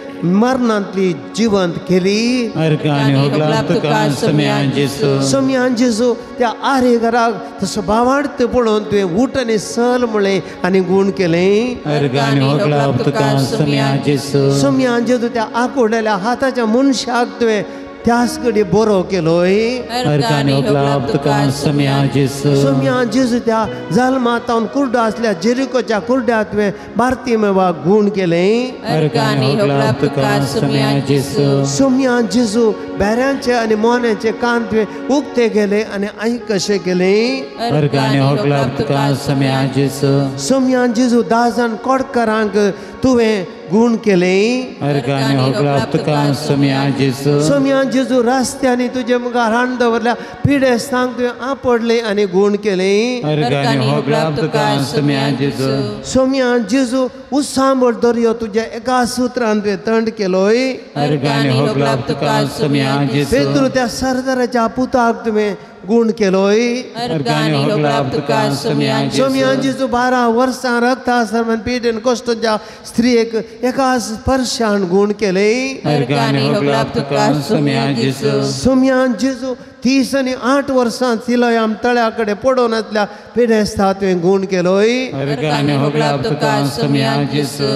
मरणांतली जिवंत केली अर्गांनी होगलाप तुका सोम्यान जेजू सोम्या जेजू त्या आरेगराक तसो भावार्थ पळोवन तुवें उठ आनी चल म्हणलें आनी गूण केलें अर्गांनी होगलाप तुका सोम्यान जेजू सोम्या जेजू त्या आंकोडलेल्या हाताच्या मनशाक तुवें त्याच कडेन बरो केलोय अर्गांनी होगलाप तुका सोम्यान जेजू सोम्या जेजू त्या जल्मातावन कुर्डो आसल्या जेरिकोच्या कुर्ड्याक तुवें बार्तिमेवाक गूण केलें अर्गांनी होगलाप तुका सोम्यान जेजू सोम्या जेजू बेऱ्यांचे आनी मोन्याचे कान तुवें उक्ते गेले आनी आयक कशें केलें अर्गांनी होगलाप तुका सोम्यान जेजू सोम्या जेजू 10 जाण कोडकारांक तुवें गूण केलें अर्गांनी होगलाप तुका सोम्यान जेजू सोम्या जेजू रस्त्यांनी तुजे मुखार हाडून दवरल्या पिडेस्तांक तुवें आपडलें आनी गूण केलें अर्गांनी होगलाप तुका सोम्यान जेजू सोम्या जेजू उत्सांबळ दर्यो तुज्या एका सुत्रान तुवें थंड केलोय अर्गांनी होगलाप तुका सोम्यान जेजू पेद्रू त्या सरदाराच्या पुताक तुवें गूण केलोय अर्गांनी होगलाप तुका सोम्यान सोम्या जेजू 12 वर्सां रक्तासरमान पिडेन कश्टाच्या स्त्रियेक एका स्पर्शान गूण केलें अर्गांनी होगलाप तुका सोम्यान जेजू सोम्या जेजू 30 आनी 8 वर्सां सिलोयाम तळ्या कडेन पडोवन आसल्या पिडेस्ता तुवें गूण केलोय अर्गांनी होगलाप तुका सोम्यान जेजू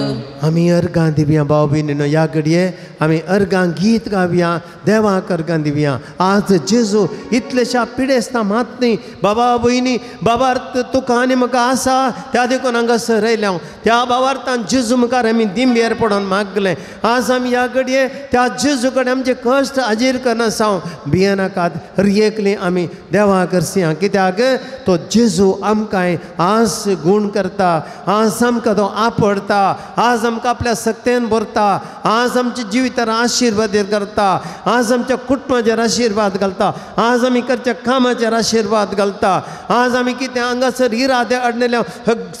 आमी अर्गां दिवया भाव भयणीनो ह्या घडये आमी अर्गां गीत गावया देवाक अर्गां दिवया आज जेजू इतलेशा पिडेस्ता मात न्ही बाबा भयणी बाबार्थ तुका आनी म्हाका आसा त्या देखून हांगासर रयल्या त्या बाबार्थान जेजू मुखार आमी दिंबेर पडोवन मागलें आज आमी ह्या घडये त्या जेजू कडेन आमचे कश्ट हाजीर करना साव भियेनाकात रियेकली आमी देवाक करसिया कित्याक तो जेजू आमकां आज गूण करता आज आमकां तो आपडता आज आमकां आपल्या सक्तेन भरता आज आमच्या जिवितार आशिर्वाद करता आज आमच्या कुटुंबाचेर आशिर्वाद घालता आज आमी करच्या कामाचेर आशिर्वाद घालता आज आमी कितें हांगासर इरादे अडलेल्या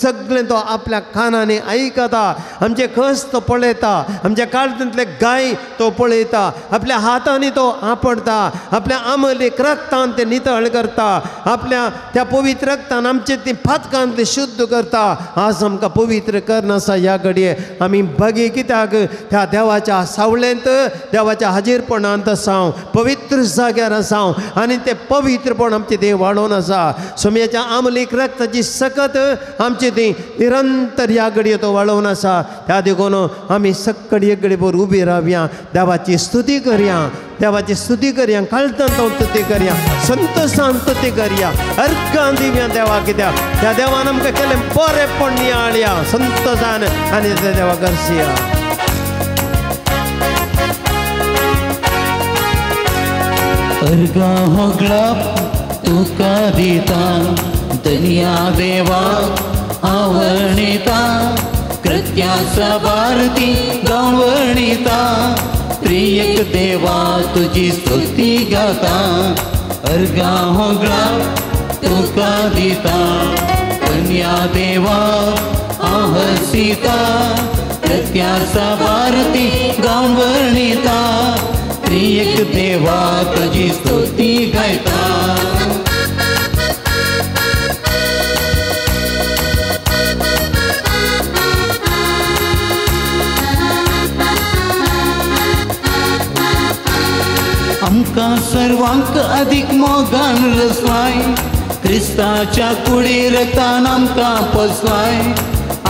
सगळें तो आपल्या कानांनी आयकता आमचे कश्ट तो पळयता आमच्या काळजांतले गाय तो पळयता आपल्या हातांनी तो आपडता आपल्या आमले रक्तान ते नितळ करता आपल्या त्या पवित्र रक्तान आमचे ती फातकान ते शुद्ध करता आज आमकां पवित्र करनासा ह्या घडये आमी बगी कित्याक त्या देवाच्या सावळेंत देवाच्या हाजीरपणांत आसाव पवित्र जाग्यार आसाव आनी ते पवित्रपण आमचे थंय वाडोवन आसा सोम्याच्या आमलीक रक्ताची सकत आमचे थंय निरंतर ह्या घडये तो वाडोवन आसा त्या देखून आमी सक्कड एक घडी भर उबी रावया देवाची स्तुती करया देवाची स्तुती करया काळजांत स्तुती करया संतोशान स्तुती करया अर्गां दिवया देवा कित्याक त्या देवान आमकां केलें बरेंपण नियाळया संतोशान आनी त्या देवा करसिया अर्गां होगलाप तुका दिता दुनिया देवा आवणिता कृत्याचा भारती गवणिता प्रियक देवा तुझी स्तुती गाता अर्गा होगळा तुका दिता कन्या देवा आहसिता प्रत्यासा भारती गांवणिता त्रिएक देवा तुझी स्तुती गायता आमका सर्वांक अधिक मोगान रचलाय ख्रिस्ताच्या कुडी रक्तान आमका पोसलाय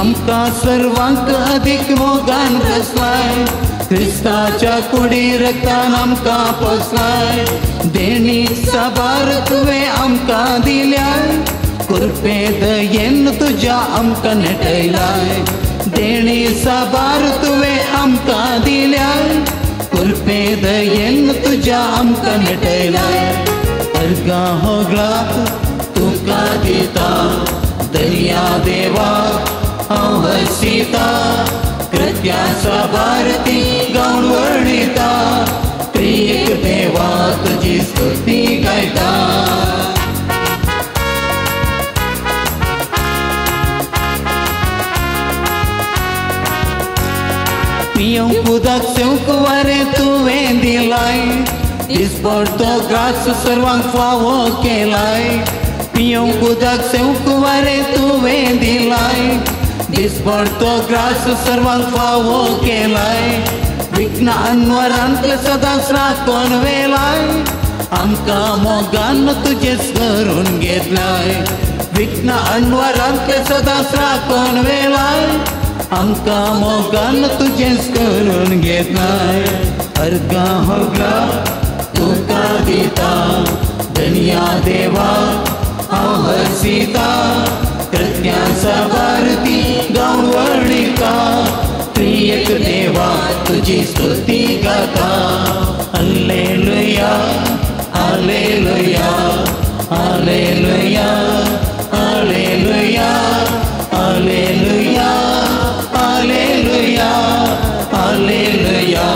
आमका सर्वांक अधिक मोगान रचलाय ख्रिस्ताच्या कुडी रक्तान आमका पोसलाय देणी साबार तुवें आमका दिल्याय कृपे दयेन तुज्या आमका नेटयलाय देणी साबार तुवें आमका दिल्याय कृपे दयेन तुज्या आमका नेटयलाय अर्गा होगळा तुका दिता दर्या देवा आहसिता कृत्यासा भारती गांवणिता त्रिएक देवा तुझी स्तुती गायता पियों उदक सेवक वारे तुवें दिलाय दिसपडतो ग्रास सर्वांक फावो केलाय पियों उदक सेवक वारे तुवें दिलाय दिसपडतो ग्रास सर्वांक फावो केलाय विघ्न अनवरांतले सदांच राखून वेलाय आमकां मोगान तुजेच करून घेतलाय विघ्न अनवरांतले सदांच राखून वेलाय आमकां मोगान तुजेच करून घेतलाय अर्गा होगळा तुका दिता धन्या देवा आहसिता कृत्यासा भारती गांवणिता त्रिएक देवा तुझी स्तुती गाता hallelujah hallelujah hallelujah hallelujah hallelujah hallelujah hallelujah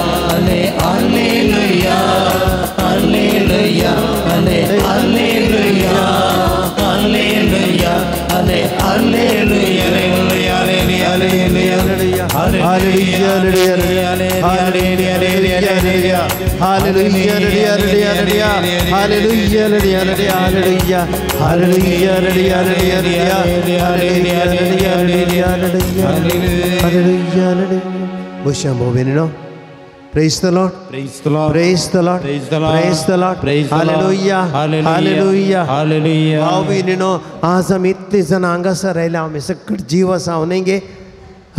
hallelujah hallelujah hallelujah hallelujah Praise the Lord. Praise the Lord. Praise the Lord. Praise the Lord. Praise the Lord. Praise the Lord. Hallelujah. Hallelujah. Hallelujah. Hallelujah. भाविनीनो आज हम इतने जण हांगासर रायला आमी सकट जीव आसाव न्ही गे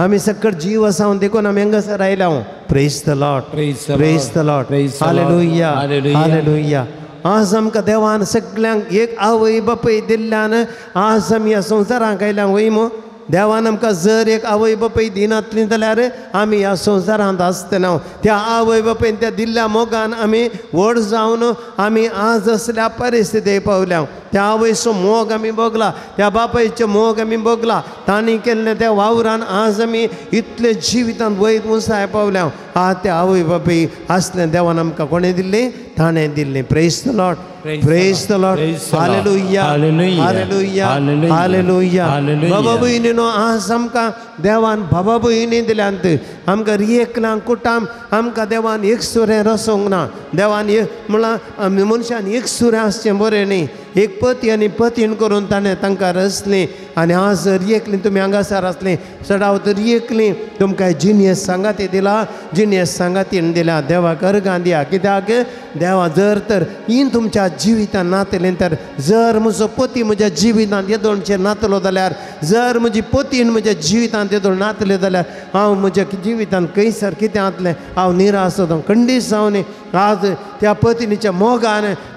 आमी सकट जीव आसाव देखून आमी हांगासर रायला Praise the Lord. Praise the Praise Lord. the Lord. Praise the Lord. Hallelujah. Hallelujah. Hallelujah. आज आमकां देवान सगळ्यांक एक आवय बापय दिल्ल्यान आज आमी ह्या संवसारांक आयल्या वयमो देवान आमकां जर एक आवय बापय दिनातली जाल्यार आमी ह्या संवसारांत आसतना त्या आवय बापयन त्या दिल्ल्या मोगान आमी व्हड जावन आमी आज असल्या परिस्थिती पावल्या त्या आवयचो मोग आमी भोगला त्या बापायचो मोग आमी भोगला तांणी केल्ले त्या वावरान आज आमी इतले जिवितांत वयर मुसाय पावल्या आज त्या आवय बापय आसले देवान आमकां कोणें दिल्लें ताणें दिल्लें Praise the Lord. Praise the Lord. Hallelujah. Hallelujah. Hallelujah. बाबा भयणीनो आज आमकां देवान बाबा भयणी दिल्यांत आमकां रियेकलांक कुटाम आमकां देवान एक सुरें रसोंक ना देवान म्हळ्यार मनशान एक सुरें आसचें बरें न्ही एक पती आनी पतीन करून ताणें तांकां रचलीं आनी आज रियेकलीं तुमी हांगासर आसलीं चडावत रियेकलीं तुमकां जिनियस सांगाती दिला जिनियस सांगातीन दिल्या देवाक अर्गां दिया कित्याक देवा जर तर हीं तुमच्या जिवितांत नातलें तर जर म्हजो पती म्हज्या जिवितांत येदोळचेर नातलो जाल्यार जर म्हजी पतीन म्हज्या जिवितांत येदोळ नातलें जाल्यार हांव म्हज्या जिवितांत खंयसर कितें जातलें हांव निराश जावन खंडीत जावन आज त्या पत्नीच्या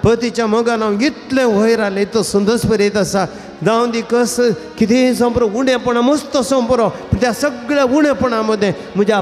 पतीच्या मोगान हांव इतलें वयर आलें तो सुंदरपरीत आसा जावं दी कस कितेंय संपरो उणेपणां मस्त संपरो पूण त्या सगळ्या उणेपणां मदें म्हज्या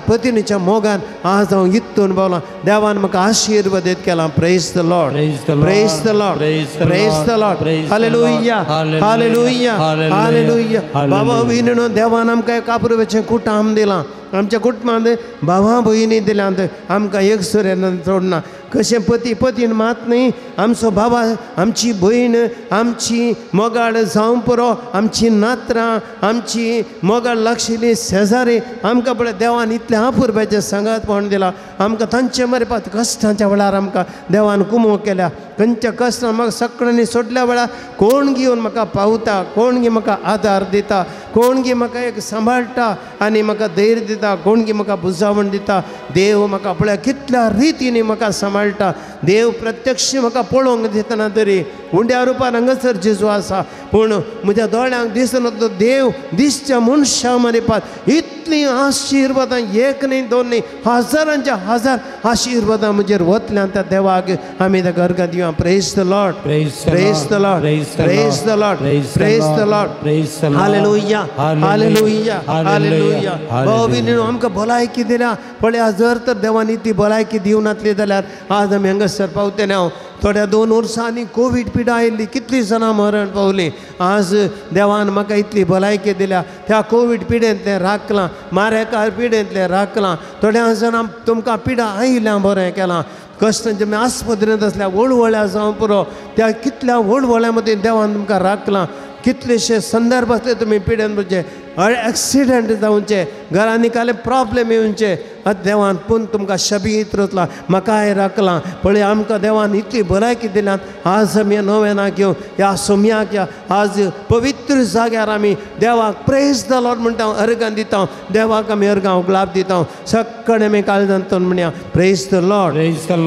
पत्नीच्या मोगान आज हांव इतून पावलां देवान म्हाका आशिर्वादीत केलां Praise the Lord. Praise the Lord. Praise the Lord. Hallelujah. Hallelujah. Hallelujah. बाबा भयणीनो देवान आमकां एक आपुरवेचें कुटाम दिलां आमच्या कुटुंबांत भावा भयणी दिल्यांत आमकां एक सुर्यान सोडना कशें पती पतीन मात न्ही आमचो बाबा आमची भयण आमची मोगाळ जावं पुरो आमची नात्रां आमची मोगाळ लागशिल्ली शेजारी आमकां पळय देवान इतलें आपुरबाचें सांगात पळोवन दिलां आमकां तांचे मरेपात कश्टांच्या वेळार आमकां देवान कुमो केल्या खंयच्या कश्टां म्हाका सगळ्यांनी सोडल्या वेळार कोण घेवन म्हाका पावता कोण गी म्हाका आदार दिता कोण गी म्हाका एक सांबाळटा आनी म्हाका धैर्य दिता कोण गी म्हाका बुजावण दिता देव म्हाका पळय कितल्या रितीनी म्हाका सांबाळटा देव प्रत्यक्ष म्हाका पळोवंक दितना तरी उंड्या रुपान हांगासर जेजू आसा पूण म्हज्या दोळ्यांक दिसना तो देव दिसच्या मनशा मरेपात इतलीं आशिर्वादां एक न्ही दोन न्ही हजारांच्या हजार आशिर्वादां म्हजेर वतल्यान त्या देवाक आमी ताका अर्घ दिवया praise the lord praise the lord praise the lord praise the lord hallelujah hallelujah hallelujah भाव भयणीनो आमकां भलायकी दिल्या पळय जर तर देवान ती भलायकी दिवनातली जाल्यार आज आमी हांगासर पावतले हांव थोड्या 2 वर्सांनी कोवीड पिडा आयिल्ली कितलीं जाणां मरण पावलीं आज देवान म्हाका इतली भलायकी दिल्या त्या कोवीड पिडेंतलें राखलां मारेकार पिडेंतलें राखलां थोड्या जाणां तुमकां पिडा आयिल्ल्यां बरें केलां कश्टांचे आस्पत्रेंत आसल्या वळवळ्या जावं पुरो त्या कितल्या वळवळ्या मदीं देवान तुमकां राखलां कितलेशे संदर्भ असले तुमी पिडेन म्हणजे एक्सिडेंट जावचे घरांनी काले प्रॉब्लेम येवचे देवान पूण तुमकां शबीत रचला म्हाकाय राखलां पळय आमकां देवान इतली भलायकी दिल्यात आज आमी नोवेना घेवन ह्या सोम्याक या आज पवित्र जाग्यार आमी देवाक प्रेज द लॉर्ड म्हणटा अर्गां दिता देवाक आमी अर्गां गुलाब दिता सक्कण आमी काळजांतून म्हणया praise the lord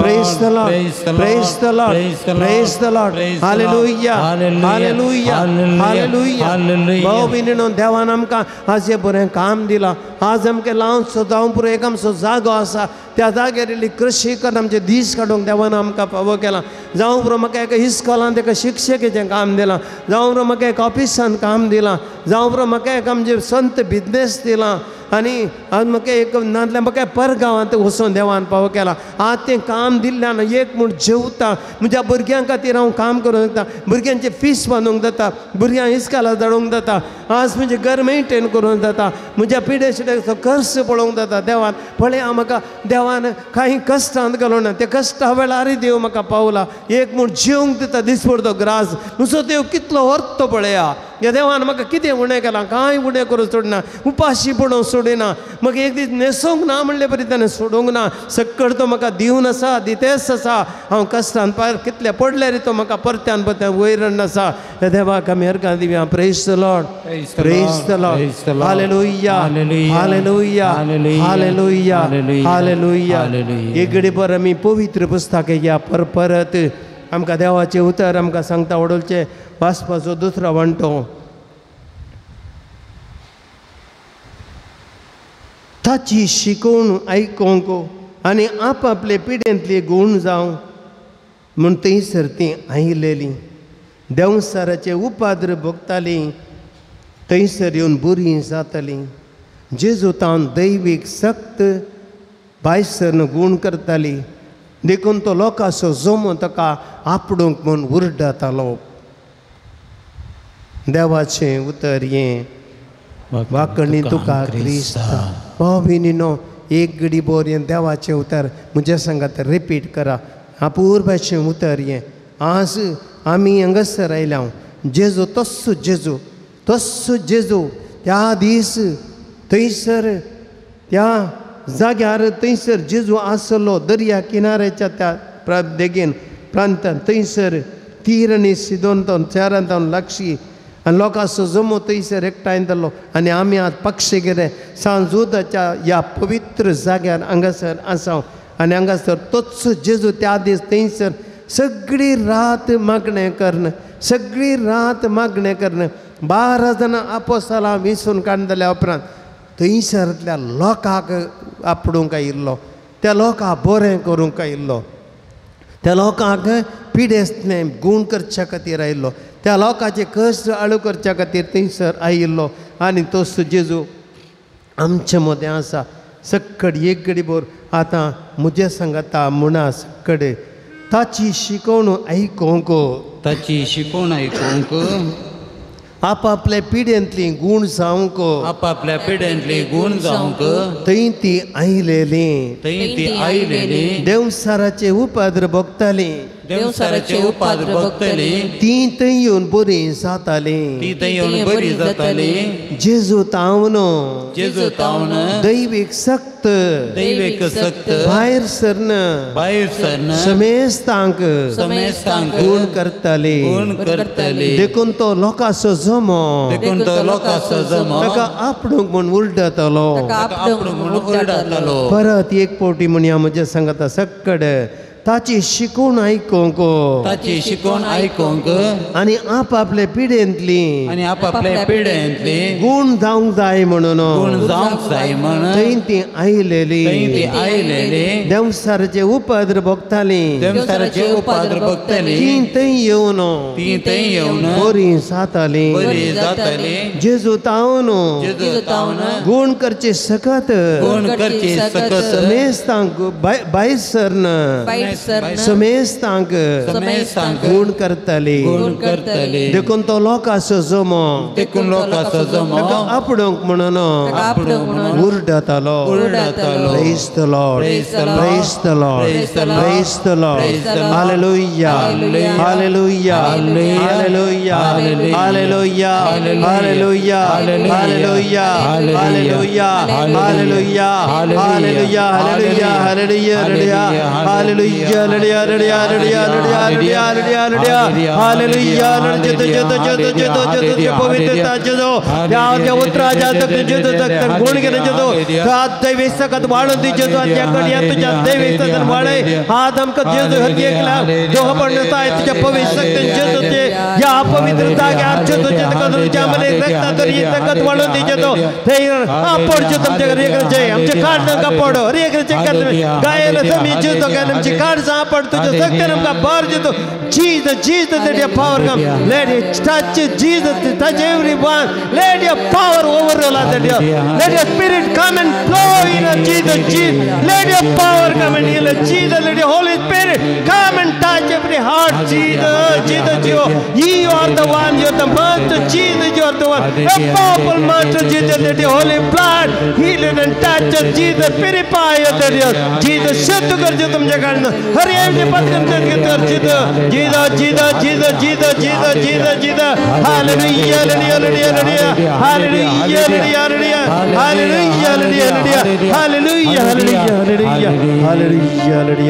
praise the lord praise the lord praise the lord hallelujah hallelujah hallelujah भाव भयणीनो देवान आमकां आज हे बरें काम दिलां आज आमकां लावन जावं पुरो एक आमचो जागो आसा त्या जाग्यार इल्ली कृशी करून आमचे दीस काडूंक देवान आमकां फावो केलां जावं पुरो म्हाका एका इस्कॉलांत एका शिक्षकेचें काम दिलां जावं पुरो म्हाका एका ऑफिसान काम दिलां जावं पुरो म्हाका एक आमचे संत बिजनेस दिलां आनी आज म्हाका एक नाजाल्यार म्हाका परगांवांत वचून देवान फावो केलां आज तें काम दिल्ल्यान एक म्हूण जेवता म्हज्या भुरग्यां खातीर हांव काम करूंक जाता भुरग्यांचे फीस बांदूंक जाता भुरग्यांक इस्कॉलाक धाडूंक जाता आज म्हजें घर मेंटेन करूंक जाता म्हज्या पिडे शिड्याचो खर्च पळोवंक जाता देवान पळय हांव म्हाका देवान कांय कश्टांत घालूं ना त्या कश्टा वेळारय देव म्हाका पावला एक म्हूण जेवंक दिता दिसभर तो ग्रास म्हजो देव कितलो व्हरत तो पळया ह्या देवान म्हाका कितें उणें केलां कांय उणें करूं सोडना उपाशी पडोवंक सोडिना म्हाका एक दीस न्हेसोंक ना म्हणले परी ताणें सोडूंक ना सक्कड तो म्हाका दिवन आसा दितेस आसा हांव कश्टान पार कितले पडल्यार तो म्हाका परत्यान परत्यान वैरण आसा ह्या देवाक आमी अर्गां दिवया praise the lord praise the lord hallelujah hallelujah hallelujah hallelujah एक घडीभर आमी पवित्र पुस्तकां या परत आमकां देवाचें उतर आमकां सांगता वडोलचें वाचपाचो दुसरो वांटो ताची शिकोवण आयकोंक आनी आपआपले पिडेंतली गूण जावं म्हूण थंयसर तीं आयिल्लीं देंवसाराचे उपाद्र भोगतालीं थंयसर येवन बरीं जातालीं जेजू तावन दैवीक सक्त भायसर गूण करताली देखून तो लोकांचो जोमो ताका आपडूंक म्हूण उरडातालो देवाचें उतर हें वाकणी तुका क्रिस्त भाव भयणीनो एक घडी बोर हें देवाचें उतर म्हज्या सांगात रिपीट करा अपूर्वाचें उतर हें आज आमी हांगासर आयल्या जेजू तस्सो जेजू त्या दीस थंयसर त्या जाग्यार थंयसर जेजू आसलो दर्या किनाऱ्याच्या त्या देगेन प्रांतांत थंयसर तीर आनी सिदोन शारांत लागशी आनी लोकांचो जमो थंयसर एकठांय जालो आनी आमी आज पक्षेगिरे सांजुदाच्या ह्या पवित्र जाग्यार हांगासर आसा आनी हांगासर तोच जेजू त्या दीस थंयसर सगळी रात मागणें करन सगळी रात मागणें करन 12 जाणां आपोस्तलां विंचून काडलेल्या उपरांत थंयसरांतल्या लोकांक आपडूंक आयिल्लो त्या लोकांक बरें करूंक आयिल्लो त्या लोकांक पिडेस्तलें गूण करच्या खातीर आयिल्लो त्या लोकांचे कश्ट आळू करच्या खातीर थंयसर आयिल्लो आनी तोच जेजू आमचे मदें आसा सक्कड एक घडी भर आतां म्हज्या सांगाता म्हणा सक्कड ताची शिकोवण आयकोंक ताची शिकोवण आयकोंक आपापल्या पिढ्यांतली गूण जावंक आपापल्या पिढ्यांतली गूण जावंक थंय ती आयलेली थंय ती आयलेली देवसाराचे उपाद्र भोगताली देवसाराचे उपाद भोगतली ती थंय येवन बरी जाताली ती थंय येवन बरी जाताली जेजू तावन जेजू तावन दैवीक सक्त दैविक सक्त भायर सरन भायर सरन समेस्तांक समेस्तांक गूण करताली गूण करतली देखून तो लोकांचो जमो देखून तो लोकांचो जमो ताका आपणूक म्हूण उलटतलो आपणूक म्हणून ओरडतलो परत एक पोटी म्हूण या म्हज्या सांगता सक्कड ताची शिकवण आयकूंक ताची शिकवण आयकूंक आनी आपापल्या पिढ्यांतली आनी आपापल्या पिढ्यांतली गूण जावंक जाय म्हणून गूण जावंक जाय म्हण थंय ती आयलेली थंय ती आयलेली देवसाराचे उपाद्र भोगताली देवसाराचे उपाद्र भोगतली ती थंय येवन ती थंय येवन बरी जाताली बरी जाताली जेजू तावन जेजू तावन गूण करचे सकत गूण करची सकत समेस्तांक भायर सरन समेस्तांक समेस्तांक गूण करताली गूण करतली देखून तो लोकांचो जमो देखून लोकांचो जमो ताका आपणूक म्हणून उरडतालो उरडतालो. Praise the Lord. Praise the Lord. Praise the Lord. Praise the Lord. Praise the Lord. Praise the Lord. Hallelujah. Hallelujah. Hallelujah. Hallelujah. Hallelujah. Hallelujah. Hallelujah. Hallelujah. Hallelujah. Hallelujah. Hallelujah. Hallelujah. Hallelujah. Hallelujah. Put to the second of the bar, Jesus, let your power come. Let it touch Jesus, touch everyone. Let your power overrule us. Let your spirit come and flow in us, Jesus. Let your power come and heal us, Jesus. Let your Holy Spirit come and touch every heart, Jesus. You are the one, you are the master, Jesus, you are the one. A powerful master, Jesus. Let your holy blood heal and touch us, Jesus. Purify us, Jesus. Shut to God, hurry every person to get Jesus. Hallelujah,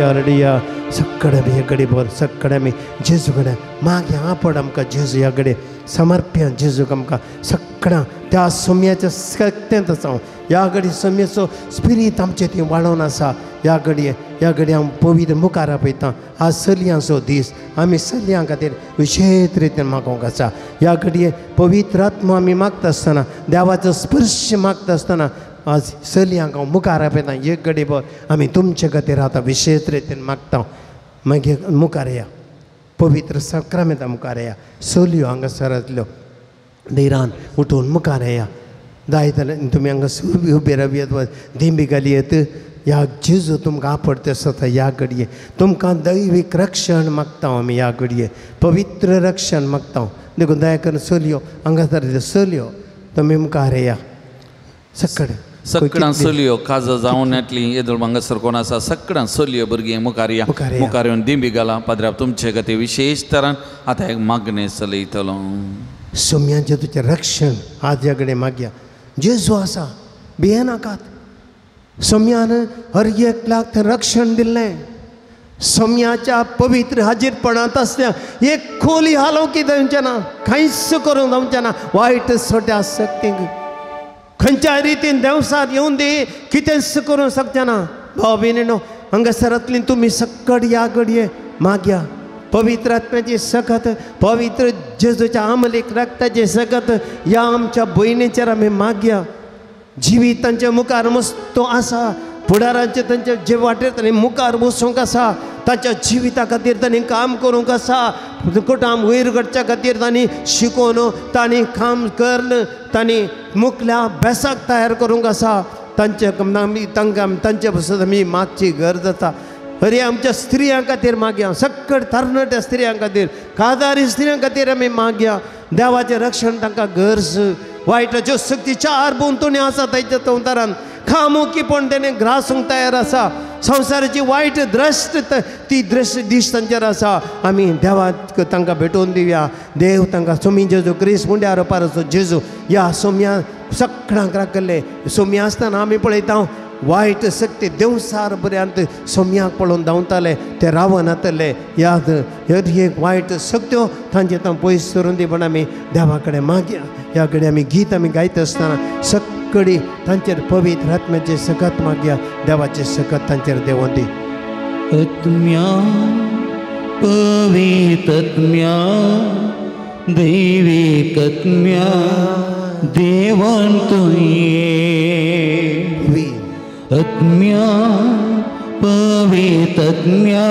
hallelujah. सक्कडे मी कडे बोल सक्कडे मी जेजू कडे मागे आपण आमकां जेजू ह्या कडे समर्प्य जेजूक आमकां सक्कडा त्या सोम्याच्या सत्यांत आसा ह्या घडी सोम्याचो स्पिरीट आमचे ती वाडोवन आसा ह्या घडी हांव पवित्र मुखार आपयतां आज चलयांचो दीस आमी चलयां खातीर विशेष रितीन मागोवंक आसा ह्या घडये पवित्र आत्मा आमी मागता आसतना देवाचो स्पर्श मागता आसतना आज चलयांक हांव मुखार आपयतां एक घडी बोल आमी तुमचे खातीर आतां विशेष रितीन मागता मागीर मुखार या पवित्र सक्रामेंता मुखार या चलयो हांगासर आसल्यो देरान उठून मुखार या जाय जाल्यार तुमी हांगा उबे रावयात दिंबी घालयत ह्या जेजू तुमकां आपडते आसता ह्या घडये तुमकां दैवीक रक्षण मागता आमी ह्या घडये पवित्र रक्षण मागता देखून दया करून चलयो हांगासर चलयो तुमी मुखार या सक्कडां चलयो काजो जावन येतली येदोळ हांगासर कोण आसा सक्कडां चलयो भुरगीं मुखार येवन दिंबी घाला पाद्र्याप तुमचे खातीर विशेष तरान आतां एक मागणें चलयतलो सोम्यांचें तुजें रक्षण आज ह्या कडेन मागया जेजू आसा भियेनाकात सोम्यान हर एकल्याक थंय रक्षण दिल्लें सोम्याच्या पवित्र हाजीरपणांत आसल्या एक खोली हालोवंक जावचें ना कांयच करूंक जावचें ना वायट सोट्या शक्तीक खंयच्या रितीन देवसार येवन दी कितेंच करूंक शकचें ना भाव भयणीनो हांगासरांतली तुमी सक्कड ह्या घडये मागया पवित्र आत्म्याची सकत पवित्र जेजूच्या आमलीक रक्ताची सकत ह्या आमच्या भयणीचेर आमी मागया जिवीत तांच्या मुखार मस्तो आसा फुडारांचे तांचे जे वाटेर तांणी मुखार बसूंक आसा तांच्या जिविता खातीर तांणी काम करूंक आसा कुटाम वयर घडच्या खातीर तांणी शिकोवन तांणी काम करून तांणी मुखल्या अभ्यासाक तयार करूंक आसा तांचे पासून आमी मागची गरज आसा अरे आमच्या स्त्रियां खातीर मागया सक्कड तरणाट्या स्त्रियां खातीर कादारी स्त्रियां खातीर आमी मागया देवाचें रक्षण तांकां गरज वायटाच्यो शक्ती चार बोंतोणी आसा ताच्या तवतारान खामुकीपण तेणें ग्रासूंक तयार आसा संवसाराची वायट द्रश्ट ती दृश्ट दिश तांचेर आसा आमी देवाक तांकां भेटोवन दिवया देव तांकां सोमी जेजू क्रिस्त मुंड्या रोपाराचो जेजू ह्या सोम्या सगळ्यांक राखले सोम्या आसतना आमी पळयता वायट शक्ती देवसार पर्यंत सोम्याक पळोवन धांवताले ते रावण जातले याद एक वायट शक्त्यो तांचे पयस करून दी पण आमी देवा कडेन मागया ह्या कडेन आमी गीत आमी गायता आसतना सगळी तांचेर पवित्र आत्म्याचे सकत मागया देवाचे सकत तांचेर देवोन दी आत्म्या पवित्र आत्म्या दैवीक आत्म्या देवोन तुये आत्म्या पवित्र आत्म्या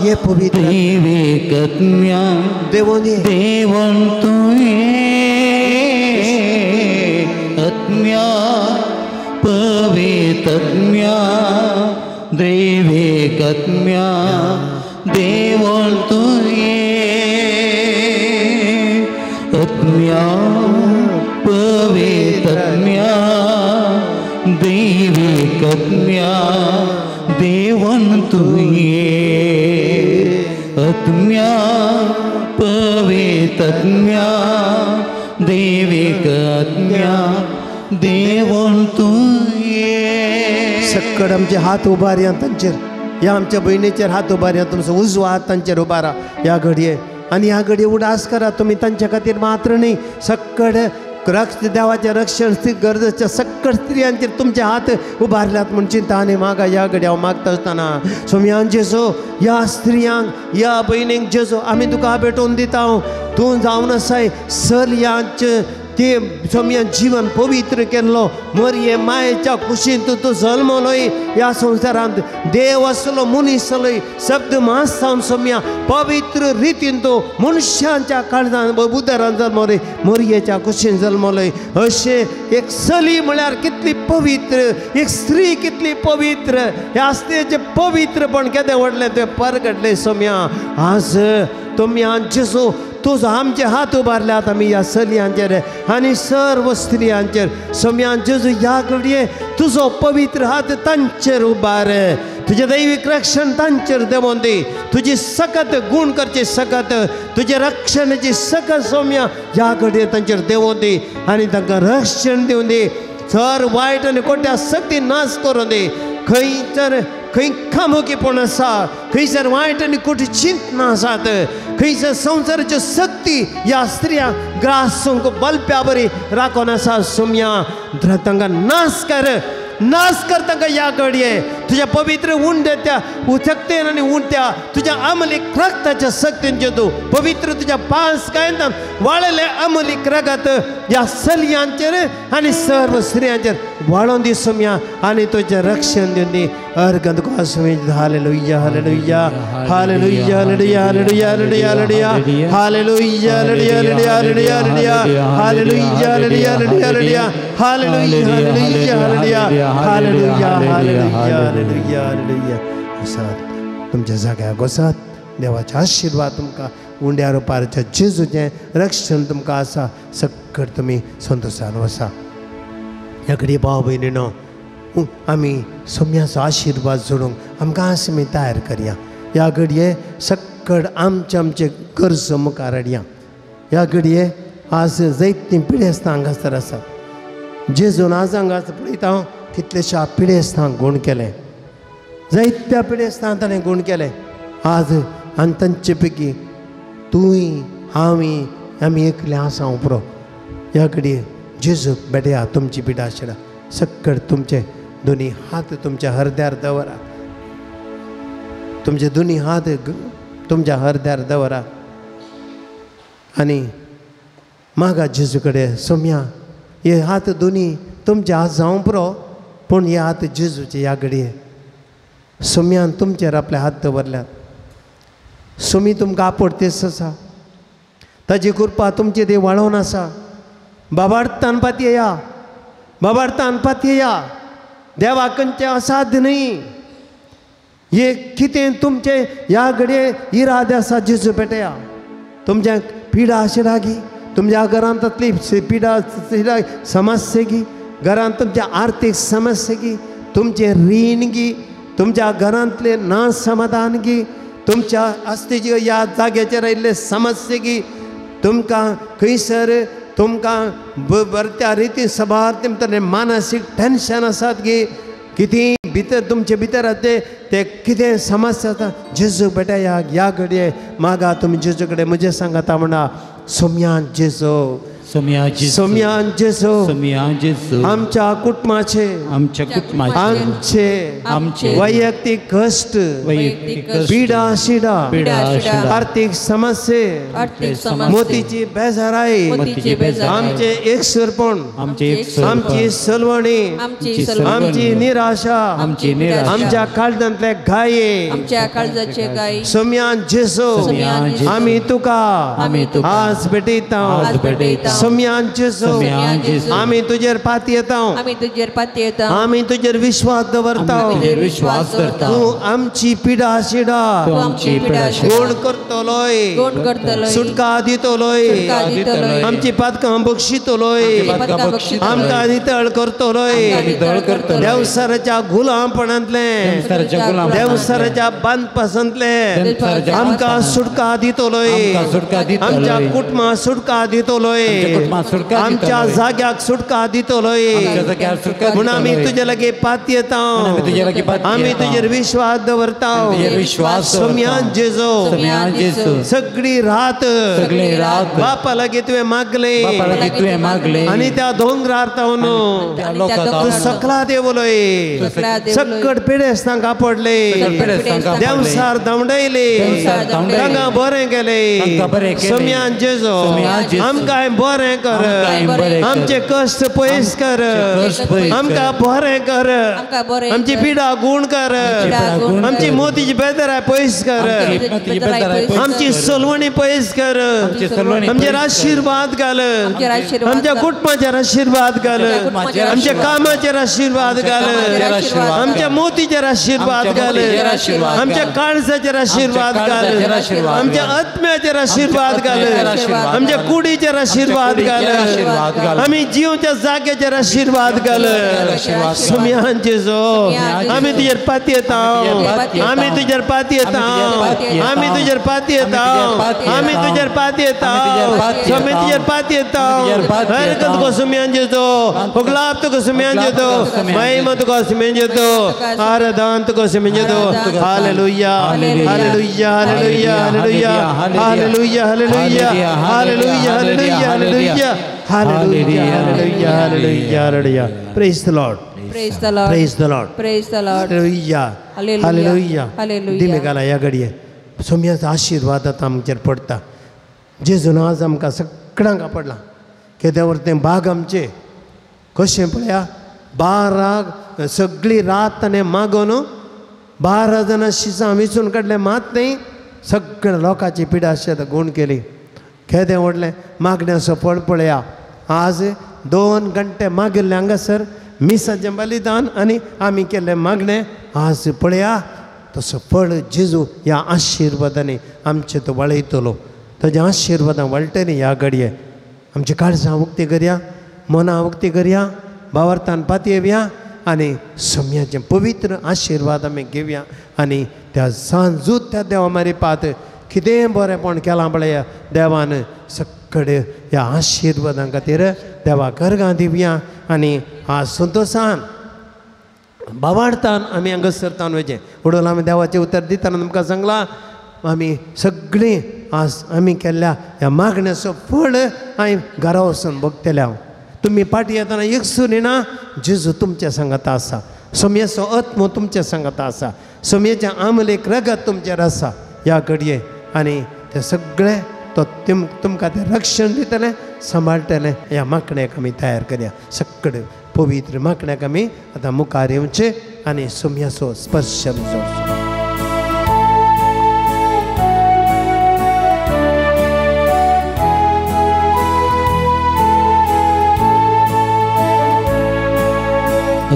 ये पवित्र दैवीक आत्म्या देवोन तुये आत्म्या पवित्र आत्म्या दैवीक आत्म्या देवोन तुये आत्म्या पवित्र आत्म्या दैवीक आत्म्या देवोन तुये आत्म्या पवित्र आत्म्या दैवीक आत्म्या देवोन तुये सक्कड आमचे हात उबारया तांचेर ह्या आमच्या बहिणीचेर हात उबारया तुमचो उजवो हात तांचेर उबारा ह्या घडये आनी ह्या घडये उडास करा तुमी तांच्या खातीर मात्र न्ही सक्कड देवाचें रक्षण गरजेच्या सक्कड स्त्रियांचेर तुमचे हात उबारल्यात म्हूण चिंता आनी मागा ह्या घडये हांव मागता आसतना सोम्यान जेजो ह्या स्त्रियांक ह्या भयणींक जेजो आमी तुका भेटोवन दिता तूं जावन आसाय सल्यांचे ते सोम्या जीवन पवित्र केल्लो मरये मायेच्या कुशींत तूं जल्मलोय ह्या संवसारांत देव आसलो मनीस जालोय शब्द मास जावन सोम्या पवित्र रितीन तूं मनशांच्या काळजांत उदरांत जल्मलोय मरयेच्या कुशीन जल्मलोय अशें एक चली म्हळ्यार कितली पवित्र एक स्त्री कितली पवित्र ह्या स्त्रीचें पवित्रपण केदें व्हडलें तें परगडलें सोम्या आज सोम्या जेजू तुजो आमचे हात उबारल्यात आमी ह्या चलयांचेर आनी सर्व स्त्रियांचेर सोम्यान जेजू ह्या घडये तुजो पवित्र हात तांचेर उबार तुजें दैवीक रक्षण तांचेर देवोन दी तुजी सकत गूण करची सकत तुजे रक्षणाची सकत सोम्या ह्या घडये तांचेर देवोन दी आनी तांकां रक्षण दिवन दी सर वायट आनी कोट्या सक्ती नाश करून दी खंय खामुकीपण आसा खंयसर वायट आनी खोटी चिंतना आसात खंयसर संवसाराच्यो शक्ती ह्या स्त्रियांक ग्रासूंक बलप्या बरी राखोन आसा सोम्या तांकां नाश कर तांकां ह्या घडये तुज्या पवित्र उंड्या उथक्तेन आनी उंट्या तुज्या अमलीक रक्ताच्या शक्तीन तूं पवित्र तुज्या पांच कायतान वाळले अमलीक रगत ह्या चलयांचेर आनी सर्व स्त्रियांचेर वाळोवन दी सोम्या आनी तुजें रक्षण दिवन दी अर्गंत hallelujah hallelujah hallelujah hallelujah hallelujah hallelujah hallelujah hallelujah hallelujah hallelujah hallelujah hallelujah hallelujah hallelujah hallelujah hallelujah hallelujah असात तुमच्या जाग्यार वसात देवाचो आशिर्वाद तुमकां उंड्या रोपारच्या जेजूचें रक्षण तुमकां आसा सक्कड तुमी संतोशान वसा ह्या घडये भाव भयणीनो आमी सोम्याचो आशिर्वाद जोडूंक आमकां आमी तयार करया ह्या घडये सक्कड आमचे गरज मुखार हाडया ह्या घडये आज जायतीं पिडेस्तांक हांगासर आसा जेजून आज हांगा पळयता हांव कितलेशा पिडेस्तांक गूण केलें जायत्या पिडेस्तांक ताणें गूण केलें आज आनी तांचे पैकी तुंय हांवी आमी एकले आसा उपरो ह्या घडये जेजू बेटया तुमची पिडा शिडा सक्कड तुमचे दोनी हात तुमच्या हृदयार दवरा तुमचे दोनी हात तुमच्या हृदयार दवरा आनी मागा जेजू कडेन सोम्या हे हात दोनी तुमचे हात जावं पुरो पूण हे हात जेजूचे ह्या घडये सोम्यान तुमचेर आपले हात दवरल्यात सोमी तुमकां आपडतेस आसा ताजी कृपा तुमचे देव वाळोवन आसा बाबार्थान पातयेया बाबार्थान पातयेया देवा खंयचे असाध्य न्ही हे कितें तुमचे ह्या घडये इरादे आसा जेजू पेटया तुमच्या पिडा शिरागी तुमच्या घरांतली पिडा समस्या गी, घरांत तुमच्या आर्थिक समस्या गी, तुमचे रीण गी, तुमच्या घरांतले ना समाधान गी, तुमच्या अस्तित्व या जाग्याचेर आयिल्ले समस्या गी, तुमकां खंयसर तुमकां बरत्या रितीन सबार तुमचे मानसीक टेन्शन आसात गी, कितें भितर तुमचे भितर आसा ते कितें समस्या आसा, जेजू बेटा या घडये मागा तुमी जेजू कडेन म्हजें सांगाता म्हणा, सोम्यान जेजू, सोम्यान जेजू, आमच्या कुटुंबाचे, आमचे वैयक्तिक कष्ट, पिडा शिडा, आर्थिक समस्या, मोतीची बेजाराई, आमचे एकसुरपण, आमची सलवणी, आमची निराशा, आमच्या काळजांतले घाये, सोम्यान जेजू, आमी तुका आज भेटयता, सोम्यान जेजू, आमी तुजेर पाती येता, आमी तुजेर विश्वास दवरता, तूं आमची पिडा शिडा गोड करतलोय, सुटका दितलोय, आमची पातकां बक्षितलोय, आमकां नितळ करतलोय, देवसराच्या गुलामपणांतले, देवसराच्या बांदपासांतले आमकां सुटका दितलोय, आमच्या कुटुंबाक सुटका दितलोय, आमच्या जाग्याक सुटका दितलोय, म्हूण आमी तुजे लागीं पाती येता, आमी तुजेर विश्वास दवरता, सोम्यान जेजू, सगळी रात बापा लागीं तुवें मागले आनी त्या दोंगरार तावन तूं सकला देवलोय, सकट पेडेस तांकां पडले, देवसार धांवडयले, तांकां बरें केलें, सोम्यान जेजू, आमकां बरें कर, आमचे कश्ट पयस कर, आमकां बरें कर, आमची पिडा गुण कर, आमची मोतीची बेजाराय पयस कर, आमची सलवणी पयस कर, आमचेर आशिर्वाद घाल, आमच्या कुटुंबाचेर आशिर्वाद घाल, आमच्या कामाचेर आशिर्वाद घाल, आमच्या मोतीचेर आशिर्वाद घाल, आमच्या काळजाचेर आशिर्वाद घाल, आमच्या आत्म्याचेर आशिर्वाद घाल, आमच्या कुडीचेर आशिर्वाद घाल, आमी जीवच्या जाग्याचेर आशिर्वाद घाल, सोम्यान जेजू, आमी तुजेर पाती येता, आमी तुजेर पाती येता, आमी तुजेर पाती येता, आमी तुजेर पाती येता, सोमी तुजेर पाती येता, हरकत तुका सोम्यान जेजू, होगलाप तुका सोम्यान जेजू, महिमा तुका सोम्यान जेजू, आराधन तुका सोम्यान जेजू, hallelujah hallelujah hallelujah hallelujah hallelujah hallelujah hallelujah hallelujah hallelujah hallelujah hallelujah hallelujah praise the Lord, Praise the Lord. Praise the Lord. Praise the Lord. Hallelujah. Hallelujah. Hallelujah. Hallelujah. दिमे घाला या घडये सोम्याचो आशिर्वाद आतां आमचेर पडटा, जेजून आज आमकां सगळ्यांक आपडला, कित्याक व्हरतें बाग आमचे कशें पळया, 12 सगळी रात ताणें मागून 12 जाणां शिसां विचून काडले, मात न्ही सगळ्या लोकांची पिडा आशिल्ली गुण केली, केदें व्हडलें मागण्याचो फळ पळया, आज 2 घंटे मागिल्ले हांगासर मिसाचें बलिदान आनी आमी केल्लें मागणें आज पळया, तसो फळ जेजू ह्या आशिर्वादांनी आमचे तो वळयतलो, ताज्या आशिर्वादां वळटलीं ह्या घडये, आमची काळजां उक्ती करया, मनां उक्ती करया, भावार्थान पातये येवया आनी सोम्याचें पवित्र आशिर्वाद आमी घेवया, आनी त्या सांजूत त्या देवा मारी पात कितें बरेंपण केलां पळया देवान, सगळे ह्या आशिर्वादां खातीर देवा करगां दिवया, आनी आज संतोशान भावार्थान आमी हांगासरतान वयचें, म्हणून आमी देवाचें उतर दितना तुमकां सांगलां, आमी सगळीं आज आमी केल्ल्या ह्या मागण्याचो फळ हांवें घरा वचून भोगतले हांव, तुमी पाटी येतना एकसूर येना, जेजू तुमच्या सांगाता आसा, सोम्याचो आत्मो तुमच्या सांगाता आसा, सोम्याचें आमलेक रगत तुमचेर आसा ह्या घडये, आनी ते सगळे तो तुमकां तें रक्षण दितलें, सांबाळटलें, ह्या मागण्याक आमी तयार करया, सगळे पवित्र मागण्याक आमी आतां मुखार येवचें आनी सोम्याचो स्पर्श जावचो.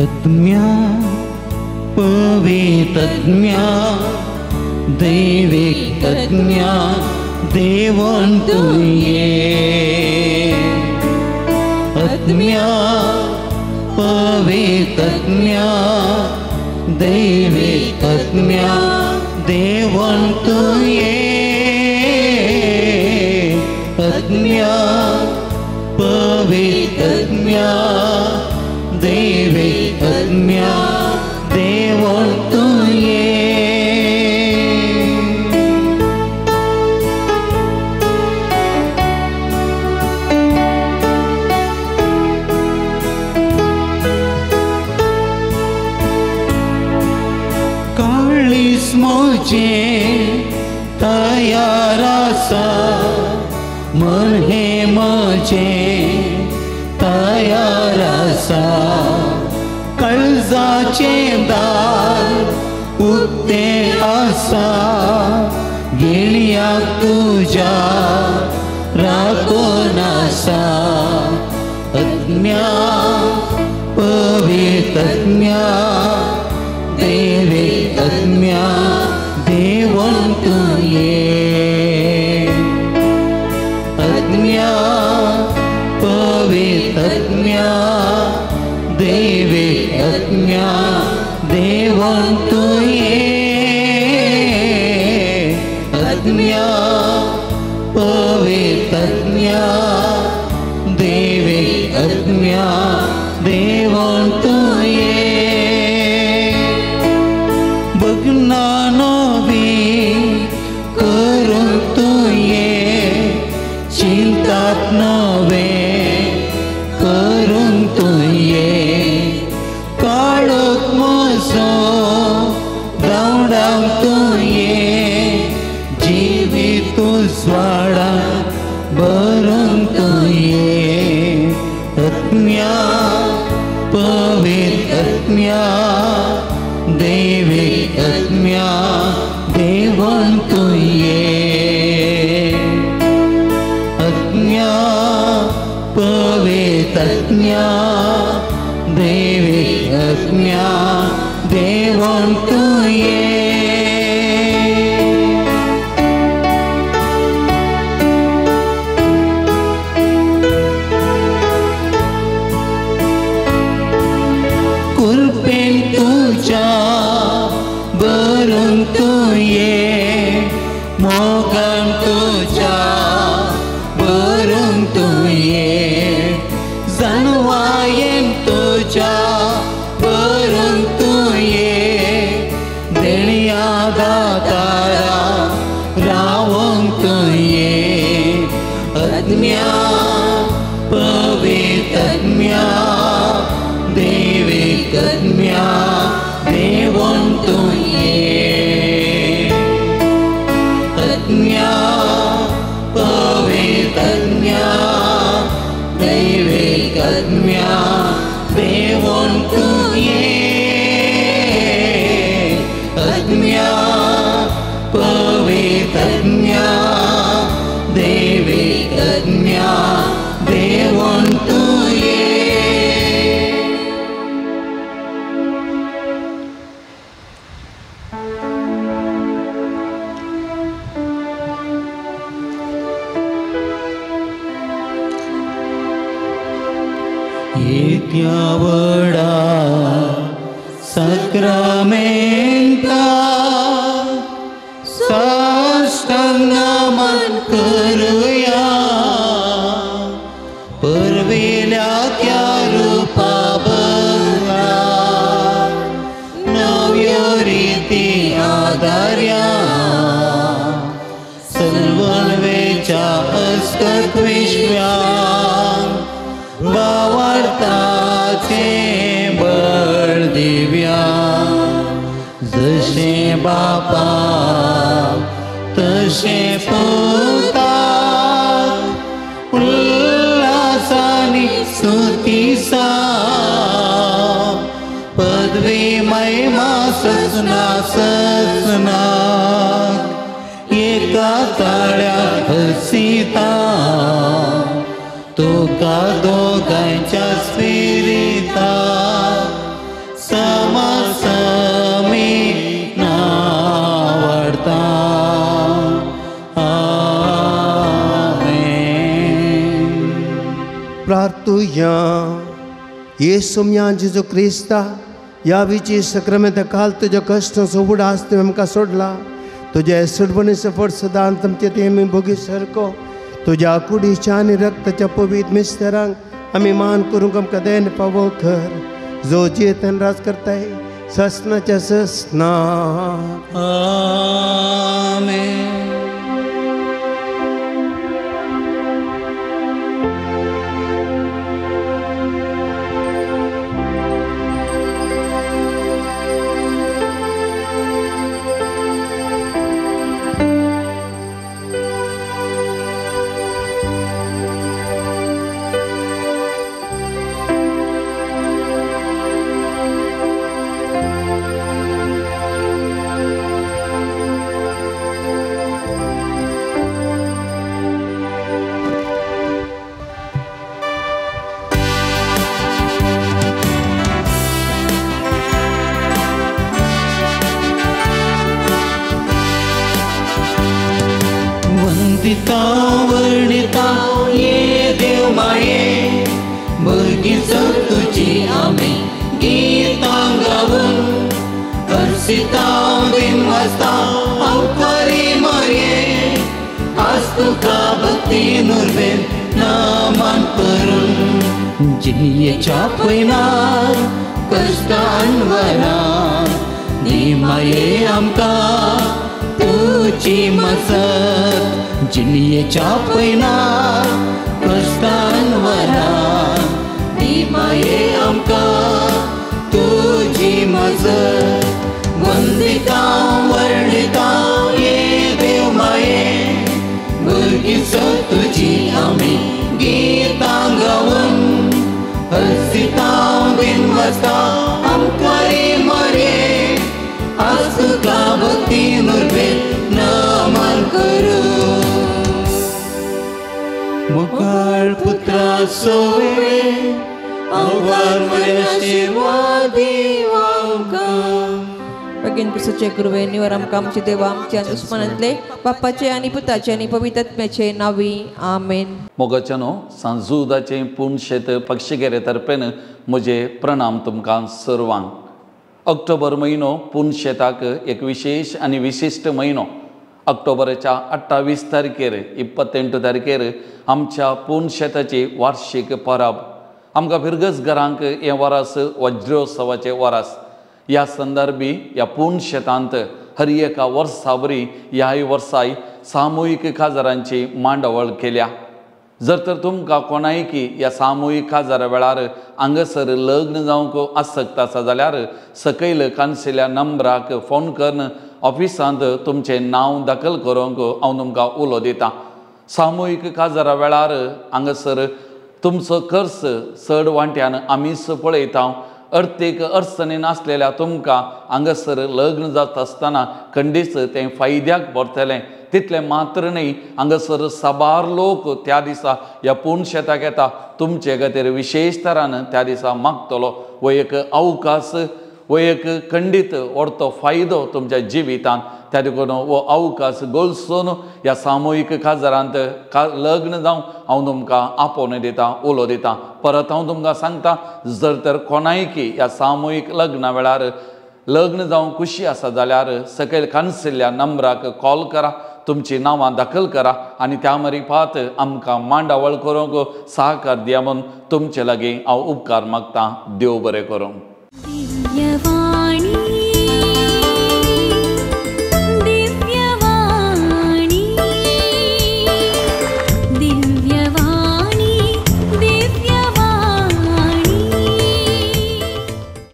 आत्म्या पवित्र आत्म्या दैविक आत्म्या देवोन तुये आत्म्या पवित्रज्ञा दैविक आत्म्या देवोन तुये आत्म्या पवित्रज्ञा दैविक आत्म्या देवोन तुये मोजे तयार आसा मन हे म्हजे तयार आसा काळजाचे दार उक्तें आसा गिळयाक तुज्या राखून आसा आत्म्या पवित्रज्ञा दैविक आत्म्या देवोन तुये आत्म्या पवित्रज्ञा दैविक आत्म्या देवोन तुये आत्म्या पवित्रज्ञा दैविक आत्म्या देवोन तुये करून तुये चिंतात नवे करून तुये काळोख म्हजो धांवडाव तुये जिवीत उजवाडा भरून तुये आत्म्या पवित्र आत्म्या दैविक आत्म्या देवोन तुये आत्म्या पवित्र आत्म्या दैविक आत्म्या देवोन तुये कुर्पेन तुझ्या भरून तुये मोगान तुझ्या भरून तुये जानवायेन तुझ्या भरून तुये देणया दातारा रावोन तुये आत्म्या पवित्र आत्म्या दैविक आत्म्या देवोन तुये आत्म्या पवित्र आत्म्या दैविक आत्म्या देवोन तुये आत्म्या पवित्र आत्म्या दैविक आत्म्या देवोन तुये येत्या वडा सक्रामेंता साष्टांग नमन करूया परवेल्या त्या रूपा बघा नव्यो रीती आदार्या सर्ववेच्या अस्कत विश्व्या भावार्थाचे बळ दिव्या जशे बापा तशे पुता उल्हासानी स्तुतीसा पदवी महिमा सजना सजना एका ताळ्यात हसीता तुका दोघांच्या स्पिरिता समसमी नावडता हालेलुया. येसू म्या जेजू क्रिस्ता या विची सक्रामेंता काल तुझ्या कष्ट सोबूड आसते आमकां सोडला. तुझ्या सुडबणीचं फळ सदांत आमच्या ते आमी भोगी सारको. तुझ्या कुडीच्या आनी रक्ताच्या पवित्र मिस्तेरांक आमी मान करूंक आमकां देन पावो कर. जो जेतन राज करताय ससनाच्या ससना. आमेन. वंदिता वर्णिता ये देव माये, बगीच तुझी आम्ही गीतां गावून. हर्षिता बिनवासता अवतारी मरिये, आज तुका भक्ती नुरवेन नामान करून. जियेच्या पैनार कष्टान वरान निमाये आमकां तुझी मजत. जिणयेच्या पैनार कष्टान वरान निमाये आमकां तुझी मजत. वंदिता वर्णिता ये देव माये, बगीच तुझी आमी गीतां गावून. हर्षिता बिनवासता आमकारी मरे, आज तुका भक्ती नुरवेन नामान करू. मुखार पुत्रा सोवे अवघार मरे आशीर्वाद दिवा आमकां. बेगीन पुरुषाचे गुरुवे निवर आमकां आमचे देवा आमच्या दुस्मनांतले बापाचे आनी पुताचे आनी पवित्र आत्म्याचे नावी. आमेन. मोगाच्यानो सांजुदाचे पुणशेत पक्षिगेरे तर्फेन म्हजे प्रणाम तुमकां सर्वांक. ऑक्टोबर म्हयनो पुणशेताक एक विशेष आनी विशिश्ट म्हयनो. ऑक्टोबराच्या 28 तारखेर 28 तारखेर आमच्या पुणशेताची वार्षिक परब. आमकां फिरगस घरांक हें वरास वज्रोत्सवाचें वरास. ह्या संदर्भी ह्या पुणशेतांत हर एका वर्सा बरी ह्याय वर्साय सामुहीक काजारांची मांडावळ केल्या. जर तर तुमकां कोणायकी ह्या सामुहीक काजारा वेळार हांगासर लग्न जावंक आसक्त आसा जाल्यार सकयल कांसिल्या नंबराक फोन करून ऑफिसांत तुमचें नांव दाखल करूंक हांव तुमकां उलो दितां. सामुहीक काजारा वेळार हांगासर तुमचो खर्च चड वांट्यान आमीच पळयता. अर्थीक अडचणीन आसलेल्या तुमकां हांगासर लग्न जाता आसतना खंडीच तें फायद्याक पडटलें. तितलें मात्र न्ही, हांगासर साबार लोक त्या दिसा ह्या पुणशेताक येता. तुमचे खातीर विशेश तरान त्या दिसा मागतलो. वो एक अवकाश, वो एक खंडीत व्हडतो फायदो तुमच्या जिवितांत. त्या देखून वो अवकाश गळसून ह्या सामुहीक काजारांत लग्न जावं हांव तुमकां आपोवन दितां, उलो दितां. परत हांव तुमकां सांगतां, जर तर कोणायकी ह्या सामुहीक लग्ना वेळार लग्न जावंक खुशी आसा जाल्यार सकयल कांसिल्ल्या नंबराक कॉल करा, तुमची नांवां दाखल करा आनी त्या मरीफात आमकां मांडावळ करूंक सहकार दिया म्हूण तुमचे लागीं हांव उपकार मागतां. देव बरें करूं.